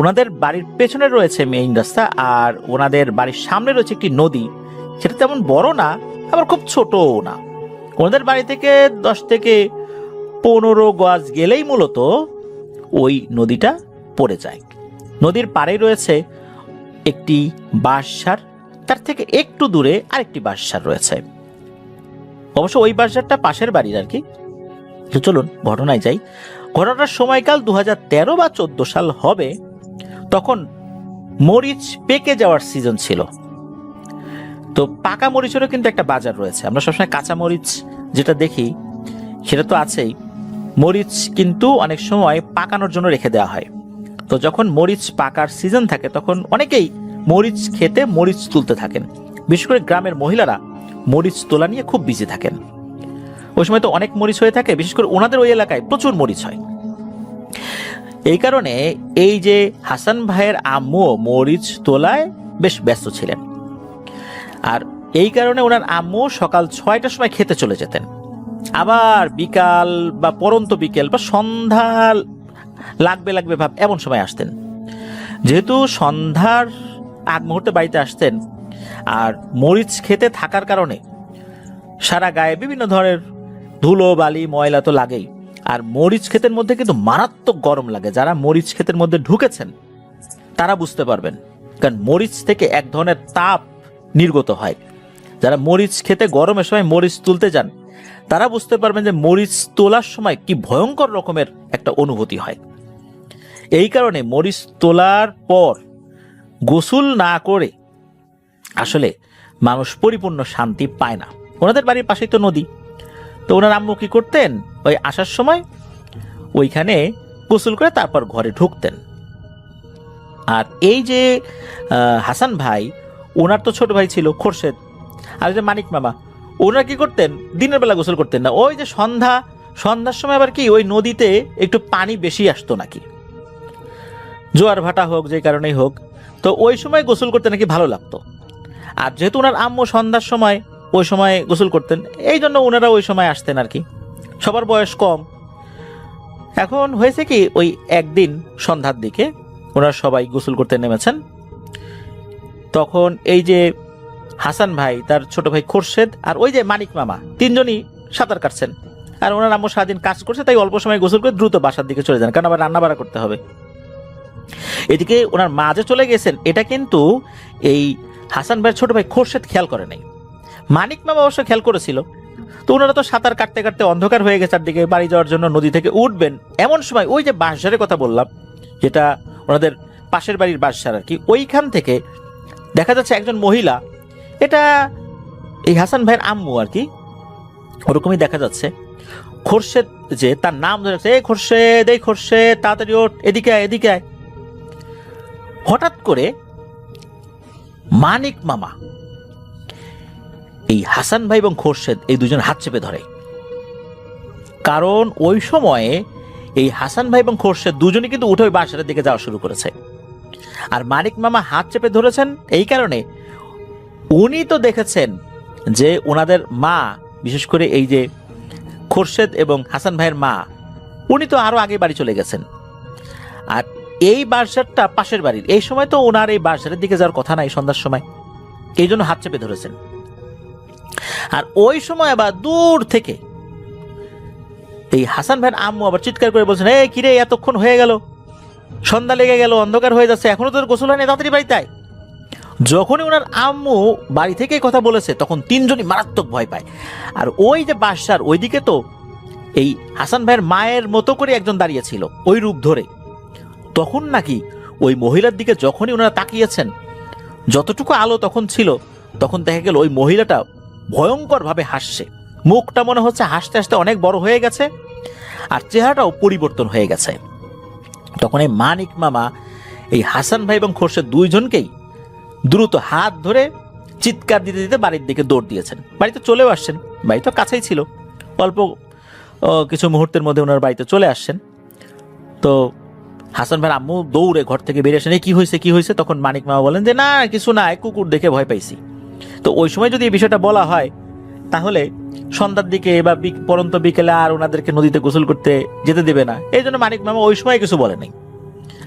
ওনাদের বাড়ির পেছনে রয়েছে মেইন রাস্তা, আর ওনাদের বাড়ির সামনে রয়েছে একটি নদী, সেটা তেমন বড় না আবার খুব ছোটও না। ওনাদের বাড়ি থেকে 10 থেকে 15 গজ গেলেই মূলত ওই নদীটা পড়ে যায়। নদীর পাড়ে রয়েছে একটি বাঁশঝার, তার থেকে একটু দূরে আরেকটি বাঁশঝার রয়েছে। অবশ্য ওই বাঁশঝারটা পাশের বাড়ির আর কি। তো চলুন ঘটনায় যাই। ঘটনার সময়কাল 2013 বা 14 সাল হবে। তখন মরিচ পেকে যাওয়ার সিজন ছিল। তো পাকা মরিচেরও কিন্তু একটা বাজার রয়েছে। আমরা সবসময় কাঁচা মরিচ যেটা দেখি সেটা তো আছেই, মরিচ কিন্তু অনেক সময় পাকানোর জন্য রেখে দেওয়া হয়। তো যখন মরিচ পাকার সিজন থাকে তখন অনেকেই মরিচ খেতে মরিচ তুলতে থাকেন। বিশেষ করে গ্রামের মহিলারা মরিচ তোলা নিয়ে খুব বিজি থাকেন। ওই সময় তো অনেক মরিচ হয়ে থাকে, বিশেষ করে ওনাদের ওই এলাকায় প্রচুর মরিচ হয়। এই কারণে এই যে হাসান ভাইয়ের আম্মু মরিচ তোলায় বেশ ব্যস্ত ছিলেন। আর এই কারণে ওনার আম্মু সকাল 6টার সময় খেতে চলে যেতেন, আবার বিকাল বা পরন্ত বিকেল বা সন্ধ্যা লাগবে ভাব এমন সময় আসতেন। যেহেতু সন্ধ্যার আগ মুহূর্তে বাড়িতে আসতেন আর মরিচ খেতে থাকার কারণে সারা গায়ে বিভিন্ন ধরনের ধুলো বালি ময়লা তো লাগেই। আর মরিচ ক্ষেতের মধ্যে কিন্তু মারাত্মক গরম লাগে। যারা মরিচ ক্ষেতের মধ্যে ঢুকেছেন তারা বুঝতে পারবেন, কারণ মরিচ থেকে এক ধরনের তাপ নির্গত হয়। যারা মরিচ খেতে গরমের সময় মরিচ তুলতে যান তারা বুঝতে পারবেন যে মরিচ তোলার সময় কি ভয়ঙ্কর রকমের একটা অনুভূতি হয়। এই কারণে মরিচ তোলার পর গোসল না করে আসলে মানুষ পরিপূর্ণ শান্তি পায় না। ওনাদের বাড়ির পাশেই তো নদী, তো ওনার আম্মু কি করতেন, ওই আসার সময় ওইখানে গোসল করে তারপর ঘরে ঢুকতেন। আর এই যে হাসান ভাই, ওনার তো ছোট ভাই ছিল খোরশেদ, আর যে মানিক মামা, ওনারা কি করতেন, দিনের বেলা গোসল করতেন না, ওই যে সন্ধ্যার সময় আবার কি ওই নদীতে একটু পানি বেশি আসতো নাকি, জোয়ার ভাটা হোক যে কারণেই হোক, তো ওই সময় গোসল করতে নাকি ভালো লাগতো। আর যেহেতু ওনার আম্মু সন্ধ্যার সময় ওই সময় গোসল করতেন, এই জন্য ওনারা ওই সময় আসতেন আর কি, সবার বয়স কম। এখন হয়েছে কি, ওই একদিন সন্ধ্যার দিকে ওনারা সবাই গোসল করতে নেমেছেন, তখন এই যে হাসান ভাই, তার ছোট ভাই খোরশেদ আর ওই যে মানিক মামা, তিনজনই সাঁতার কাটছেন। আর ওনার আম্মু সারাদিন কাজ করছে, তাই অল্প সময় গোসল করে দ্রুত বাসার দিকে চলে যান, কারণ আবার রান্না বাড়া করতে হবে। এদিকে ওনার মা যে চলে গেছেন, এটা কিন্তু এই হাসান ভাইয়ের ছোট ভাই খোরশেদ খেয়াল করে নাই। মানিক মামা অবশ্য খেয়াল করেছিল। তো ওনারা তো সাঁতার কাটতে কাটতে অন্ধকার হয়ে গেছে, চারদিকে বাড়ি যাওয়ার জন্য নদী থেকে উঠবেন, এমন সময় ওই যে বাঁশঝাড়ের কথা বললাম, যেটা ওনাদের পাশের বাড়ির বাঁশঝাড় আর কি, ওইখান থেকে দেখা যাচ্ছে একজন মহিলা, এটা এই হাসান ভাইয়ের আম্মু আর কি, ওরকমই দেখা যাচ্ছে। খোরশেদ যে তার নাম ধরে, এই খোরশেদ, এই খোরশেদ, তাড়াতাড়ি ওঠ, এদিকে আয়, এদিকে আয়। হঠাৎ করে মানিক মামা এই হাসান ভাই এবং খোরশেদ এই দুজন হাত চেপে ধরে, কারণ ওই সময়ে এই হাসান ভাই এবং খোরশেদ দুজনই কিন্তু উঠে ওই বাসার দিকে যাওয়া শুরু করেছে। আর মানিক মামা হাত চেপে ধরেছেন এই কারণে, উনি তো দেখেছেন যে ওনাদের মা, বিশেষ করে এই যে খোরশেদ এবং হাসান ভাইয়ের মা, উনি তো আরো আগে বাড়ি চলে গেছেন। আর এই বাসারটা পাশের বাড়ির, এই সময় তো ওনার এই বাসারের দিকে যাওয়ার কথা নাই সন্ধ্যার সময়, এই জন্য হাত চেপে ধরেছেন। আর ওই সময় আবার দূর থেকে এই হাসান ভাইয়ের আম্মু আবার চিৎকার করে বলছেন, এই কিরে, এতক্ষণ হয়ে গেল, সন্ধ্যা লেগে গেল, অন্ধকার হয়ে যাচ্ছে, এখনো তোর গোসল হয়নি, তাড়াতাড়ি বাড়িতে আয়। যখনই ওনার আম্মু বাড়ি থেকে কথা বলেছে, তখন তিনজনই মারাত্মক ভয় পায়। আর ওই যে বাসার ওইদিকে তো এই হাসান ভাইয়ের মায়ের মতো করে একজন দাঁড়িয়ে ছিল ওই রূপ ধরে। তখন নাকি ওই মহিলার দিকে যখনই ওনারা তাকিয়েছেন, যতটুকু আলো তখন ছিল, তখন দেখা গেল ওই মহিলাটা ভয়ঙ্কর ভাবে হাসছে, মুখটা মনে হচ্ছে হাসতে হাসতে অনেক বড় হয়ে গেছে, আর চেহারাটাও পরিবর্তন হয়ে গেছে। তখন এই মানিক মামা এই হাসান ভাই এবং খোরশেদ দুইজনকেই দ্রুত হাত ধরে চিৎকার দিতে দিতে বাড়ির দিকে দৌড় দিয়েছেন। বাড়িতে চলেও আসছেন, বাড়ি তো কাছেই ছিল, অল্প কিছু মুহূর্তের মধ্যে ওনার বাড়িতে চলে আসছেন। তো হাসান ভাইয়ের আম্মু দৌড়ে ঘর থেকে বেরিয়ে আসেন, কি হয়েছে কি হয়েছে? তখন মানিক মামা বলেন যে না কিছু না, কুকুর দেখে ভয় পাইছি। তো ওই সময় যদি এই বিষয়টা বলা হয়, তাহলে সন্ধ্যার দিকে বা পরন্ত বিকেলে আর ওনাদেরকে নদীতে গোসল করতে যেতে দেবে না, এই জন্য মানিক মামা ওই সময় কিছু বলে নাই।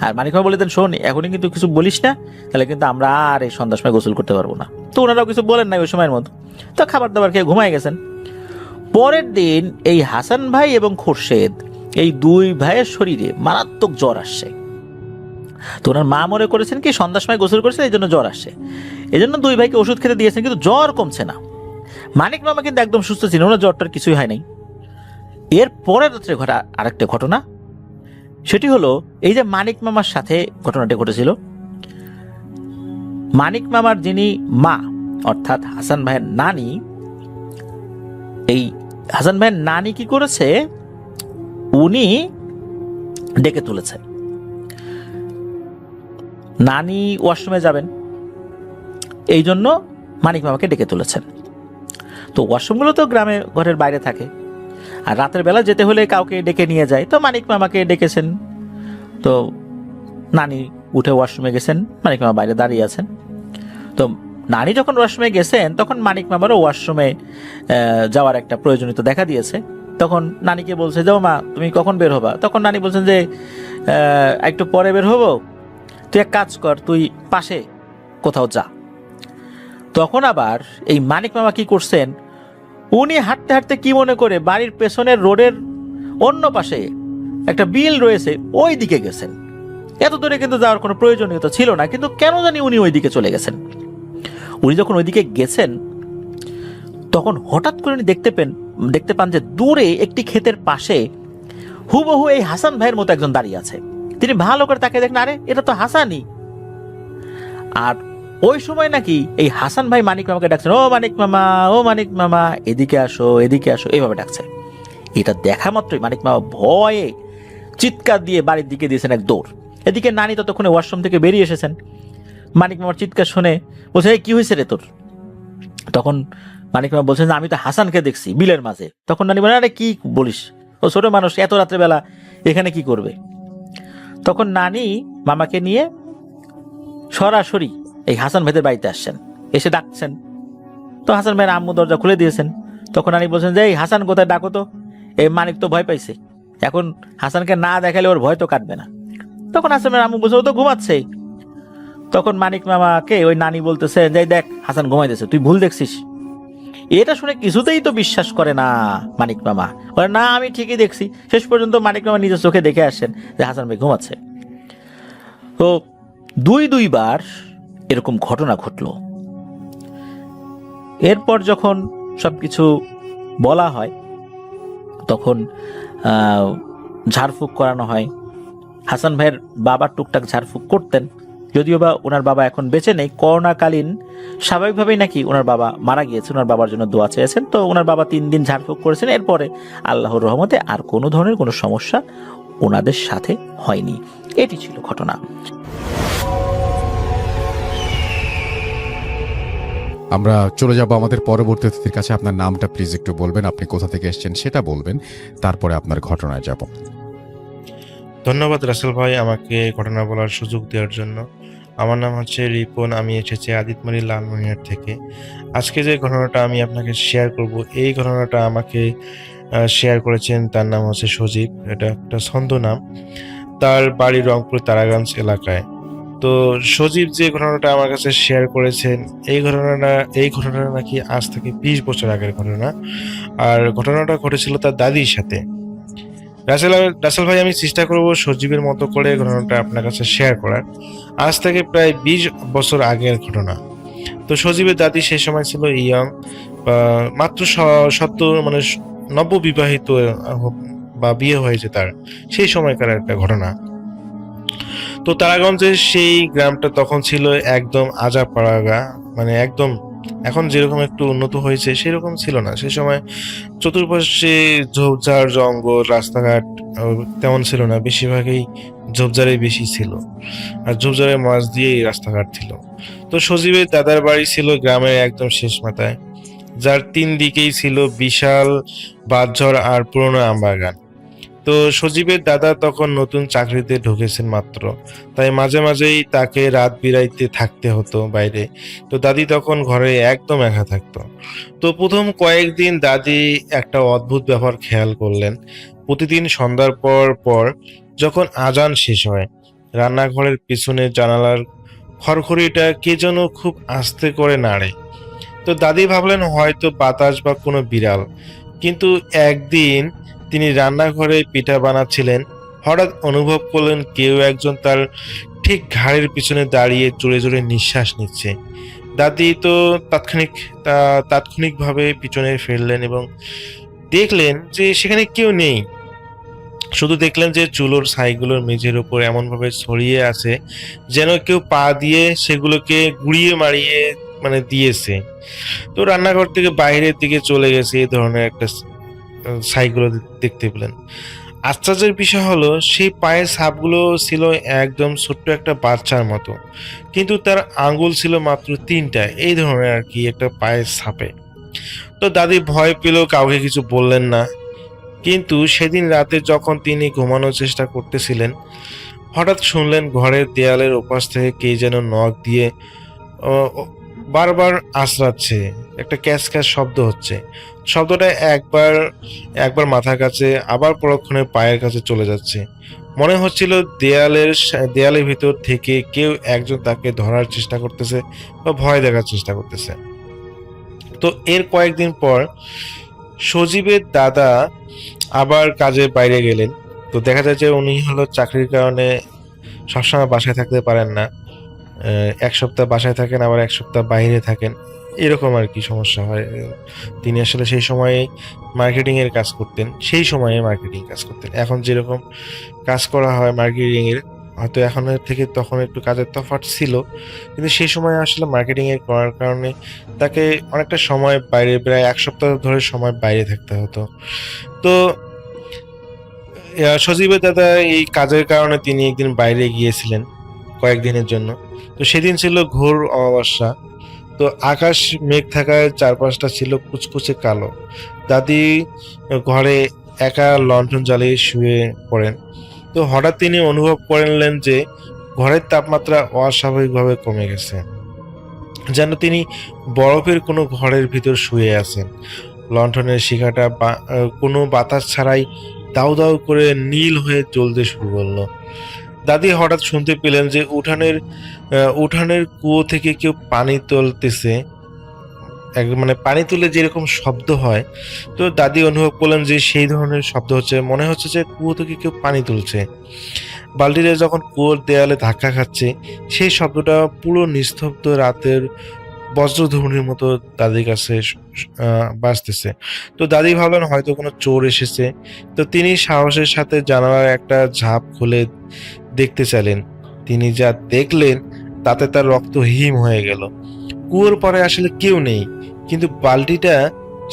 আর মানিক মামা বলে দেন, শোন, এখনই কিন্তু কিছু বলিস না, তাহলে কিন্তু আমরা আর এই সন্ধ্যার সময় গোসল করতে পারবো না। তো ওনারাও কিছু বলেন নাই ওই সময়ের মতো, তো খাবার দাবার খেয়ে ঘুমায় গেছেন। পরের দিন এই হাসান ভাই এবং খোরশেদ এই দুই ভাইয়ের শরীরে মারাত্মক জ্বর আসছে। তো ওনার মা মনে করেছেন কি সন্ধ্যার সময় গোসল করেছে, এই জন্য জ্বর আসছে, এই জন্য দুই ভাইকে ওষুধ খেতে দিয়েছেন, কিন্তু জ্বর কমছে না। মানিক মামা কিন্তু একদম সুস্থ ছিলেন, ওনার জ্বরটার কিছুই হয় নাই। এর পরের রাত্রে ঘটা আরেকটা ঘটনা, সেটি হলো এই যে মানিক মামার সাথে ঘটনাটি ঘটেছিল। মানিক মামার যিনি মা, অর্থাৎ হাসান ভাইয়ের নানি, এই হাসান ভাইয়ের নানি কি করেছে, উনি ডেকে তুলেছে। নানি ওয়াশরুমে যাবেন, এই জন্য মানিক মামাকে ডেকে তুলেছেন। তো ওয়াশরুমগুলো তো গ্রামে ঘরের বাইরে থাকে, আর রাতের বেলা যেতে হলে কাউকে ডেকে নিয়ে যায়, তো মানিক মামাকে ডেকেছেন। তো নানি উঠে ওয়াশরুমে গেছেন, মানিক মামা বাইরে দাঁড়িয়ে আছেন। তো নানি যখন ওয়াশরুমে গেছেন, তখন মানিক মামারও ওয়াশরুমে যাওয়ার একটা প্রয়োজনীয়তা দেখা দিয়েছে। তখন নানিকে বলছে, যাও মা, তুমি কখন বের হবা? তখন নানি বলছেন যে একটু পরে বের হবো, তুই এক কাজ কর, তুই পাশে কোথাও যা। তখন আবার এই মানিক মামা কি করছেন, উনি হাঁটতে হাঁটতে কি মনে করে বাড়ির পেছনের রোডের অন্য পাশে একটা বিল রয়েছে, ওই দিকে গেছেন। এত দূরে কিন্তু যাওয়ার কোনো প্রয়োজনীয়তা ছিল না, কিন্তু কেন জানি উনি ওই দিকে চলে গেছেন। উনি যখন ওইদিকে গেছেন, তখন হঠাৎ করে উনি দেখতে পেন দেখতে পান যে দূরে একটি ক্ষেতের পাশে হুবহু এই হাসান ভাইয়ের মতো একজন দাঁড়িয়ে আছে। তিনি ভালো করে তাকে দেখেন, আরে এটা তো হাসানই। আর ওই সময় নাকি এই হাসান ভাই মানিক মামাকে ডাকছেন, ও মানিক মামা, ও মানিক মামা, এদিকে আসো, এদিকে আসো, এইভাবে ডাকছে। এটা দেখা মাত্রই মানিক মামা ভয়ে চিৎকার দিয়ে বাড়ির দিকে দিয়েছেন এক দৌড়। এদিকে নানি ততক্ষণে ওয়াশরুম থেকে বেরিয়ে এসেছেন। মানিক মামার চিৎকার শুনে বলছে, এই কি হয়েছে রে তোর? তখন মানিক মামা বলছেন, আমি তো হাসানকে দেখছি বিলের মাঝে। তখন নানি বলে, আরে কি বলিস, ও ছোট মানুষ, এত রাত্রেবেলা এখানে কি করবে? তখন নানি মামাকে নিয়ে সরাসরি এই হাসান ভাইদের বাড়িতে আসছেন, এসে ডাকছেন। তো হাসান ভাইয়ের আম্মু দরজা খুলে দিয়েছেন। তখন নানি বলছেন যে, এই হাসান কোথায়, ডাকো তো। এই মানিক তো ভয় পাইছে, এখন হাসানকে না দেখালে ওর ভয় তো কাটবে না। তখন হাসান ভাইয়ের আম্মু বলছে, ও তো ঘুমাচ্ছে। তখন মানিক মামাকে ওই নানি বলতেছে, যে দেখ হাসান ঘুমাইতেছে, তুই ভুল দেখছিস। এটা শুনে কিছুতেই তো বিশ্বাস করে না মানিক মামা, বলে না আমি ঠিকই দেখছি। শেষ পর্যন্ত মানিক মামা নিজের চোখে দেখে আসছেন যে হাসান ভাই ঘুমাচ্ছে। তো দুইবার এরকম ঘটনা ঘটলো। এরপর যখন সবকিছু বলা হয় তখন ঝাড়ফুঁক করানো হয়। হাসান ভাইয়ের বাবা টুকটাক ঝাড়ফুঁক করতেন, যদিও বা ওনার বাবা এখন বেঁচে নেই। করোনাকালীন স্বাভাবিকভাবেই নাকি ওনার বাবা মারা গিয়েছে, ওনার বাবার জন্য দোয়া চেয়েছেন। তো ওনার বাবা 3 দিন ঝাড়ফুঁক করেছেন। এরপরে আল্লাহর রহমতে আর কোনো ধরনের কোনো সমস্যা ওনাদের সাথে হয়নি। এটি ছিল ঘটনা। আমরা চলে যাব আমাদের পরবর্তী অতিথির কাছে। আপনার নামটা প্লিজ একটু বলবেন, আপনি কোথা থেকে এসেছেন সেটা বলবেন, তারপরে আপনার ঘটনায় যাব। ধন্যবাদ রাসেল ভাই আমাকে ঘটনা বলার সুযোগ দেওয়ার জন্য। আমার নাম হচ্ছে রিপন, আমি এসেছি আদিতমণি লালমনিরহাট থেকে। আজকে যে ঘটনাটা আমি আপনাকে শেয়ার করব, এই ঘটনাটা আমাকে শেয়ার করেছেন, তার নাম হচ্ছে সজীব। এটা একটা ছন্দ নাম। তার বাড়ি রংপুর তারাগঞ্জ এলাকায়। তো সজীব যে ঘটনাটা আমার কাছে শেয়ার করেছেন, এই ঘটনাটা নাকি আজ থেকে 20 বছর আগের ঘটনা। আর ঘটনাটা ঘটেছিল তার দাদির সাথে। রাসেল ভাই, আমি চেষ্টা করব সজীবের মতো করে ঘটনাটা আপনার কাছে শেয়ার করার। আজ থেকে প্রায় 20 বছর আগের ঘটনা। তো সজীবের দাদি সে সময় ছিল ইয়ং, মাত্র সদ্য মানে নববিবাহিত বা বিয়ে হয়েছে তার, সেই সময়কার একটা ঘটনা। তো তারাগঞ্জের সেই গ্রামটা তখন ছিল একদম আজাপাড়াগা, মানে একদম এখন যেরকম একটু উন্নত হয়েছে সেরকম ছিল না। সে সময় চতুর্পাশে ঝোপঝাড় জঙ্গল, রাস্তাঘাট তেমন ছিল না, বেশিরভাগই ঝোপঝাড়ে বেশি ছিল, আর ঝোপঝাড়ের মাঝ দিয়েই রাস্তাঘাট ছিল। তো সজীবের দাদার বাড়ি ছিল গ্রামের একদম শেষ মাথায়, যার 3 দিকেই ছিল বিশাল বাঁশঝড় আর পুরনো আমবাগান। তো সজীবের দাদা তখন নতুন চাকরিতে ঢুকেছেন মাত্র, তাই মাঝে মাঝেই তাকে রাত বিরাইতে থাকতে হতো বাইরে। তো দাদি তখন ঘরে একদম একা থাকতো। তো প্রথম কয়েকদিন দাদি একটা অদ্ভুত ব্যাপার খেয়াল করলেন। প্রতিদিন সন্ধ্যার পর পর যখন আজান শেষ হয়, রান্নাঘরের পিছনের জানালার খড়খড়িটা কে যেন খুব আস্তে করে নাড়ে। তো দাদি ভাবলেন হয়তো বাতাস বা কোনো বিড়াল। কিন্তু একদিন তিনি রান্নাঘরে পিঠা বানাচ্ছিলেন, হঠাৎ অনুভব করলেন কেউ একজন তার ঠিক ঘাড়ের পিছনে দাঁড়িয়ে জোরে জোরে নিঃশ্বাস নিচ্ছে। দাদি তো তাৎক্ষণিকভাবে পিছনে ফিরলেন এবং দেখলেন যে সেখানে কেউ নেই। শুধু দেখলেন যে চুলোর ছাইগুলোর মেঝের উপর এমনভাবে ছড়িয়ে আছে যেন কেউ পা দিয়ে সেগুলোকে গুড়িয়ে মারিয়ে মানে দিয়েছে। তো রান্নাঘর থেকে বাইরের দিকে চলে গেছে এই ধরনের একটা ছাইগুলো দেখতে পেলেন। আশ্চর্যের বিষয় হলো সেই পায়ের ছাপগুলো ছিল একদম ছোট্ট একটা বাচ্চার মতো, কিন্তু তার আঙ্গুল ছিল মাত্র 3টা, এই ধরনের আর কি একটা পায়ের ছাপে। তো দাদি ভয় পেল, কাউকে কিছু বললেন না। কিন্তু সেদিন রাতে যখন তিনি ঘুমানোর চেষ্টা করতেছিলেন, হঠাৎ শুনলেন ঘরের দেয়ালের ওপাশ থেকে কে যেন নখ দিয়ে বারবার আঁচড়াচ্ছে, একটা ক্যাচ ক্যাচ শব্দ হচ্ছে। শব্দটা একবার মাথার কাছে, আবার পরক্ষণে পায়ের কাছে চলে যাচ্ছে। মনে হচ্ছিল দেয়ালের ভিতর থেকে কেউ একজন তাকে ধরার চেষ্টা করতেছে বা ভয় দেখার চেষ্টা করতেছে। তো এর কয়েকদিন পর সজীবের দাদা আবার কাজে বাইরে গেলেন। তো দেখা যায় যে উনি হলো চাকরির কারণে সবসময় বাসায় থাকতে পারেন না। এক সপ্তাহ বাসায় থাকেন, আবার এক সপ্তাহ বাইরে থাকেন, এরকম আর কি সমস্যা হয়। তিনি আসলে সেই সময়ে মার্কেটিং এর কাজ করতেন, সেই সময়ে মার্কেটিং কাজ করতেন। এখন যেরকম কাজ করা হয় মার্কেটিং এর, হয়তো এখনের থেকে তখন একটু কাজের তফাৎ ছিল, কিন্তু সেই সময় আসলে মার্কেটিং এর করার কারণে তাকে অনেকটা সময় বাইরে, প্রায় এক সপ্তাহ ধরে সময় বাইরে থাকতে হতো। তো সজীবের দাদা এই কাজের কারণে তিনি একদিন বাইরে গিয়েছিলেন কয়েকদিনের জন্য। তো সেদিন ছিল ঘোর অমাবস্যা। তো আকাশ মেঘ থাকায় চারপাশটা ছিল কুচকুচে কালো। দাদি ঘরে একা লণ্ঠন জ্বালিয়ে শুয়ে পড়েন। তো হঠাৎ তিনি অনুভব করলেন যে ঘরের তাপমাত্রা অস্বাভাবিকভাবে কমে গেছে, যেন তিনি বরফের কোনো ঘরের ভিতর শুয়ে আছেন। লণ্ঠনের শিখাটা কোনো বাতাস ছাড়াই দাউ দাউ করে নীল হয়ে জ্বলতে শুরু করলো। দাদি হঠাৎ শুনতে পেলেন যে উঠানের কুয়ো থেকে কেউ পানি তুলতেছে, মানে পানি তুলে যেরকম শব্দ হয়। তো দাদি অনুভব করলেন যে সেই ধরনের শব্দ হচ্ছে, মনে হচ্ছে যে কুয়ো থেকে কেউ পানি তুলছে। বালতিটা যখন কুয়োর দেয়ালে ধাক্কা খাচ্ছে, সেই শব্দটা পুরো নিস্তব্ধ রাতের বজ্রধ্বনির মতো দাদির কাছে বাজতেছে। তো দাদি ভাবলেন হয়তো কোনো চোর এসেছে। তো তিনি সাহসের সাথে জানালার একটা ঝাঁপ খুলে দেখতে চাইলেন। তিনি যা দেখলেন তাতে তার রক্ত হিম হয়ে গেল। কুয়োর পরে আসলে কেউ নেই, কিন্তু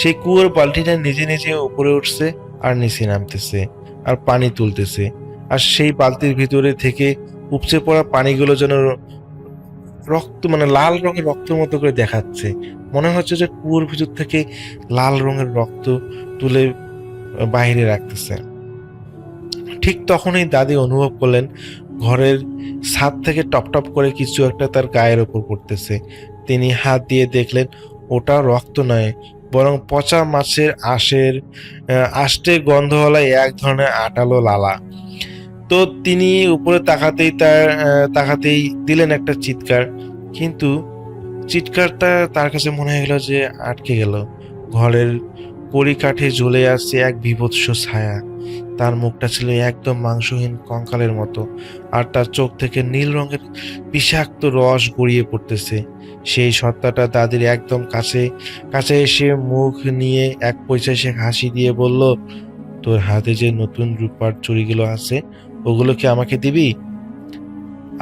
সেই কুয়োর বালতিটা নিজে নিজে উপরে উঠছে আর নিচে নামতেছে আর পানি তুলতেছে। আর সেই বালতির ভিতরে থেকে উপচে পড়া পানিগুলো যেন রক্ত, মানে লাল রঙের রক্তের মতো করে দেখাচ্ছে। মনে হচ্ছে যে কুয়োর ভিতর থেকে লাল রঙের রক্ত তুলে বাইরে রাখতেছে। ঠিক তখনই দাদি অনুভব করলেন ঘরের ছাদ থেকে টপ টপ করে কিছু একটা তার গায়ের ওপর পড়তেছে। তিনি হাত দিয়ে দেখলেন ওটা রক্ত নয়, বরং পচা মাছের আষ্টে গন্ধওয়ালা এক ধরনের আটালো লালা। তো তিনি উপরে তাকাতেই দিলেন একটা চিৎকার, কিন্তু চিৎকারটা তার কাছে মনে হলো যে আটকে গেল। ঘরের পরিকাঠে ঝুলে আসছে এক বীভৎস ছায়া। তার মুখটা ছিল একদম মাংসহীন কঙ্কালের মতো, আর তার চোখ থেকে নীল রঙের বিষাক্ত রস গড়িয়ে পড়তেছে। সেই সত্তাটা দাদির একদম কাছে এসে মুখ নিয়ে এক পৈশাচিক হাসি দিয়ে বলল, তোর হাতে যে নতুন রূপার চুড়িগুলো আছে ওগুলো কি আমাকে দিবি?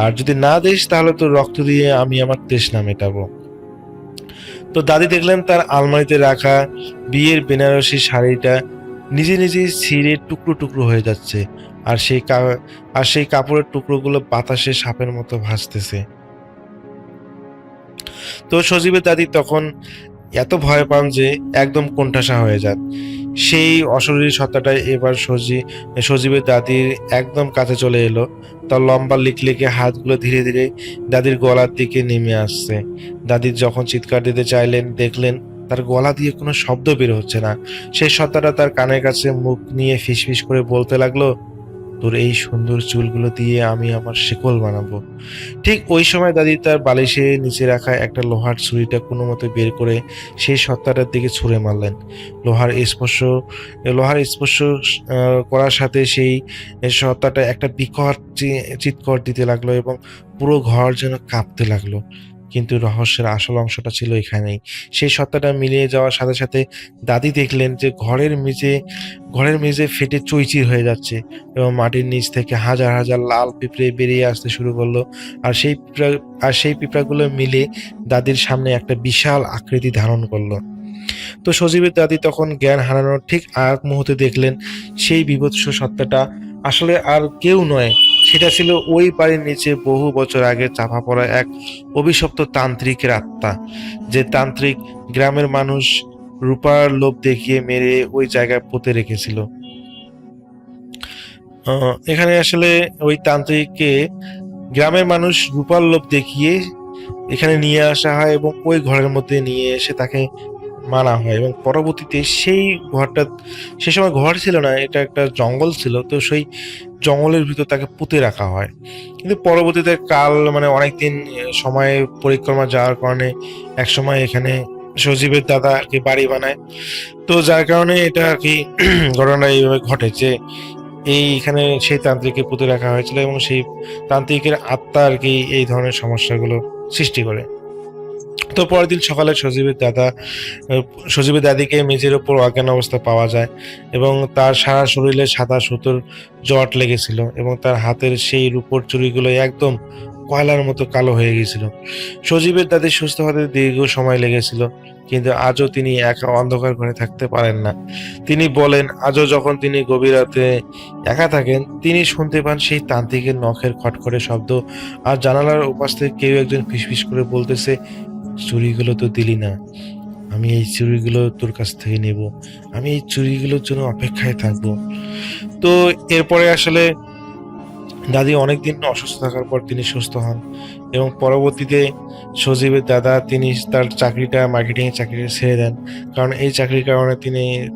আর যদি না দিস তাহলে তোর রক্ত দিয়ে আমি আমার তৃষ্ণা মেটাবো। তো দাদি দেখলেন তার আলমারিতে রাখা বিয়ের বেনারসি শাড়িটা নিজে নিজে ছিঁড়ে টুকরো টুকরো হয়ে যাচ্ছে, আর সেই কাপড়ের টুকরোগুলো বাতাসে সাপের মতো ভাসতেছে। তো সজীবের দাদি তখন এত ভয় পান যে একদম কোণঠাসা হয়ে যান। সেই অশরীরী সত্তাটাই এবার সজীবের দাদির একদম কাছে চলে এলো। তার লম্বা লিকলিকে হাতগুলো ধীরে ধীরে দাদির গলার দিকে নেমে আসছে। দাদি যখন চিৎকার দিতে চাইলেন, দেখলেন তার গলা দিয়ে কোনো শব্দ বের হচ্ছে না। সেই সত্তাটা তার কানের কাছে মুখ নিয়ে ফিসফিস করে বলতে লাগলো, তোর এই সুন্দর চুলগুলো দিয়ে আমি আমার শেকল বানাবো। ঠিক ওই সময় দাদি তার বালিশে নিচে রাখা একটা লোহার ছুরিটা কোনো মতে বের করে সেই সত্তাটার দিকে ছুঁড়ে মারলেন। লোহার স্পর্শ করার সাথে সেই সত্তাটা একটা বিকট চিৎকার দিতে লাগলো এবং পুরো ঘর যেন কাঁপতে লাগলো। কিন্তু রহস্যের আসল অংশটা ছিল এখানেই। সেই সত্তাটা মিলিয়ে যাওয়ার সাথে সাথে দাদি দেখলেন যে ঘরের মেঝে ফেটে চৌচির হয়ে যাচ্ছে এবং মাটির নিচ থেকে হাজার হাজার লাল পিঁপড়ে বেরিয়ে আসতে শুরু করলো। আর সেই পিঁপড়াগুলো মিলে দাদির সামনে একটা বিশাল আকৃতি ধারণ করলো। তো সজীবের দাদি তখন জ্ঞান হারানোর ঠিক আগ মুহূর্তে দেখলেন সেই বীভৎস সত্তাটা আসলে আর কেউ নয়, সেটা ছিল ওই বাড়ির নিচে বহু বছর আগে চাপা পড়া এক অভিশপ্ত তান্ত্রিকের আত্মা। যে তান্ত্রিক গ্রামের মানুষ রূপার লোভ দেখিয়ে মেরে ওই জায়গায় পুঁতে রেখেছিল। এখানে আসলে ওই তান্ত্রিককে গ্রামের মানুষ রূপার লোভ দেখিয়ে এখানে নিয়ে আসা হয় এবং ওই ঘরের মধ্যে নিয়ে এসে তাকে মানা হয়, এবং পরবর্তীতে সেই সময় ঘর ছিল না, এটা একটা জঙ্গল ছিল। তো সেই জঙ্গলের ভিতর তাকে পুঁতে রাখা হয়। কিন্তু পরবর্তীতে মানে অনেকদিন সময় পরিক্রমা যাওয়ার কারণে এক সময় এখানে সজীবের দাদা আর কি বাড়ি বানায়। তো যার কারণে এটা আর কি ঘটনাটা এইভাবে ঘটে যে এইখানে সেই তান্ত্রিককে পুঁতে রাখা হয়েছিল এবং সেই তান্ত্রিকের আত্মা আর কি এই ধরনের সমস্যাগুলো সৃষ্টি করে। তো পরের দিন সকালে সজীবের দাদিকে মেঝের ওপর অজ্ঞান অবস্থা পাওয়া যায় এবং তার সারা শরীরে সাদা সুতোর জট লেগেছিল এবং তার হাতের সেই রূপোর চুড়িগুলো একদম কয়লার মতো কালো হয়ে গিয়েছিল। সজীবের দাদি সুস্থ হতে দীর্ঘ সময় লেগেছিল, কিন্তু আজও তিনি একা অন্ধকার ঘরে থাকতে পারেন না। তিনি বলেন, আজও যখন তিনি গভীর রাতে একা থাকেন, তিনি শুনতে পান সেই তান্ত্রিকের নখের খটখটে শব্দ, আর জানালার ওপাশ থেকে কেউ একজন ফিসফিস করে বলতেছে, চুড়িগুলো তো দিলি না, আমি এই চুড়িগুলো তোর কাছ থেকে নেব, আমি এই চুড়িগুলোর জন্য অপেক্ষায় থাকবো। তো এরপরে আসলে দাদি অনেকদিন অসুস্থ থাকার পর তিনি সুস্থ হন এবং পরবর্তীতে সজীবের দাদা তিনি তার মার্কেটিংয়ের চাকরিটা ছেড়ে দেন, কারণ এই চাকরির কারণে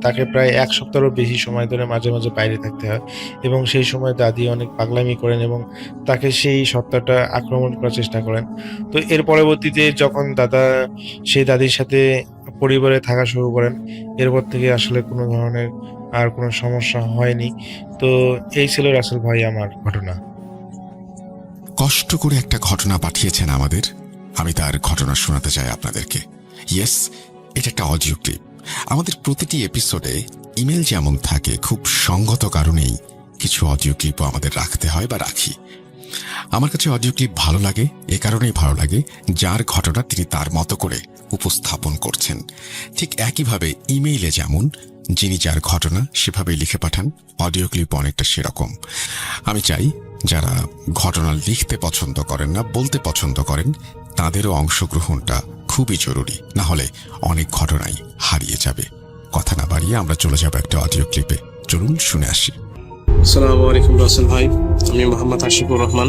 তাকে প্রায় 1 সপ্তাহেরও বেশি সময় ধরে মাঝে মাঝে বাইরে থাকতে হয় এবং সেই সময় দাদি অনেক পাগলামি করেন এবং তাকে সেই সপ্তাহটা আক্রমণ করার চেষ্টা করেন। তো এর পরবর্তীতে যখন দাদা সেই দাদির সাথে পরিবারে থাকা শুরু করেন, এরপর থেকে আসলে কোনো ধরনের আর কোনো সমস্যা হয়নি। তো এই ছিল রাসেল ভাই আমার ঘটনা। কষ্ট করে একটা ঘটনা পাঠিয়েছেন আমাদের, আমি তার ঘটনা শোনাতে চাই আপনাদেরকে। ইয়েস, এটা একটা অডিও ক্লিপ। আমাদের প্রতিটি এপিসোডে ইমেল যেমন থাকে, খুব সঙ্গত কারণেই কিছু অডিও ক্লিপও আমাদের রাখতে হয় বা রাখি। আমার কাছে অডিও ক্লিপ ভালো লাগে, এ কারণেই ভালো লাগে যার ঘটনা তিনি তার মতো করে উপস্থাপন করছেন। ঠিক একইভাবে ইমেইলে যেমন যিনি যার ঘটনা সেভাবে লিখে পাঠান, অডিও ক্লিপ অনেকটা সেরকম। আমি চাই যারা ঘটনা লিখতে পছন্দ করেন না, বলতে পছন্দ করেন, তাদেরও অংশগ্রহণটা খুবই জরুরি, না হলে অনেক ঘটনাই হারিয়ে যাবে। কথা না বাড়িয়ে আমরা চলে যাব একটা অডিও ক্লিপে। চলুন শুনে আসি। আসসালামু আলাইকুম রাসেল ভাই, আমি মোহাম্মদ আশিকুর রহমান।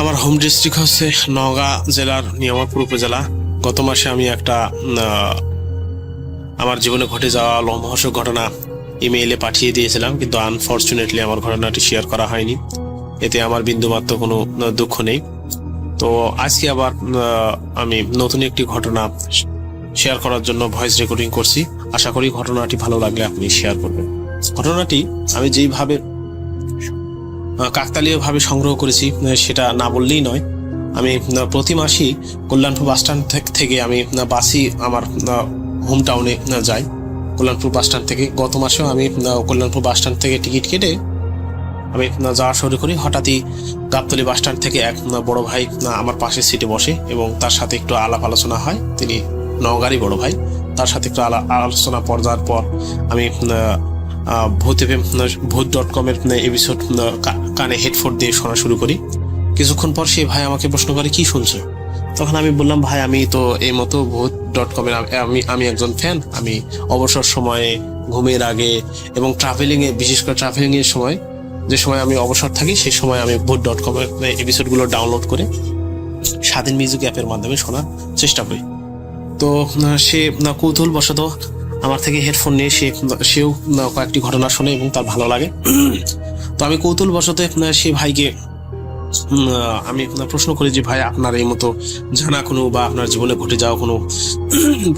আমার হোম ডিস্ট্রিক্ট হচ্ছে নওগাঁ জেলার নিয়ামতপুর উপজেলা। গত মাসে আমি একটা আমার জীবনে ঘটে যাওয়া লোমহর্ষক ঘটনা ইমেইলে পাঠিয়ে দিয়েছিলাম, কিন্তু আনফরচুনেটলি আমার ঘটনাটি শেয়ার করা হয়নি। এতে আমার বিন্দুমাত্র কোনো দুঃখ নেই। তো আজকে আবার আমি নতুন একটি ঘটনা শেয়ার করার জন্য ভয়েস রেকর্ডিং করছি। আশা করি ঘটনাটি ভালো লাগলে আপনি শেয়ার করবেন। ঘটনাটি আমি যেইভাবে কাকতালীয়ভাবে সংগ্রহ করেছি সেটা না বললেই নয়। আমি প্রতি মাসেই কল্যাণপুর বাসস্ট্যান্ড থেকে আমি বাসই আমার হোম টাউনে যাই। কল্যাণপুর বাসস্ট্যান্ড থেকে গত মাসেও আমি কল্যাণপুর বাসস্ট্যান্ড থেকে টিকিট কেটে আমি যাওয়া শুরু করি। হঠাৎই গাবতলী বাসস্ট্যান্ড থেকে এক বড় ভাই আমার পাশের সিটে বসে এবং তার সাথে একটু আলাপ আলোচনা হয়। তিনি নওগাঁরই বড় ভাই। তার সাথে একটু আলোচনা পর্যার পর আমি ভূত.com এর এপিসোড কানে হেডফোন দিয়ে শোনা শুরু করি। কিছুক্ষণ পর সেই ভাই আমাকে প্রশ্ন করে, কি শুনছো? তখন আমি বললাম, ভাই আমি তো এই মতো ভূত.com এর আমি একজন ফ্যান। আমি অবসর সময়ে, ঘুমের আগে এবং ট্রাভেলিংয়ে, বিশেষ করে ট্রাভেলিংয়ের সময়, যে সময় আমি অবসর থাকি সেই সময় আমি ভূত.com এর এপিসোডগুলো ডাউনলোড করে স্বাধীন মিউজিক অ্যাপের মাধ্যমে শোনার চেষ্টা করি। তো সে কৌতূহলবশত আমার থেকে হেডফোন নিয়ে সেও কয়েকটি ঘটনা শোনে এবং তার ভালো লাগে। তো আমি কৌতূহলবশত সে ভাইকে আমি প্রশ্ন করি যে, ভাই আপনার এই মতো জানা কোনো বা আপনার জীবনে ঘটে যাওয়া কোনো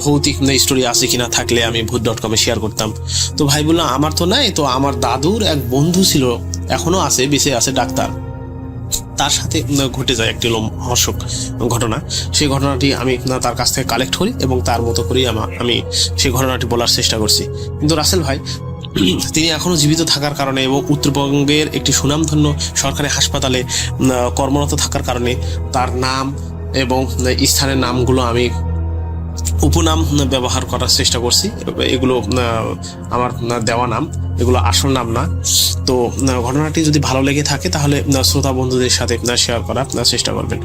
ভৌতিক স্টোরি আছে কিনা, থাকলে আমি ভূত.com এ শেয়ার করতাম। তো ভাই বললাম, আমার তো নাই, তো আমার দাদুর এক বন্ধু ছিল, এখনো আছে, বেঁচে আছে, ডাক্তার। তার সাথে ঘটে যায় একটি লোমহর্ষক ঘটনা। সেই ঘটনাটি আমি তার কাছ থেকে কালেক্ট করি এবং তার মতো করেই আমি সেই ঘটনাটি বলার চেষ্টা করছি। কিন্তু রাসেল ভাই তিনি এখনো জীবিত থাকার কারণে এবং উত্তরবঙ্গের একটি সুনামধন্য সরকারি হাসপাতালে কর্মরত থাকার কারণে তার নাম এবং স্থানের নামগুলো আমি উপনাম ব্যবহার করার চেষ্টা করছি। এগুলো আমার দেওয়া নাম, এগুলো আসল নাম না। তো ঘটনাটি যদি ভালো লেগে থাকে তাহলে শ্রোতা বন্ধুদের সাথে শেয়ার করার চেষ্টা করবেন।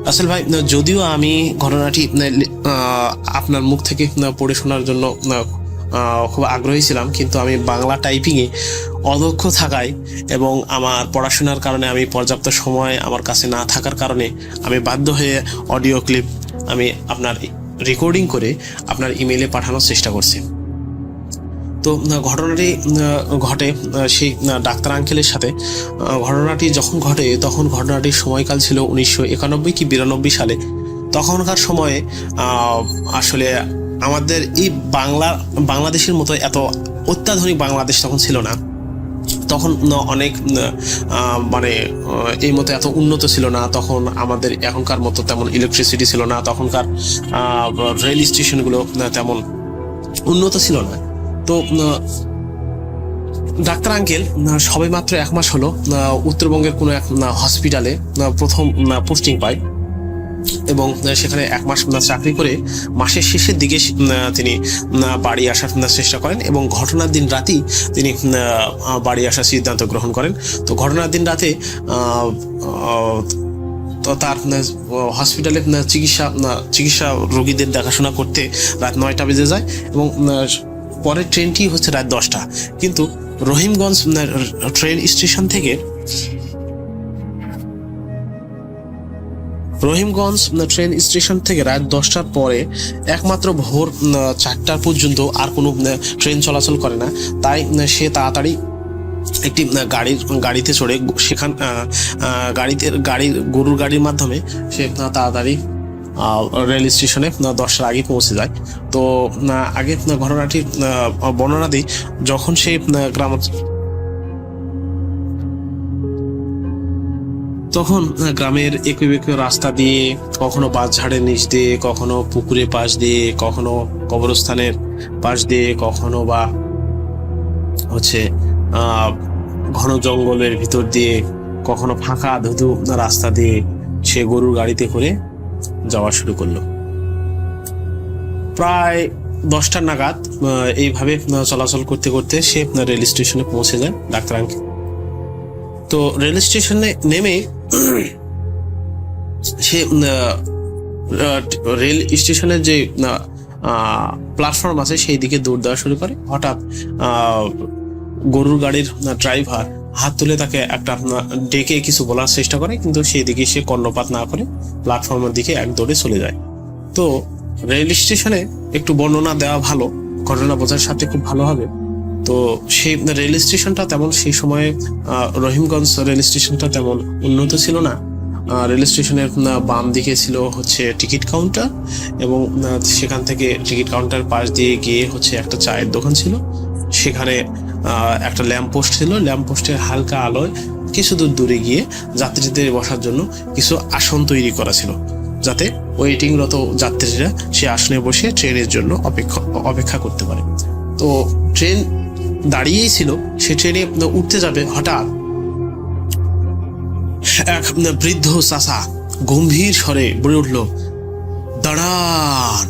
রাসেল ভাই, যদিও আমি ঘটনাটি আপনার মুখ থেকে পড়ে শোনার জন্য খুব আগ্রহী ছিলাম, কিন্তু আমি বাংলা টাইপিংয়ে অদক্ষ থাকায় এবং আমার পড়াশোনার কারণে আমি পর্যাপ্ত সময় আমার কাছে না থাকার কারণে আমি বাধ্য হয়ে অডিও ক্লিপ আমি আপনার রেকর্ডিং করে আপনার ইমেইলে পাঠানোর চেষ্টা করছি। তো ঘটনাটি ঘটে সেই ডাক্তার আঙ্কেলের সাথে। ঘটনাটি যখন ঘটে তখন ঘটনাটির সময়কাল ছিল 1991 কি 92 সালে। তখনকার সময়ে আসলে আমাদের এই বাংলাদেশের মতো এত অত্যাধুনিক বাংলাদেশ তখন ছিল না। তখন অনেক মানে এই মতো এত উন্নত ছিল না, তখন আমাদের এখনকার মতো তেমন ইলেকট্রিসিটি ছিল না, তখনকার রেল স্টেশনগুলো তেমন উন্নত ছিল না। তো ডাক্তার আঙ্কেল সবে মাত্র 1 মাস হলো উত্তরবঙ্গের কোনো এক হসপিটালে প্রথম পোস্টিং পায় এবং সেখানে 1 মাস চাকরি করে মাসের শেষের দিকে তিনি বাড়ি আসার চেষ্টা করেন এবং ঘটনার দিন রাতেই তিনি বাড়ি আসার সিদ্ধান্ত গ্রহণ করেন। তো ঘটনার দিন রাতে তো তার হসপিটালে চিকিৎসা রোগীদের দেখাশোনা করতে রাত 9টা বেজে যায় এবং পরের ট্রেনটি হচ্ছে রাত 10টা। কিন্তু রহিমগঞ্জ ট্রেন স্টেশন থেকে রাত 10টার পরে একমাত্র ভোর 4টা পর্যন্ত আর কোনো ট্রেন চলাচল করে না। তাই সে তাড়াতাড়ি একটি গাড়িতে চড়ে গরুর গাড়ির মাধ্যমে সে তাড়াতাড়ি রেল স্টেশনে 10টার আগে পৌঁছে যায়। তো আগে ঘটনাটির বর্ণনা দিই। যখন সে তখন গ্রামের একই রাস্তা দিয়ে, কখনো বাঁশঝাড়ের নিচ দিয়ে, কখনো পুকুরের পাশ দিয়ে, কখনো কবরস্থানের পাশ দিয়ে, কখনো বা হচ্ছে ঘন জঙ্গলের ভিতর দিয়ে, কখনো ফাঁকা ধুধু রাস্তা দিয়ে সে গরুর গাড়িতে করে যাওয়া শুরু করলো। প্রায় 10টা নাগাদ এইভাবে চলাচল করতে করতে সে রেল স্টেশনে পৌঁছে যায় ডাক্তার আঙ্কেল। তো রেল স্টেশনে নেমে সে রেল স্টেশনের যে প্ল্যাটফর্ম আছে সেই দিকে দৌড় দেওয়া শুরু করে। হঠাৎ গরুর গাড়ির ড্রাইভার হাত তুলে তাকে একটা ডেকে কিছু বলার চেষ্টা করে, কিন্তু সেই দিকে সে কর্ণপাত না করে প্ল্যাটফর্মের দিকে এক দৌড়ে চলে যায়। তো রেল স্টেশনে একটু বর্ণনা দেওয়া ভালো, ঘটনা বোঝার সাথে খুব ভালো হবে। তো সেই রেল স্টেশনটা তেমন সেই সময়ে রহিমগঞ্জ রেল স্টেশনটা তেমন উন্নত ছিল না। রেল স্টেশনের বাম দিকে ছিল হচ্ছে টিকিট কাউন্টার এবং সেখান থেকে টিকিট কাউন্টার পাশ দিয়ে গিয়ে হচ্ছে একটা চায়ের দোকান ছিল। সেখানে একটা ল্যাম্প পোস্ট ছিল। ল্যাম্প পোস্টের হালকা আলোয় কিছু দূর দূরে গিয়ে যাত্রীদের বসার জন্য কিছু আসন তৈরি করা ছিল, যাতে ওয়েটিংরত যাত্রীরা সে আসনে বসে ট্রেনের জন্য অপেক্ষা করতে পারে। তো ট্রেন দাঁড়িয়েই ছিল, সে ট্রেনে উঠতে যাবে, হঠাৎ এক বৃদ্ধ চাচা গম্ভীর স্বরে বলে উঠল, দাঁড়ান,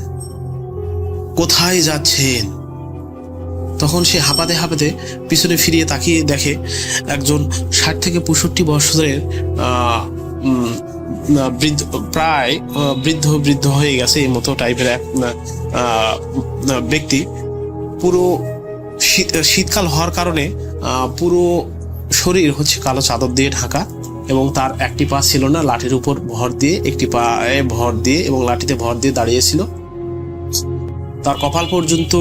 কোথায় যাচ্ছেন? তখন সে হাঁপাতে হাঁপাতে পিছনে ফিরিয়ে তাকিয়ে দেখে একজন 60 থেকে 65 বছরের প্রায় বৃদ্ধ হয়ে গেছে এই মতো টাইপের এক ব্যক্তি। পুরো শীতকাল হওয়ার কারণে পুরো শরীর হচ্ছে কালো চাদর দিয়ে ঢাকা এবং তার একটি পা ছিল না, লাঠির উপর ভর দিয়ে, একটি পায়ে ভর দিয়ে এবং লাঠিতে ভর দিয়ে দাঁড়িয়েছিল। তার কপাল পর্যন্ত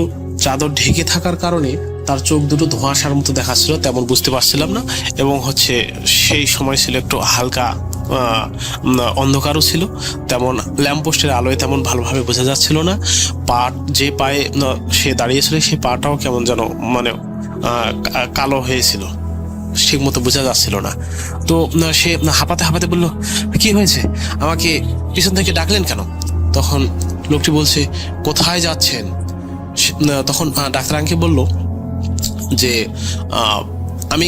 চাদর ঢেকে থাকার কারণে তার চোখ দুটো ধোঁয়াশার মতো দেখাচ্ছিল, তেমন বুঝতে পারছিলাম না। এবং হচ্ছে সেই সময় ছিল একটু হালকা অন্ধকারও ছিল, তেমন ল্যাম্পপোস্টের আলোয় তেমন ভালোভাবে বোঝা যাচ্ছিল না। যে পায়ে সে দাঁড়িয়েছিল সেই পাটাও কেমন যেন মানে কালো হয়েছিল, ঠিক মতো বোঝা যাচ্ছিল না। তো সে হাঁপাতে হাঁপাতে বলল, কি হয়েছে, আমাকে পিছন থেকে ডাকলেন কেন? তখন লোকটি বলছে, কোথায় যাচ্ছেন? তখন ডাক্তার আঙ্কেল বলল যে আমি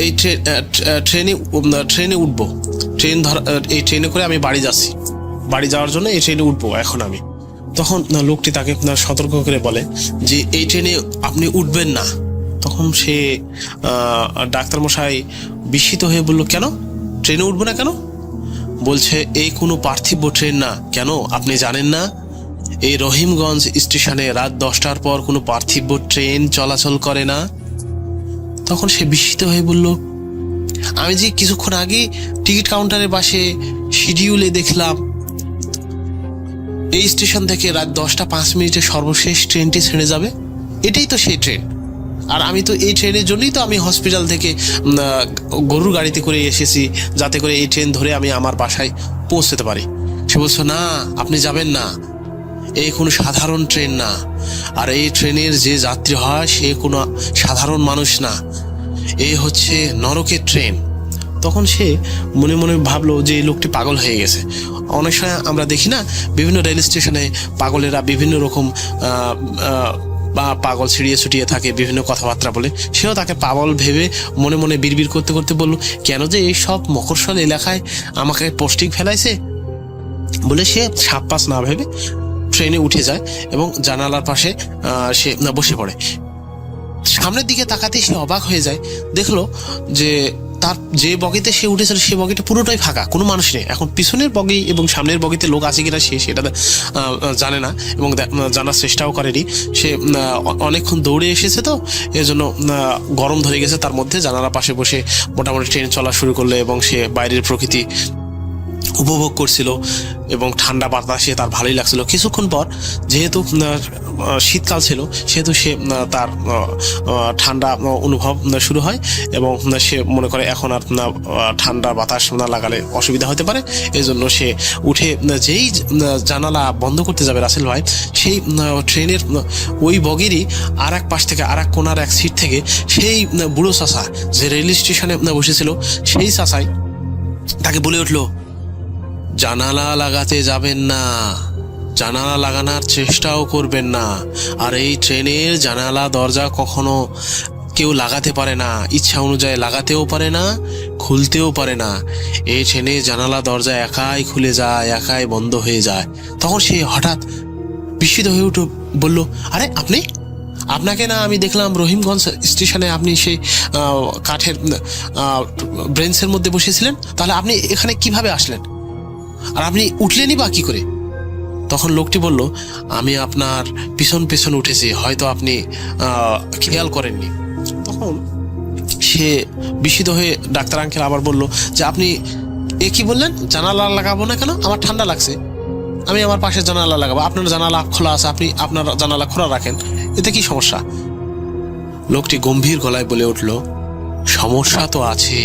এই ট্রেনে উঠবো, এই ট্রেনে করে আমি বাড়ি যাচ্ছি, বাড়ি যাওয়ার জন্য এই ট্রেনে উঠবো এখন আমি। তখন লোকটি তাকে সতর্ক করে বলে যে এই ট্রেনে আপনি উঠবেন না। তখন সে ডাক্তার মশাই বিস্মিত হয়ে বলল, কেন ট্রেনে উঠবো না কেন? বলছে, এই কোনো পার্থিব ট্রেন না। কেন, আপনি জানেন না এই রহিমগঞ্জ স্টেশনে রাত 10টার পর কোনো পার্থিব ট্রেন চলাচল করে না? তখন সে বিস্মিত হয়ে বলল, আমি যে কিছুক্ষণ আগে টিকিট কাউন্টারের পাশে শিডিউলে দেখলাম এই স্টেশন থেকে রাত 10টা 5 মিনিটে সর্বশেষ ট্রেনটি ছেড়ে যাবে, এটাই তো সেই ট্রেন। আর আমি তো এই ট্রেনের জন্যই তো আমি হসপিটাল থেকে গরুর গাড়িতে করে এসেছি, যাতে করে এই ট্রেন ধরে আমি আমার বাসায় পৌঁছতে পারি। সে বলছে, না, আপনি যাবেন না, এই কোনো সাধারণ ট্রেন না। আর এই ট্রেনের যে যাত্রী হয় সে কোনো সাধারণ মানুষ না, এই হচ্ছে নরকের ট্রেন। তখন সে মনে মনে ভাবলো যে এই লোকটি পাগল হয়ে গেছে। অনেক সময় আমরা দেখি না বিভিন্ন রেল স্টেশনে পাগলেরা বিভিন্ন রকম বা পাগল ছিড়িয়ে ছুটিয়ে থাকে, বিভিন্ন কথাবার্তা বলে। সেও তাকে পাগল ভেবে মনে মনে বিড়বিড় করতে করতে বলল, কেন যে এই সব মকরশল এলাকায় আমাকে পোস্টিং ফেলাইছে বলে সে সাপ পাস না ভেবে ট্রেনে উঠে যায় এবং জানালার পাশে সে বসে পড়ে। সামনের দিকে তাকাতে সে অবাক হয়ে যায়, দেখলো যে তার যে বগিতে সে উঠেছিল সে বগিটা পুরোটাই ফাঁকা, কোনো মানুষ নেই। এখন পিছনের বগি এবং সামনের বগিতে লোক আছে কিনা সে সেটা জানে না এবং জানার চেষ্টাও করেনি। সে অনেকক্ষণ দৌড়ে এসেছে, তো এর জন্য গরম ধরে গেছে তার মধ্যে। জানালার পাশে বসে মোটামুটি ট্রেন চলা শুরু করলো এবং সে বাইরের প্রকৃতি উপভোগ করছিল এবং ঠান্ডা বাতাসে তার ভালোই লাগছিল। কিছুক্ষণ পর যেহেতু শীতকাল ছিল সেহেতু সে তার ঠান্ডা অনুভব শুরু হয় এবং সে মনে করে এখন আর ঠান্ডা বাতাস না লাগালে অসুবিধা হতে পারে। এই জন্য সে উঠে যেই জানালা বন্ধ করতে যাবে রাসেল ভাই, সেই ট্রেনের ওই বগিরই আর এক পাশ থেকে আর এক কোনার এক সিট থেকে সেই বুড়ো চাচা যে রেল স্টেশনে বসেছিল সেই চাচাই তাকে বলে উঠলো, জানালা লাগাতে যাবেন না, জানালা লাগানোর চেষ্টাও করবেন না, আর এই ট্রেনের জানালা দরজা কখনো কেউ লাগাতে পারে না, ইচ্ছা অনুযায়ী লাগাতেও পারে না, খুলতেও পারে না। এই ট্রেনে জানালা দরজা একাই খুলে যায়, একাই বন্ধ হয়ে যায়। তখন সে হঠাৎ বিস্মিত হয়ে উঠে বলল, আরে আপনাকে না আমি দেখলাম রহিমগঞ্জ স্টেশনে, আপনি সেই কাঠের ব্রেঞ্চের মধ্যে বসেছিলেন, তাহলে আপনি এখানে কিভাবে আসলেন আর আপনি উঠলেনই বা কি করে? তখন লোকটি বলল, আমি আপনার পিছন পিছন উঠেছি, হয়তো আপনি খেয়াল করেননি। তখন সে বিস্মিত হয়ে ডাক্তার আঙ্কেল আবার বলল যে, আপনি কি বললেন, জানালা লাগাবো না কেন? আমার ঠান্ডা লাগছে, আমি আমার পাশে জানালা লাগাবো। আপনার জানালা খোলা আছে, আপনি আপনার জানালা খোলা রাখেন, এতে কি সমস্যা? লোকটি গম্ভীর গলায় বলে উঠল, সমস্যা তো আছে,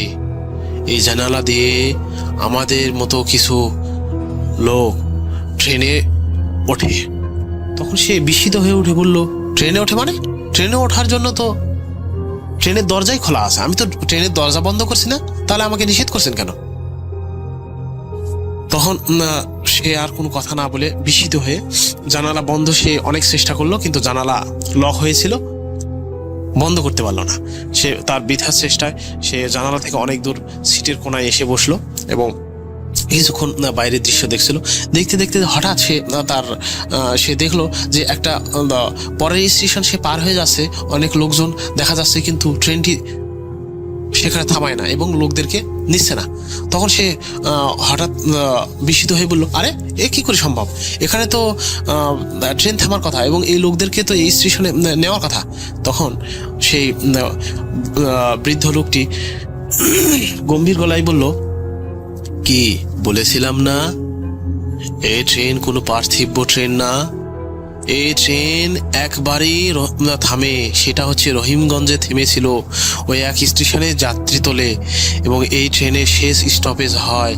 এই জানালা দিয়ে আমাদের মতো কিছু লোক ট্রেনে ওঠে। তখন সে বিস্মিত হয়ে উঠে বলল, ট্রেনে ওঠে মানে? ট্রেনে ওঠার জন্য তো ট্রেনের দরজাই খোলা আছে, আমি তো ট্রেনের দরজা বন্ধ করছি না, তাহলে আমাকে নিষেধ করছেন কেন? তখন সে আর কোনো কথা না বলে বিস্মিত হয়ে জানালা বন্ধ সে অনেক চেষ্টা করলো, কিন্তু জানালা লক হয়েছিল, বন্ধ করতে পারলো না। সে তার বৃথার চেষ্টায় সে জানালা থেকে অনেক দূর সিটের কোনায় এসে বসলো এবং কিছুক্ষণ বাইরের দৃশ্য দেখছিল। দেখতে দেখতে হঠাৎ সে দেখলো যে একটা পরের স্টেশন সে পার হয়ে যাচ্ছে, অনেক লোকজন দেখা যাচ্ছে, কিন্তু ট্রেনটি সেখানে থামায় না এবং লোকদেরকে নিচ্ছে না। তখন সে হঠাৎ বিস্মিত হয়ে বলল, আরে এ কি করে সম্ভব? এখানে তো ট্রেন থামার কথা এবং এই লোকদেরকে তো এই স্টেশনে নেওয়ার কথা। তখন সেই বৃদ্ধ লোকটি গম্ভীর গলায় বলল, কি বলেছিলাম না, এই ট্রেন কোনো পার্থিব ট্রেন না, এই ট্রেন একবারই থামে, সেটা হচ্ছে রহিমগঞ্জে থেমেছিল, ওই এক স্টেশনে যাত্রী তোলে এবং এই ট্রেনে শেষ স্টপেজ হয়,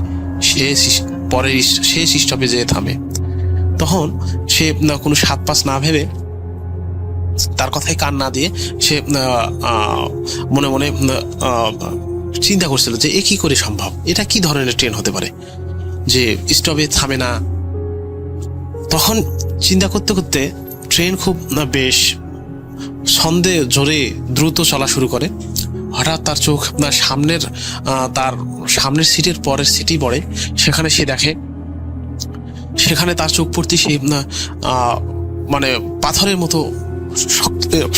পরের শেষ স্টপেজে থামে। তখন সে কোনো সাত পাঁচ না ভেবে, তার কথায় কান না দিয়ে সে মনে মনে চিন্তা করছিল যে এ কি করে সম্ভব, এটা কি ধরনের ট্রেন হতে পারে যে স্টপে থামে না। তখন চিন্তা করতে করতে ট্রেন খুব বেশ ছন্দে জোরে দ্রুত চলা শুরু করে। হঠাৎ তার চোখ তার সামনের সিটের পরের সিটই পড়ে, সেখানে সে দেখে, সেখানে তার চোখ পড়তে সে মানে পাথরের মতো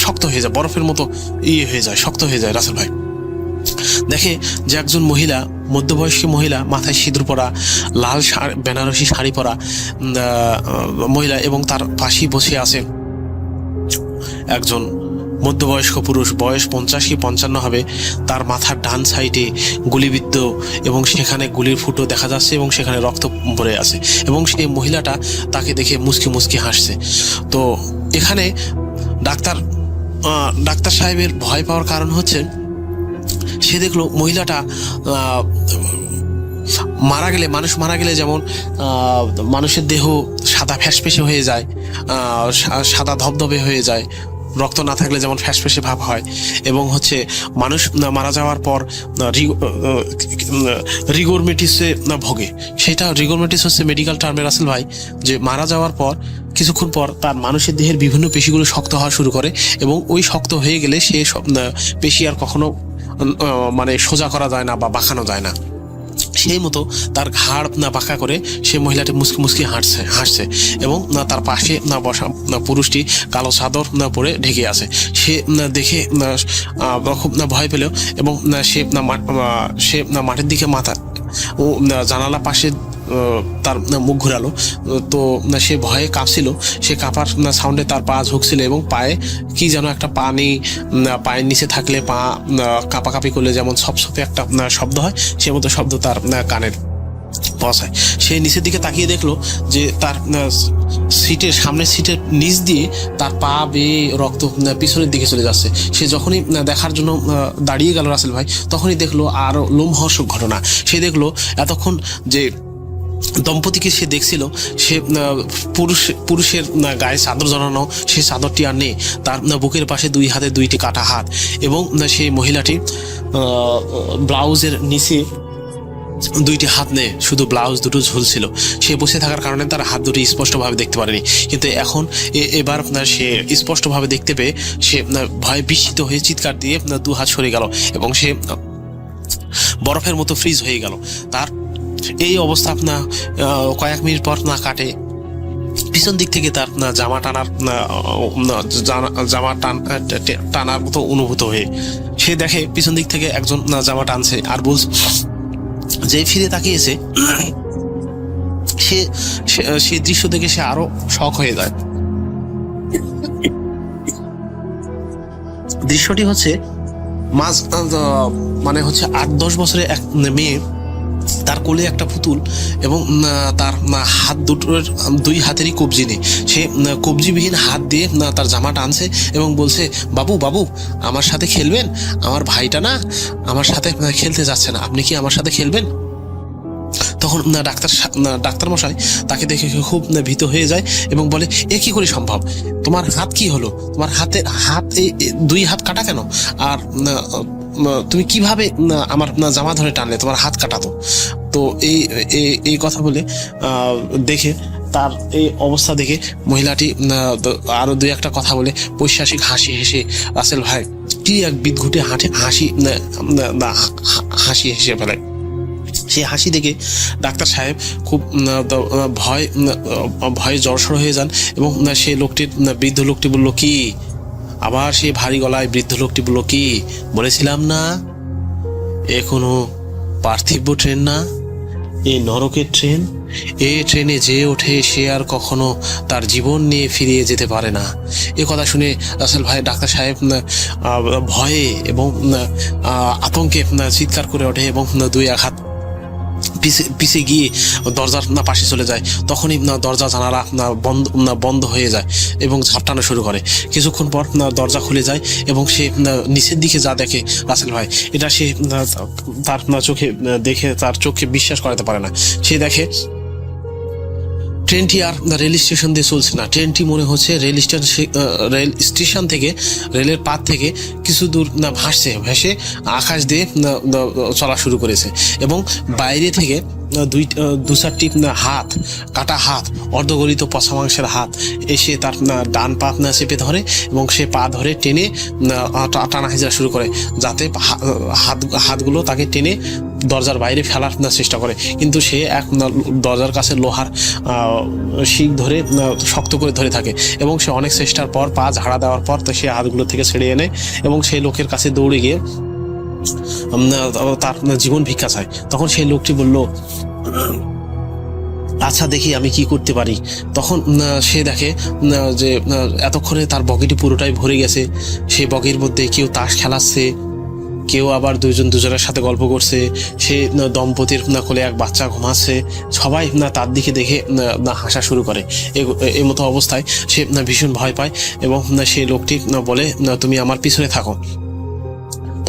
শক্ত হয়ে যায়, বরফের মতো হয়ে যায়, শক্ত হয়ে যায়। রাসেল ভাই দেখে যে একজন মহিলা, মধ্যবয়স্ক মহিলা, মাথায় সিঁদুর পরা, লাল বেনারসি শাড়ি পরা মহিলা এবং তার পাশেই বসে আছে একজন মধ্যবয়স্ক পুরুষ, বয়স 50-55 হবে। তার মাথার ডান সাইডে গুলিবিদ্ধ এবং সেখানে গুলির ফুটো দেখা যাচ্ছে এবং সেখানে রক্ত ভরে আছে এবং সেই মহিলাটা তাকে দেখে মুচকি মুচকি হাসছে। তো এখানে ডাক্তার সাহেবের ভয় পাওয়ার কারণ হচ্ছে, সে দেখলো মহিলাটা মানুষ মারা গেলে যেমন মানুষের দেহ সাদা ফ্যাসফেসে হয়ে যায়, সাদা ধবধবে হয়ে যায়, রক্ত না থাকলে যেমন ফ্যাসফ্যাসে ভাব হয়, এবং হচ্ছে মানুষ মারা যাওয়ার পর রিগোরমেটিসে ভোগে। সেটা রিগোরমেটিস হচ্ছে মেডিকেল টার্মে রাসেল ভাই, যে মারা যাওয়ার পর কিছুক্ষণ পর তার মানুষের দেহের বিভিন্ন পেশিগুলো শক্ত হওয়া শুরু করে, এবং ওই শক্ত হয়ে গেলে সে পেশি আর কখনো মানে সোজা করা যায় না বা বাঁকানো যায় না। সেই মতো তার ঘাড় বাঁকা করে সে মহিলাটি মুসকি মুসকি হাসছে এবং তার পাশে বসা পুরুষটি কালো চাদর পরে ঢেকে আছে। সে দেখে খুব ভয় পেল এবং সে মাটির দিকে মাথা ও জানালা পাশে তার মুখ ঘুরালো। তো সে ভয়ে কাঁপছিল, সে কাঁপার সাউন্ডে তার পা ঝুঁকছিল এবং পায়ে কি যেন একটা পানি, পায়ের নিচে থাকলে পা কাঁপাকাঁপি করলে যেমন সপসপে একটা শব্দ হয়, সে মতো শব্দ তার কানের পৌঁছায়। সে নিচের দিকে তাকিয়ে দেখলো যে তার সিটের সামনের সিটের নিচ দিয়ে তার পা বেয়ে রক্ত পিছনের দিকে চলে যাচ্ছে। সে যখনই দেখার জন্য দাঁড়িয়ে গেল রাসেল ভাই, তখনই দেখলো আরো লোমহর্ষক ঘটনা। সে দেখলো এতক্ষণ যে দম্পতিকে সে দেখছিল, সে পুরুষের গায়ে চাদর জড়ানো, সে চাদরটি আর নেই। তার বুকের পাশে দুই হাতে দুইটি কাটা হাত, এবং সেই মহিলাটি ব্লাউজের নিচে দুইটি হাত নেই, শুধু ব্লাউজ দুটো ঝুলছিল। সে বসে থাকার কারণে তার হাত দুটি স্পষ্টভাবে দেখতে পারেনি, কিন্তু এখন এবার সে স্পষ্টভাবে দেখতে পেয়ে সে ভয়ে বিস্মিত হয়ে চিৎকার দিয়ে দু হাত সরে গেল এবং সে বরফের মতো ফ্রিজ হয়ে গেল। তার এই অবস্থা আপনার কয়েক মিনিট পর না কাটে, পিছন দিক থেকে তার জামা টানার মতো অনুভূত হয়ে সে দেখে পিছন দিক থেকে একজন জামা টানছে, আর বলছে যে ফিরে তাকিয়েছে। সে দৃশ্য দেখে সে আরো শক হয়ে যায়। দৃশ্যটি হচ্ছে মানে হচ্ছে 8-10 বছরের এক মেয়ে, তার কোলে একটা পুতুল এবং তার হাত দুটোর দুই হাতেরই কবজি নেই। সে কবজিবিহীন হাত দিয়ে তার জামা টানছে এবং বলছে, বাবু বাবু আমার সাথে খেলবেন? আমার ভাইটা না আমার সাথে খেলতে যাচ্ছে না, আপনি কি আমার সাথে খেলবেন? তখন ডাক্তার মশাই তাকে দেখে খুব ভীত হয়ে যায় এবং বলে, এ কি করে সম্ভব? তোমার হাত কি হলো? তোমার হাত দুই হাত কাটা কেন? আর তুমি কিভাবে আমার জামা ধরে টানলে? তোমার হাত কাটাতো। তো এই কথা বলে দেখে তার এই অবস্থা দেখে মহিলাটি আরো দুই একটা কথা বলে পৈশাসিক হাসি হেসে রাসেল ভাই কি এক বিদঘুটে হাসি হেসে ফেলে। সেই হাসি দেখে ডাক্তার সাহেব খুব ভয়ে জড়সড় হয়ে যান এবং সেই লোকটির বৃদ্ধ লোকটি বলল, কি? আবার সেই ভারী গলায় বৃদ্ধ লোকটি বলল, কি বলেছিলাম না এখনো পার্থিব ট্রেন না, এই নরকের ট্রেন। এই ট্রেনে যে ওঠে সে আর কখনো তার জীবন নিয়ে ফিরিয়ে যেতে পারে না। এ কথা শুনে রাসেল ভাই ডাক্তার সাহেব ভয়ে এবং আতঙ্কে চিৎকার করে ওঠে এবং দুই এক হাত পিছে গিয়ে দরজার পাশে চলে যায়। তখনই দরজা জানালা বন্ধ হয়ে যায় এবং ঝাপটানো শুরু করে। কিছুক্ষণ পর দরজা খুলে যায় এবং সে নিচের দিকে যা দেখে রাসেল ভাই, এটা সে তার চোখে দেখে তার চোখে বিশ্বাস করাতে পারে না। সে দেখে ট্রেনটি আর রেল স্টেশন দিয়ে চলছে না। ট্রেনটি মনে হচ্ছে রেল স্টেশন থেকে, রেলের পাত থেকে কিছু দূর ভেসে আকাশ দিয়ে চলা শুরু করেছে এবং বাইরে থেকে দু চারটি হাত, কাটা হাত, অর্ধগলিত পচা মাংসের হাত এসে তার ডান পা চেপে ধরে এবং সে পা ধরে টেনে টানা হেঁচড়া শুরু করে, যাতে হাতগুলো তাকে টেনে দরজার বাইরে ফেলার চেষ্টা করে। কিন্তু সে এক দরজার কাছে লোহার শিক ধরে শক্ত করে ধরে থাকে এবং সে অনেক চেষ্টার পর পা ঝাড়া দেওয়ার পর তো সে হাতগুলো থেকে ছেড়ে এনে এবং সেই লোকের কাছে দৌড়ে গিয়ে তার জীবন ভিক্ষা চায়। তখন সেই লোকটি বলল, আচ্ছা দেখি আমি কি করতে পারি। তখন সে দেখে যে এতক্ষণে তার বগিটি পুরোটাই ভরে গেছে। সেই বগির মধ্যে কেউ তাস খেলাচ্ছে, কেউ আবার দুজনের সাথে গল্প করছে। সে দম্পতির কোলে এক বাচ্চা ঘুমাচ্ছে। সবাই তার দিকে দেখে হাসা শুরু করে। এই মতো অবস্থায় সে ভীষণ ভয় পায় এবং সেই লোকটি বলে, তুমি আমার পিছনে থাকো।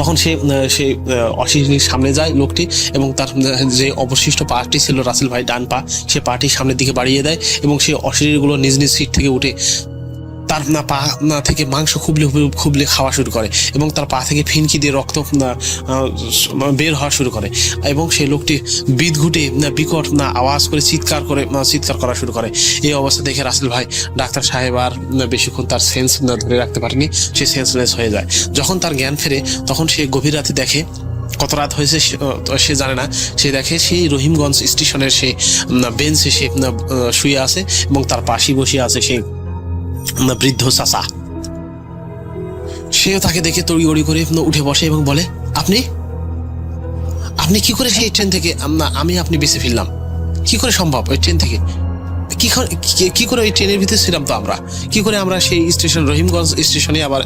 তখন সে অশিরির সামনে যায় লোকটি এবং তার যে অবশিষ্ট পাটি ছিল রাসেল ভাই ডান পা, সে পাটি সামনের দিকে বাড়িয়ে দেয় এবং সে অশিরিগুলো নিজ নিজ সিট থেকে উঠে তার পা থেকে মাংস খুবলে খুবলে খাওয়া শুরু করে এবং তার পা থেকে ফিনকি দিয়ে রক্ত বের হওয়া শুরু করে এবং সেই লোকটি বিদঘুটে বিকট আওয়াজ করে চিৎকার করা শুরু করে। এই অবস্থা দেখে রাসেল ভাই ডাক্তার সাহেব আর বেশিক্ষণ তার সেন্স ধরে রাখতে পারেনি, সে সেন্সলেস হয়ে যায়। যখন তার জ্ঞান ফেরে তখন সে গভীর রাতে দেখে, কত রাত হয়েছে সে জানে না, সে দেখে সেই রহিমগঞ্জ স্টেশনের সে বেঞ্চে সে শুয়ে আছে এবং তার পাশে বসে আছে সেই বৃদ্ধ চাচা। সেও তাকে দেখে তড়িগড়ি করে উঠে বসে এবং বলে, আপনি কি করে সেই ট্রেন থেকে আপনি বেঁচে ফিরলাম? কি করে সম্ভব? ওই ট্রেন থেকে কি করে ওই ট্রেনের ভিতরে ছিলাম তো আমরা, কি করে আমরা সেই স্টেশন রহিমগঞ্জ স্টেশনে আবার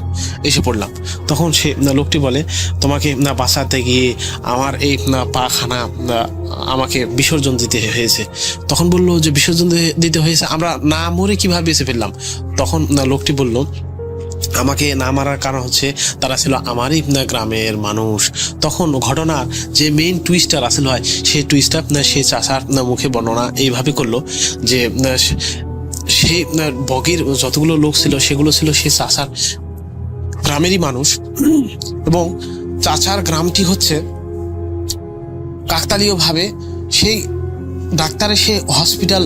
এসে পড়লাম? তখন সে লোকটি বলে, তোমাকে বাঁচাতে গিয়ে আমার এই পাখানা আমাকে বিসর্জন দিতে হয়েছে। তখন বললো যে বিসর্জন দিতে হয়েছে, আমরা না মরে কিভাবে বেঁচে ফেললাম? তখন লোকটি বলল, আমাকে না মারার কারণ হচ্ছে তারা ছিল আমারই গ্রামের মানুষ। তখন ঘটনার যে মেইন টুইস্টার আসল হয়, সেই টুইস্টার সে চাচার মুখে বর্ণনা এইভাবে করলো যে সেই বগির যতগুলো লোক ছিল সেগুলো ছিল সে চাচার গ্রামেরই মানুষ এবং চাচার গ্রামটি হচ্ছে কাকতালীয়ভাবে সেই ডাক্তারের সে হসপিটাল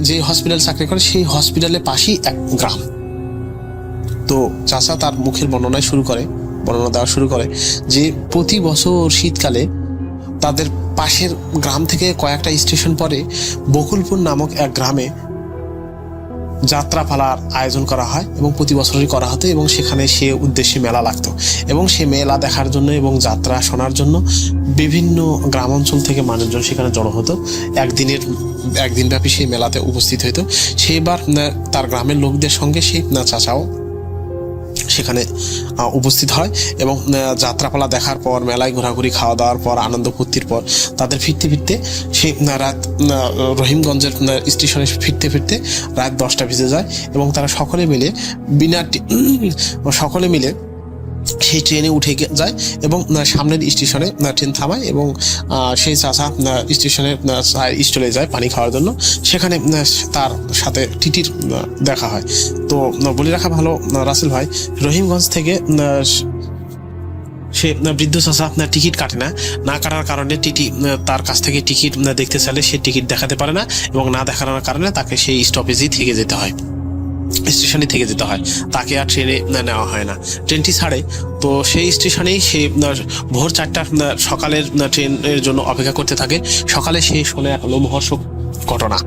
যে হসপিটাল চাকরি করে সেই হসপিটালের পাশেই এক গ্রাম। তো চাচা তার মুখের বর্ণনা দেওয়া শুরু করে যে প্রতি বছর শীতকালে তাদের পাশের গ্রাম থেকে কয়েকটা স্টেশন পরে বকুলপুর নামক এক গ্রামে যাত্রাপালার আয়োজন করা হয় এবং প্রতি বছরই করা হতো এবং সেখানে সে উদ্দেশ্যে মেলা লাগতো এবং সে মেলা দেখার জন্য এবং যাত্রা শোনার জন্য বিভিন্ন গ্রাম অঞ্চল থেকে মানুষজন সেখানে জড়ো হতো। একদিনব্যাপী সেই মেলাতে উপস্থিত হইতো। সেবার তার গ্রামের লোকদের সঙ্গে সেই চাচাও সেখানে উপস্থিত হয় এবং যাত্রাপালা দেখার পর, মেলায় ঘোরাঘুরি, খাওয়া দাওয়ার পর, আনন্দ ফুর্তির পর তাদের ফিরতে সেই রাত রহিমগঞ্জের স্টেশনে ফিরতে রাত 10টা বেজে যায় এবং তারা সকলে মিলে সেই ট্রেনে উঠে যায় এবং সামনের স্টেশনে ট্রেন থামায় এবং সেই চাচা স্টেশনে স্টলে যায় পানি খাওয়ার জন্য। সেখানে তার সাথে টিটির দেখা হয়। তো বলে রাখা ভালো রাসেল ভাই, রহিমগঞ্জ থেকে সে বৃদ্ধ চাচা টিকিট কাটে না কাটার কারণে টিটি তার কাছ থেকে টিকিট দেখতে চাইলে সে টিকিট দেখাতে পারে না এবং না দেখানোর কারণে তাকে সেই স্টপেজেই থেকে যেতে হয়, স্টেশনে থেকে যেতে হয়, তাকে আর ট্রেনে নেওয়া হয় না। ট্রেনটি ছাড়ে তো সেই স্টেশনেই সে ভোর 4টার সকালের ট্রেনের জন্য অপেক্ষা করতে থাকে। সকালে সে শোনে এক লোমহর্ষক ঘটনা,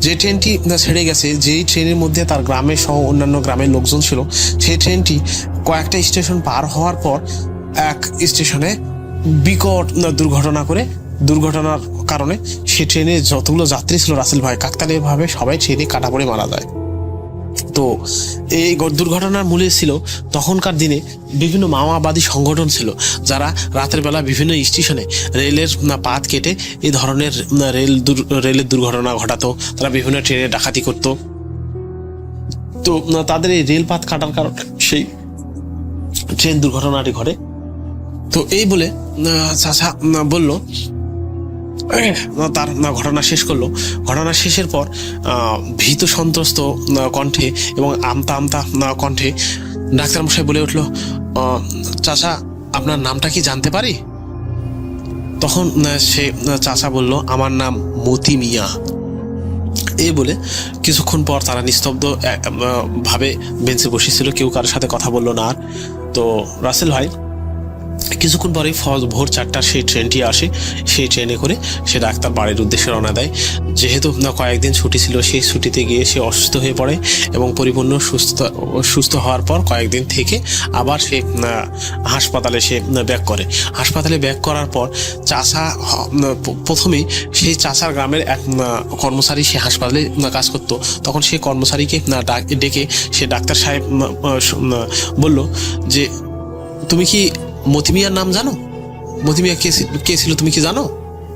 যে ট্রেনটি ছেড়ে গেছে, যেই ট্রেনের মধ্যে তার গ্রামের সহ অন্যান্য গ্রামের লোকজন ছিল, সেই ট্রেনটি কয়েকটা স্টেশন পার হওয়ার পর এক স্টেশনে বিকট দুর্ঘটনার কারণে সে ট্রেনে যতগুলো যাত্রী ছিল রাসেল ভাই, কাকতালীয়ভাবে সবাই ট্রেনে কাটা পড়ে মারা যায়। তো এই দুর্ঘটনার মূলে ছিল তখনকার দিনে বিভিন্ন মাওবাদী সংগঠন ছিল, যারা রাতের বেলা বিভিন্ন স্টেশনে রেলের পাত কেটে এই ধরনের রেলের দুর্ঘটনা ঘটাতো। তারা বিভিন্ন ট্রেনে ডাকাতি করত। তো তাদের এই রেল পাত কাটার কারণে সেই ট্রেন দুর্ঘটনাটি ঘটে। তো এই বলে চাচা বলল, তার ঘটনা শেষ করলো। ঘটনা শেষের পর ভীত সন্ত্রস্ত কণ্ঠে এবং আমতা কণ্ঠে ডাক্তারমশাই বলে উঠল, চাচা আপনার নামটা কি জানতে পারি? তখন সে চাচা বলল, আমার নাম মতি মিয়া। এই বলে কিছুক্ষণ পর তারা নিস্তব্ধ ভাবে বেঞ্চে বসেছিল, কেউ কারোর সাথে কথা বললো না আর। তো রাসেল ভাই কিছুক্ষণ পরে ভোর 4টার সেই ট্রেনটি আসে। সেই ট্রেনে করে সে ডাক্তার বাড়ির উদ্দেশ্যে রওনা দেয়। যেহেতু কয়েকদিন ছুটি ছিল, সেই ছুটিতে গিয়ে সে অসুস্থ হয়ে পড়ে এবং পরিপূর্ণ সুস্থ হওয়ার পর কয়েকদিন থেকে আবার সে হাসপাতালে সে ব্যাক করে। হাসপাতালে ব্যাক করার পর চাচা প্রথমেই সেই চাচার গ্রামের এক কর্মচারী সে হাসপাতালে কাজ করত। তখন সেই কর্মচারীকে ডেকে সে ডাক্তার সাহেব বলল যে, তুমি কি মতি মিয়ার নাম জানো? মতি মিয়া কে ছিল তুমি কি জানো?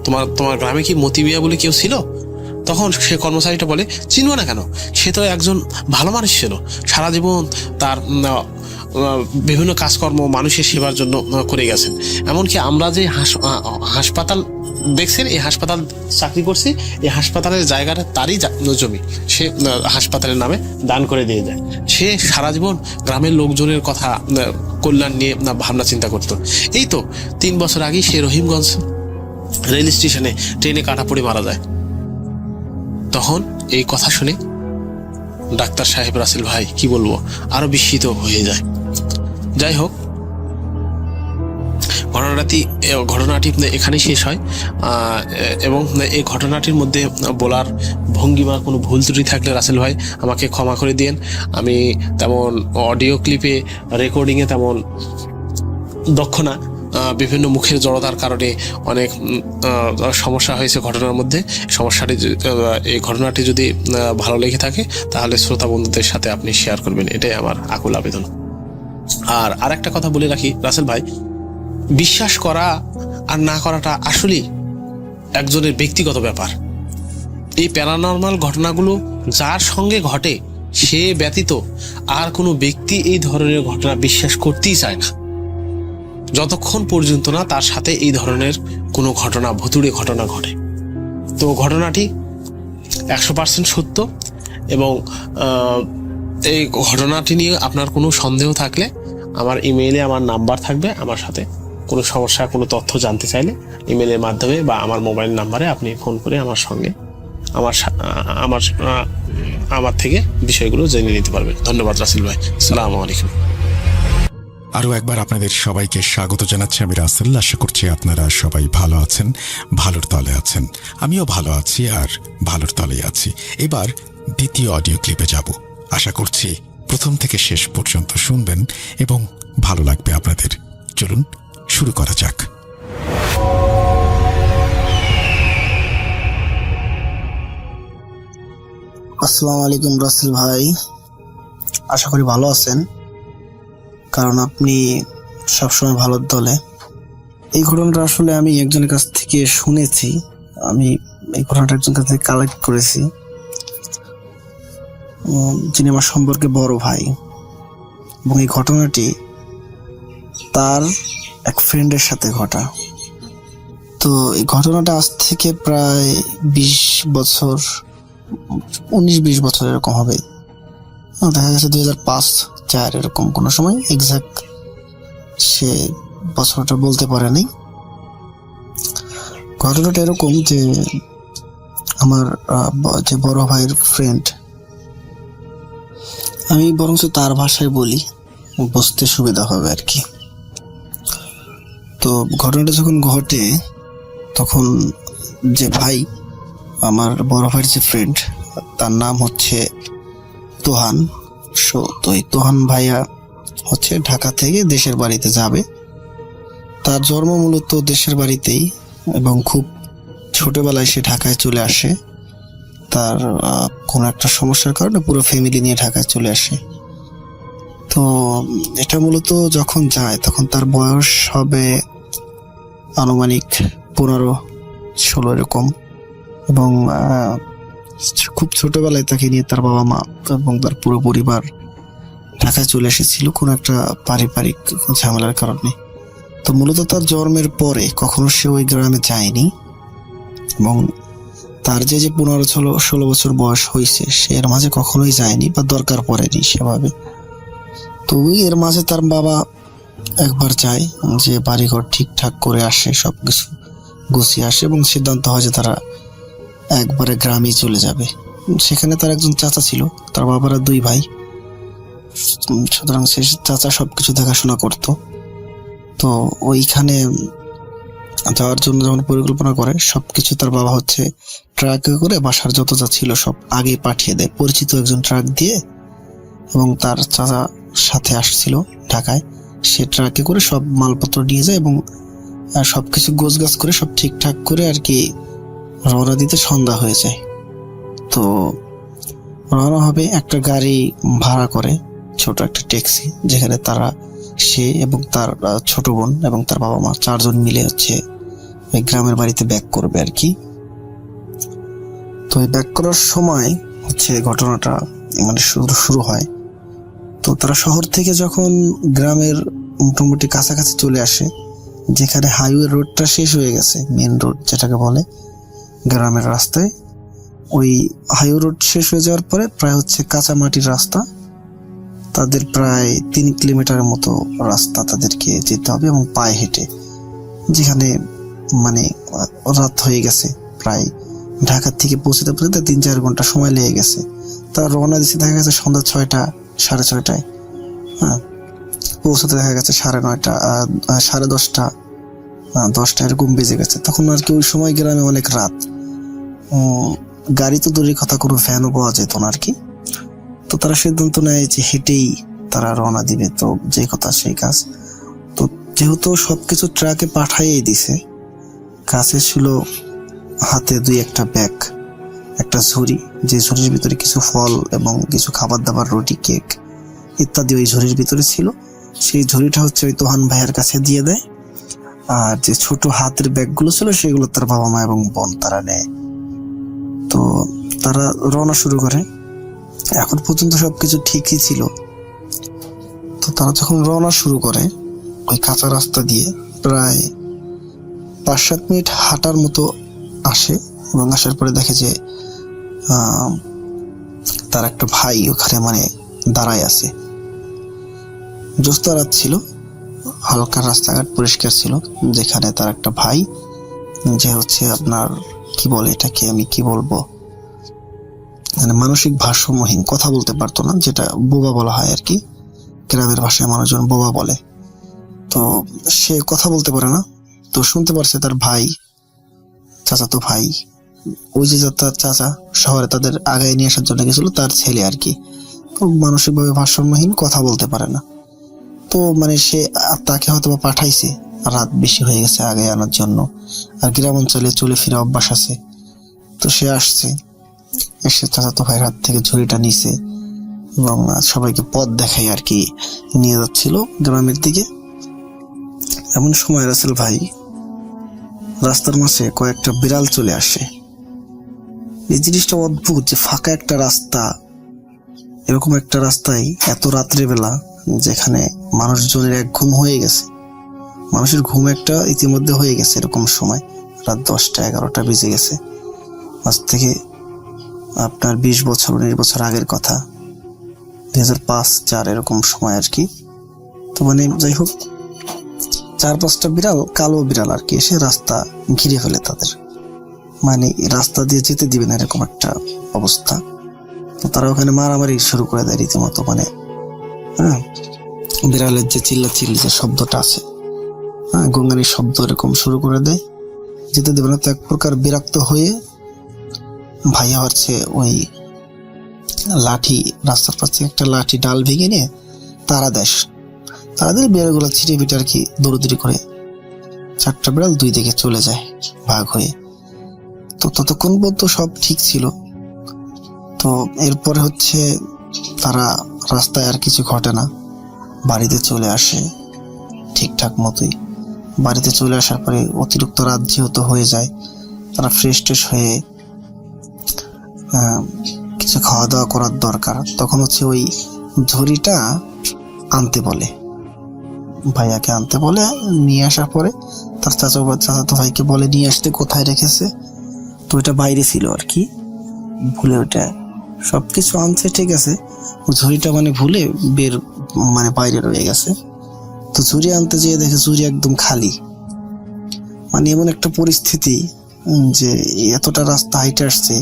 তোমার গ্রামে কি মতি মিয়া বলে কেউ ছিল? তখন সে কর্মচারীটা বলে, চিনবো না কেন, সে তো একজন ভালো মানুষ ছিল, সারা জীবন তার বিভিন্ন কাজকর্ম মানুষের সেবার জন্য করে গেছেন। এমনকি আমরা যে হাসপাতাল দেখছেন, এই হাসপাতাল চাকরি করছি, এই হাসপাতালের জায়গাটা তারই জমি, সে হাসপাতালের নামে দান করে দিয়ে যায়। সে সারা জীবন গ্রামের লোকজনের কথা কল্যাণ নিয়ে ভাবনা চিন্তা করতো। এই তো 3 বছর আগেই সে রহিমগঞ্জ রেল স্টেশনে ট্রেনে কাটা পড়ে মারা যায়। তখন এই কথা শুনে ডাক্তার সাহেব, রাসেল ভাই কি বলবো, আরো বিস্মিত হয়ে যায়। যাই হোক, ঘটনাটি এখানেই শেষ হয়। এবং এই ঘটনাটির মধ্যে বলার ভঙ্গিমার কোনো ভুল ত্রুটি থাকলে রাসেল ভাই আমাকে ক্ষমা করে দিয়েন। আমি তেমন অডিও ক্লিপে রেকর্ডিংয়ে তেমন দক্ষ না, বিভিন্ন মুখের জড়তার কারণে অনেক সমস্যা হয়েছে ঘটনার মধ্যে। এই ঘটনাটি যদি ভালো লেগে থাকে তাহলে শ্রোতা বন্ধুদের সাথে আপনি শেয়ার করবেন, এটাই আমার আকুল আবেদন। আর আরেকটা কথা বলে রাখি রাসেল ভাই, বিশ্বাস করা আর না করাটা আসলেই একজনের ব্যক্তিগত ব্যাপার। এই প্যারানর্মাল ঘটনাগুলো যার সঙ্গে ঘটে সে ব্যতীত আর কোনো ব্যক্তি এই ধরনের ঘটনা বিশ্বাস করতেই চায় না, যতক্ষণ পর্যন্ত না তার সাথে এই ধরনের কোনো ঘটনা, ভুতুড়ে ঘটনা ঘটে। তো ঘটনাটি 100% সত্য। এবং এই ঘটনাটি নিয়ে আপনার কোনো সন্দেহ থাকলে আমার ইমেইলে আমার নাম্বার থাকবে, আমার সাথে কোনো সমস্যা, কোনো তথ্য জানতে চাইলে ইমেলের মাধ্যমে বা আমার মোবাইল নাম্বারে আপনি ফোন করে আমার সঙ্গে আমার থেকে বিষয়গুলো জেনে নিতে পারবেন। ধন্যবাদ রাসেল ভাই, আসসালামু আলাইকুম। আরও একবার আপনাদের সবাইকে স্বাগত জানাচ্ছি আমি রাসেল। আশা করছি আপনারা সবাই ভালো আছেন, ভালোর তলে আছেন। আমিও ভালো আছি আর ভালোর তলেই আছি। এবার দ্বিতীয় অডিও ক্লিপে যাব। আশা করছি প্রথম থেকে শেষ পর্যন্ত শুনবেন এবং ভালো লাগবে আপনাদের। চলুন শুরু করা যাক। আসসালামু আলাইকুম রাসেল ভাই, আশা করি ভালো আছেন, কারণ আপনি সবসময় ভালোর দলে। এই ঘটনাটা আসলে আমি একজনের কাছ থেকে শুনেছি, আমি এই ঘটনাটা একজনের কাছ থেকে কালেক্ট করেছি, যিনি আমার সম্পর্কে বড় ভাই। এবং এই ঘটনাটি তার এক ফ্রেন্ডের সাথে ঘটা। তো এই ঘটনাটা আজ থেকে প্রায় 20 বছর, 19-20 বছর এরকম হবে, দেখা গেছে 2005-4 এরকম কোনো সময়। এক্সাক্ট সে বছরটা বলতে পারে নাই। ঘটনাটা এরকম যে আমার যে বড় ভাইয়ের ফ্রেন্ড, আমি বরঞ্চ তার ভাষায় বলি, বুঝতে সুবিধা হবে আর কি। তো ঘটনাটা যখন ঘটে তখন যে ভাই, আমার বড় ভাইয়ের যে ফ্রেন্ড, তার নাম হচ্ছে তোহান। তো এই তোহান ভাইয়া হচ্ছে ঢাকা থেকে দেশের বাড়িতে যাবে। তার জন্ম মূলত দেশের বাড়িতেই, এবং খুব ছোটবেলায় সে ঢাকায় চলে আসে। তার কোনো একটা সমস্যার কারণে পুরো ফ্যামিলি নিয়ে ঢাকায় চলে আসে। তো এটা মূলত যখন যায় তখন তার বয়স হবে আনুমানিক 15-16 এরকম। এবং খুব ছোটবেলায় তাকে নিয়ে তার বাবা মা এবং তার পুরো পরিবার ঢাকায় চলে এসেছিল কোনো একটা পারিবারিক ঝামেলার কারণে। তো মূলত তার জন্মের পরে কখনো সে ওই গ্রামে যায়নি, এবং তার যে 15-16 বছর বয়স হয়েছে সে এর মাঝে কখনোই যায়নি বা দরকার পড়েনি সেভাবে। তো এর মাঝে তার বাবা একবার যায়, যে বাড়িঘর ঠিকঠাক করে আসে, সবকিছু গুছিয়ে আসে, এবং সিদ্ধান্ত হয় যে তারা একবারে গ্রামে চলে যাবে। সেখানে তার একজন চাচা ছিল, তার বাবারা 2 ভাই, সুতরাং সে চাচা সবকিছু দেখাশোনা করত। তো ওইখানে যাওয়ার জন্য যখন পরিকল্পনা করে, সবকিছু তার বাবা হচ্ছে ট্রাকে করে বাসার যত যা ছিল সব আগে পাঠিয়ে দেয় পরিচিত একজন ট্রাক দিয়ে। এবং তার চাচা সাথে আসছিল ঢাকায়, সে ট্রাকে করে সব মালপত্র নিয়ে যায় এবং সবকিছু গোছগাছ করে সব ঠিকঠাক করে আর কি রওনা দিতে সন্ধ্যা হয়ে যায়। তো রওনা হবে, একটা গাড়ি ভাড়া করে, ছোট একটা ট্যাক্সি, যেখানে সে এবং তার ছোট বোন এবং তার বাবা মা 4 জন মিলে হচ্ছে ওই গ্রামের বাড়িতে ব্যাক করবে আর কি। তো এই ব্যাক করার সময় হচ্ছে ঘটনাটা মানে শুরু হয়। তো তো তারা শহর থেকে যখন গ্রামের মোটামুটি কাছাকাছি চলে আসে, যেখানে হাইওয়ে রোডটা শেষ হয়ে গেছে, মেন রোড যেটাকে বলে গ্রামের রাস্তায়, ওই হাইওয়ে রোড শেষ হয়ে যাওয়ার পরে প্রায় হচ্ছে কাঁচা মাটির রাস্তা, তাদের প্রায় 3 কিলোমিটারের মতো রাস্তা তাদেরকে যেতে হবে এবং পায়ে হেঁটে, যেখানে মানে রাত হয়ে গেছে, প্রায় ঢাকা থেকে পৌঁছতে পৌঁছতে 3-4 ঘন্টা সময় লেগে গেছে। তারা রওনা দিচ্ছে দেখা গেছে সন্ধ্যা 6টা 6:30, হ্যাঁ, পৌঁছতে দেখা গেছে 9:30, 10:30, 10টা এরকম বেজে গেছে। তখন আর কি ওই সময় গ্রামে অনেক রাত, গাড়ি তো দূরের কথা, কোনো ভ্যানও পাওয়া যেত না আর কি। তো তারা সিদ্ধান্ত নেয় যে হেঁটেই তারা রওনা দিবে। তো যে কথা সেই কাজ। তো যেহেতু সবকিছু ট্রাকে পাঠাইয়ে দিছে, কাছে ছিল হাতে 2-1টা ব্যাগ, একটা ঝুড়ি, যে ঝুড়ির ভিতরে কিছু ফল এবং কিছু খাবার দাবার, রুটি, কেক ইত্যাদি ওই ঝুড়ির ভিতরে ছিল। সেই ঝুড়িটা হচ্ছে ওই তোহান ভাইয়ের কাছে দিয়ে দেয়, আর যে ছোট হাতের ব্যাগগুলো ছিল সেগুলো তার বাবা মা এবং বোন তারা নেয়। তো তারা রওনা শুরু করে। এখন পর্যন্ত সবকিছু ঠিকই ছিল। তো তারা যখন রওনা শুরু করে ওই কাঁচা রাস্তা দিয়ে প্রায় 5-7 মিনিট হাঁটার মতো আসে, এবং আসার পরে দেখে যে তার একটা ভাই ওখানে মানে দাঁড়ায় আছে। জ্যোৎস্না রাত ছিল, হালকা রাস্তাঘাট পরিষ্কার ছিল, যেখানে তার একটা ভাই, যে হচ্ছে আপনার কি বলে এটাকে, আমি কি বলবো, মানে মানসিক ভারসাম্যহীন, কথা বলতে পারতো না, যেটা বোবা বলা হয় আর কি, গ্রামের ভাষায় মানুষজন বোবা বলে। তো সে কথা বলতে পারে না। তো শুনতে পারছে তার ভাই, চাচাতো ভাই, ওই যে তার চাচা শহরে তাদের আগায় নিয়ে আসার জন্য গেছিল, তার ছেলে আর কি, তো মানসিকভাবে ভারসাম্যহীন, কথা বলতে পারে না। তো মানে সে তাকে হয়তো বা পাঠাইছে, রাত বেশি হয়ে গেছে আগে আনার জন্য, আর গ্রাম অঞ্চলে চলে ফিরে অভ্যাস আছে। তো সে আসছে, এসে চাচাতো ভাইয়ের হাত থেকে ঝুড়িটা নিছে এবং সবাইকে পথ দেখাই আর কি নিয়ে যাচ্ছিল গ্রামের দিকে। এমন সময় রাসেল ভাই রাস্তার মাঝে কয়েকটা বিড়াল চলে আসে। এই জিনিসটা অদ্ভুত যে ফাঁকা একটা রাস্তা, এরকম একটা রাস্তায় এত রাত্রেবেলা, যেখানে মানুষজনের এক ঘুম হয়ে গেছে, মানুষের ঘুম একটা ইতিমধ্যে হয়ে গেছে, এরকম সময় রাত 10টা-11টা বেজে গেছে। আজ থেকে আপনার 20 বছর 19 বছর আগের কথা, 2005-4 এরকম সময় আর কি। তো মানে যাই হোক, 4-5টা বিড়াল, কালো বিড়াল আর কি, এসে রাস্তা ঘিরে ফেলে তাদের, মানে রাস্তা দিয়ে যেতে দিবে না এরকম একটা অবস্থা। তো তারা ওখানে মারামারি শুরু করে দেয় রীতিমতো, মানে হ্যাঁ, বিড়ালের যে চিল্লাচিল্লি যে শব্দটা আছে, হ্যাঁ, গঙ্গানির শব্দ এরকম শুরু করে দেয়, যেতে দেবে না। তো এক প্রকার বিরক্ত হয়ে ভাইয়া হচ্ছে ওই লাঠি, রাস্তার পাশে একটা লাঠি ডাল ভেঙে নিয়ে তারা দিলে বিড়ালগুলো ছিটে পিটে আর কি দৌড়দৌড়ি করে 4টা বিড়াল 2 দিকে চলে যায় ভাগ হয়ে। তো ততক্ষণ পর্যন্ত সব ঠিক ছিল। তো এরপরে হচ্ছে তারা রাস্তায় আর কিছু ঘটে না, বাড়িতে চলে আসে ঠিকঠাক মতোই। বাড়িতে চলে আসার পরে অতিরিক্ত রাত যেহেতু হয়ে যায়, তারা ফ্রেশ ট্রেশ হয়ে কিছু খাওয়া দাওয়া করার দরকার। তখন হচ্ছে ওই ঝুড়িটা আনতে বলে, ভাইয়াকে আনতে বলে। নিয়ে আসার পরে তার চাচাতো ভাইকে বলে নিয়ে আসতে, কোথায় রেখেছে। তো এটা বাইরে ছিল আর কি, ভুলে ওটা সবকিছু আনছে ঠিক আছে, ঝুড়িটা মানে ভুলে মানে বাইরে রয়ে গেছে। তো ঝুড়ি আনতে যেয়ে দেখে ঝুড়ি একদম খালি। মানে এমন একটা পরিস্থিতি যে এতটা রাস্তা হাইটে আসছে,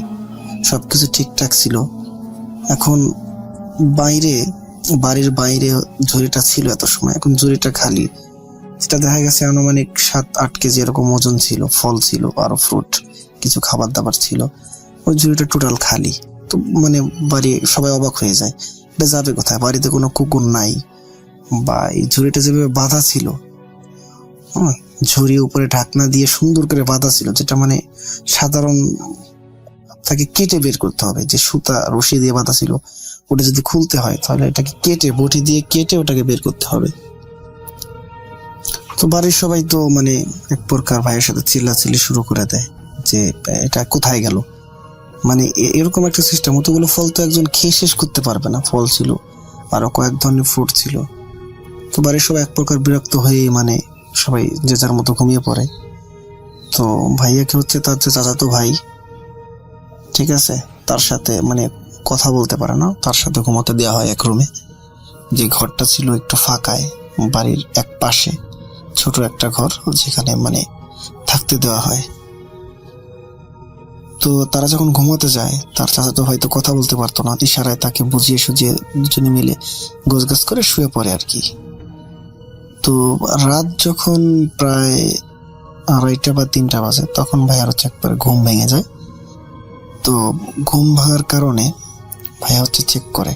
সবকিছু ঠিকঠাক ছিল, এখন বাড়ির বাইরে ঝুড়িটা ছিল এত সময়, এখন ঝুড়িটা খালি। যেটা দেখা গেছে আনুমানিক 7-8 কেজি এরকম ওজন ছিল, ফল ছিল, আরো ফ্রুট, কিছু খাবার দাবার ছিল। ওই ঝুড়িটা টোটাল খালি। তো মানে বাড়ি সবাই অবাক হয়ে যায়, এটা যাবে কোথায়? বাড়িতে কোনো কুকুর নাই, বা এই ঝুড়িটা যেভাবে বাঁধা ছিল, ঝুড়ি উপরে ঢাকনা দিয়ে সুন্দর করে বাঁধা ছিল, যেটা মানে সাধারণ তাকে কেটে বের করতে হবে। যে সুতা রশি দিয়ে বাঁধা ছিল, ওটা যদি খুলতে হয় তাহলে এটাকে কেটে, বটি দিয়ে কেটে ওটাকে বের করতে হবে। তো বাড়ির সবাই তো মানে এক প্রকার ভাইয়ের সাথে চিল্লাচিল্লি শুরু করে দেয় যে এটা কোথায় গেল। মানে এরকম একটা সিস্টেম, অতগুলো ফল তো একজন খেয়ে শেষ করতে পারবে না, ফল ছিল আরো কয়েক ধরনের ফ্রুট ছিল। তো বাড়ির সবাই এক প্রকার বিরক্ত হয়ে মানে সবাই যে যার মতো ঘুমিয়ে পড়ে। তো ভাইয়াকে হচ্ছে তার যে চাচাতো ভাই, ঠিক আছে, তার সাথে মানে কথা বলতে পারে না, তার সাথে ঘুমাতে দেওয়া হয় এক রুমে। যে ঘরটা ছিল একটু ফাঁকায়, বাড়ির এক পাশে ছোট একটা ঘর, যেখানে মানে থাকতে দেওয়া হয়। তো তারা যখন ঘুমাতে যায়, তার চাচাতো ভাই তো কথা বলতে পারতো না, ইশারায় তাকে বুঝিয়ে সুঝিয়ে দুজনে মিলে গোছগাছ করে শুয়ে পড়ে আর কি। তো রাত যখন প্রায় 2:30 বা 3টা বাজে, তখন ভাইয়ার হচ্ছে একবার ঘুম ভেঙে যায়। তো ঘুম ভাঙার কারণে ভাইয়া হচ্ছে চেক করে,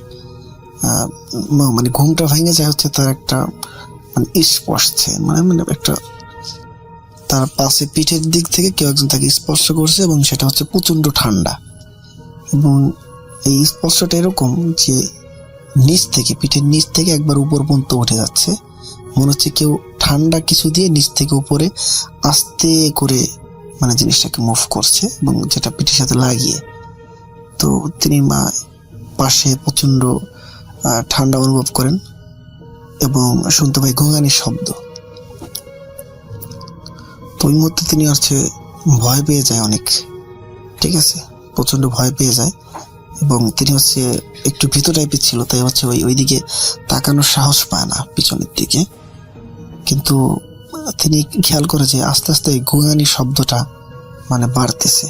মানে ঘুমটা ভেঙে যায় হচ্ছে তার একটা মানে স্পর্শে, মানে মানে একটা তার পাশে পিঠের দিক থেকে কেউ একজন তাকে স্পর্শ করছে, এবং সেটা হচ্ছে প্রচন্ড ঠান্ডা। এবং এই স্পর্শটা এরকম যে নিচ থেকে, পিঠের নিচ থেকে একবার উপর পর্যন্ত উঠে যাচ্ছে, মনে হচ্ছে কেউ ঠান্ডা কিছু দিয়ে নিচ থেকে উপরে আস্তে করে মানে জিনিসটাকে মুভ করছে, এবং যেটা পিঠের সাথে লাগিয়ে। তো তিনি পাশে প্রচন্ড ঠান্ডা অনুভব করেন এবং শুনতে পাই ঘুঙানির শব্দ। তো ওই মুহূর্তে তিনি হচ্ছে ভয় পেয়ে যায় অনেক, ঠিক আছে, প্রচন্ড ভয় পেয়ে যায়। এবং তিনি হচ্ছে একটু ভীত টাইপের ছিল, তাই হচ্ছে ওইদিকে তাকানোর সাহস পায় না পিছনের দিকে। কিন্তু তিনি খেয়াল করে যে আস্তে আস্তে এই ঘুঙানির শব্দটা মানে বাড়তেছে,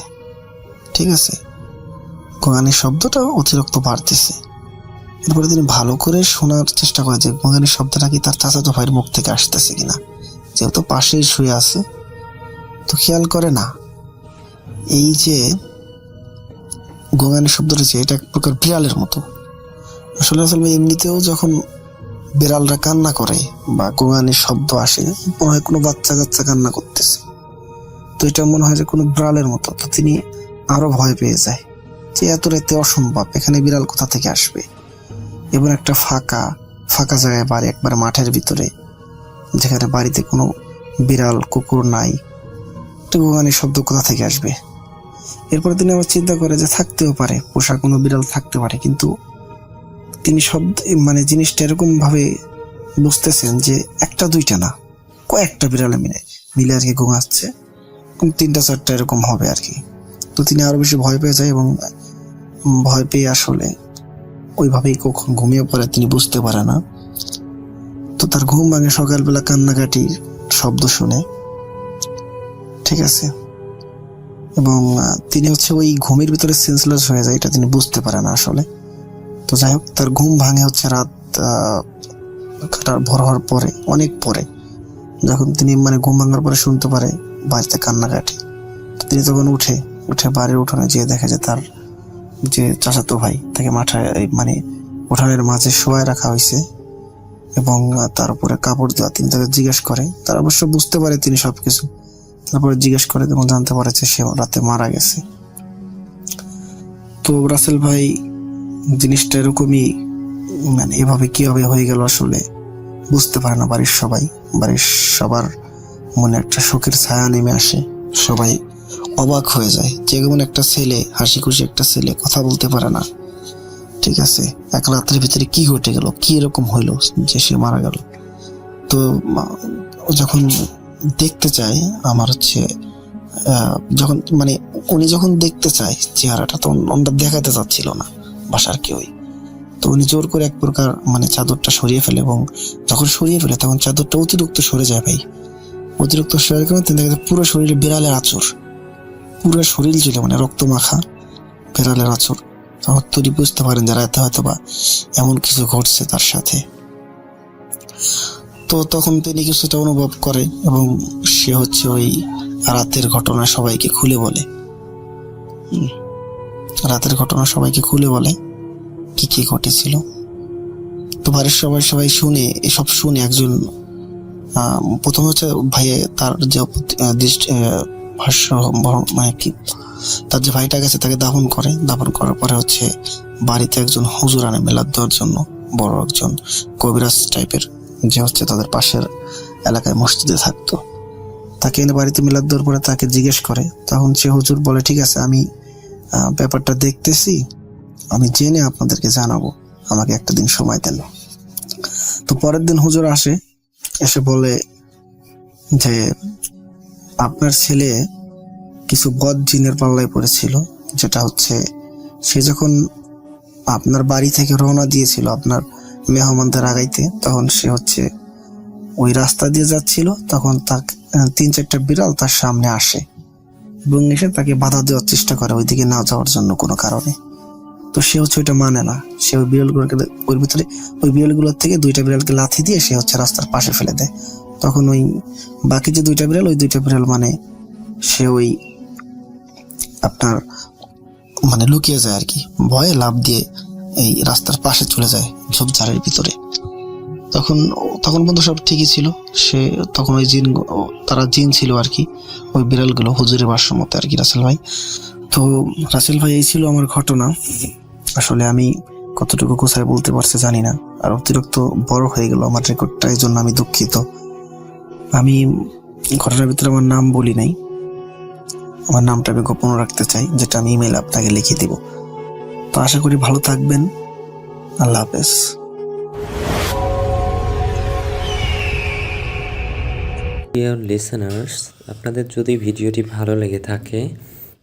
ঠিক আছে, ঘুঙানির শব্দটা অতিরিক্ত বাড়তেছে। এরপরে তিনি ভালো করে শোনার চেষ্টা করে যে ঘুঙানির শব্দটা কি তার চাচাতো ভাইয়ের মুখ থেকে আসতেছে কিনা, যেহেতু পাশেই শুয়ে আছে। তো খেয়াল করে না, এই যে ঘুঙানির শব্দটা, এটা এক প্রকার বিড়ালের মতো। আসলে এমনিতেও যখন বিড়ালরা কান্না করে বা ঘুঙানির শব্দ আসে, মনে হয় কোনো বাচ্চা কাচ্চা কান্না করতেছে। তো এটা মনে হয় যে কোনো বিড়ালের মতো। তো তিনি আরো ভয় পেয়ে যায় যে এত রাতে অসম্ভব, এখানে বিড়াল কোথা থেকে আসবে। এবং একটা ফাঁকা ফাঁকা জায়গায় বাড়ি, একবারে মাঠের ভিতরে, যেখানে বাড়িতে কোনো বিড়াল কুকুর নাই, তো ঘুঙানির শব্দ কোথা থেকে আসবে। এরপরে তিনি আবার চিন্তা করে যে থাকতেও পারে, পোষা কোনো বিড়াল থাকতে পারে। কিন্তু তিনি শব্দ মানে জিনিসটা এরকম ভাবে বুঝতেছেন যে একটা দুইটা না, কয়েকটা বিড়ালে মিলে আর কি ঘুমাচ্ছে, 3টা-4টা এরকম হবে আর কি। তো তিনি আরো বেশি ভয় পেয়ে যায়, এবং ভয় পেয়ে আসলে ওইভাবেই কখন ঘুমিয়ে পড়ে তিনি বুঝতে পারে না। তো তার ঘুম ভাঙে সকালবেলা কান্নাকাটির শব্দ শুনে, ঠিক আছে, এবং তিনি হচ্ছে ওই ঘুমের ভিতরে সেন্সলেস হয়ে যায়, এটা তিনি বুঝতে পারে না আসলে। তো যাই হোক, তার ঘুম ভাঙে হচ্ছে রাত ভোর হওয়ার পরে, অনেক পরে, যখন তিনি মানে ঘুম ভাঙার পরে শুনতে পারে বাড়িতে কান্নাকাটি। তো তিনি তখন উঠে বাড়ির উঠোনে যেয়ে দেখে যে তার যে চাচাতো ভাই, তাকে মাথায় মানে উঠানের মাঝে শোয়ায় রাখা হয়েছে, এবং তার উপরে কাপড় দেওয়া। তিনি তাকে জিজ্ঞেস করে, তার অবশ্য বুঝতে পারে তিনি সবকিছু। তারপরে জিজ্ঞেস করে এবং জানতে পারে যে সে রাতে মারা গেছে। তো রাসেল ভাই জিনিসটা এরকমই, মানে এভাবে কিভাবে হয়ে গেল আসলে বুঝতে পারে না বাড়ির সবার মনে একটা শোকের ছায়া নেমে আসে। সবাই অবাক হয়ে যায় যে এমন একটা ছেলে, হাসি খুশি একটা ছেলে, কথা বলতে পারে না, ঠিক আছে, এক রাতের ভিতরে কি ঘটে গেল, কি এরকম হইলো যে সে মারা গেল। তো যখন দেখতে চায়, আমার হচ্ছে যখন মানে উনি যখন দেখতে চায় চেহারাটা, তখন আমরা দেখাতে চাচ্ছিল না বাসার কেউই। তো উনি জোর করে এক প্রকার মানে চাদরটা সরিয়ে ফেলে, এবং যখন সরিয়ে ফেলে তখন চাদরটা অতিরিক্ত সরে যায় ভাই। অতিরিক্ত সরে কারণে তিনি দেখে পুরো শরীরে বিড়ালের আঁচড়, পুরো শরীর জুড়ে মানে রক্ত মাখা বিড়ালের আঁচড়। তখন তিনি বুঝতে পারেন যে রাতে হয়তো বা এমন কিছু ঘটছে তার সাথে। তো তখন তিনি কিছুটা অনুভব করে, এবং সে হচ্ছে ওই রাতের ঘটনা সবাইকে খুলে বলে। রাতের ঘটনা সবাইকে খুলে বলে কি কি ঘটেছিল। তো বাড়ির সবাই শুনে, এসব শুনে একজন প্রথমে হচ্ছে ভাইয়ে তার যে ভাষ্য মানে কি, তার যে ভাইটা গেছে তাকে দাফন করার পরে হচ্ছে বাড়িতে একজন হুজুর আনে মিলাদ দেওয়ার জন্য, বড় একজন কবিরাজ টাইপের, যে হচ্ছে তাদের পাশের এলাকায় মসজিদে থাকতো। তাকে এনে বাড়িতে মিলাদ দেওয়ার পরে তাকে জিজ্ঞেস করে, তখন সে হুজুর বলে ঠিক আছে, আমি ব্যাপারটা দেখতেছি, আমি জেনে আপনাদেরকে জানাবো, আমাকে একটা দিন সময় দেন। তো পরের দিন হুজুর আসে, এসে বলে যে আপনার ছেলে কিছু বদ জিনের পাল্লায় পড়েছিল, যেটা হচ্ছে সে যখন আপনার বাড়ি থেকে রওনা দিয়েছিল আপনার মেহমানদের আগাইতে, তখন সে হচ্ছে ওই রাস্তা দিয়ে যাচ্ছিল, তখন তার 3-4টা বিড়াল তার সামনে আসে এবং এসে তাকে বাধা দেওয়ার চেষ্টা করে ওইদিকে না যাওয়ার জন্য কোনো কারণে। তো সে হচ্ছে ওইটা মানে না, সে ওই বিড়ালগুলোকে ওর ভিতরে ওই বিড়ালগুলোর থেকে 2টা বিড়ালকে লাথি দিয়ে সে হচ্ছে রাস্তার পাশে ফেলে দেয়। তখন ওই বাকি যে 2টা বিড়াল, ওই 2টা বিড়াল মানে সে ওই আপনার মানে লুকিয়ে যায় আর কি, ভয়ে লাফ দিয়ে এই রাস্তার পাশে চলে যায় ঝোপঝাড়ের ভিতরে। তখন পর্যন্ত সব ঠিকই ছিল। সে তখন ওই জিন, তারা জিন ছিল আর কি, ওই বিড়ালগুলো হুজুরের ভাষ্য মতে আর কি রাসেল ভাই। তো রাসেল ভাই, এই ছিল আমার ঘটনা। আসলে আমি কতটুকু কোথায় বলতে পারছি জানি না, আর অতিরিক্ত বড় হয়ে গেল আমার রেকর্ডটা, এই জন্য আমি দুঃখিত। আমি ঘটনার ভিতরে আমার নাম বলি নাই, আমার নামটা আমি গোপন রাখতে চাই, যেটা আমি ইমেল আপনাকে লিখে দিব। তো আশা করি ভালো থাকবেন। আল্লাহ হাফেজ। ডিয়ার লিসেনার্স, আপনাদের যদি ভিডিওটি ভালো লেগে থাকে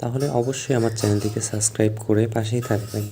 তাহলে অবশ্যই আমার চ্যানেলটিকে সাবস্ক্রাইব করে পাশেই থাকবেন।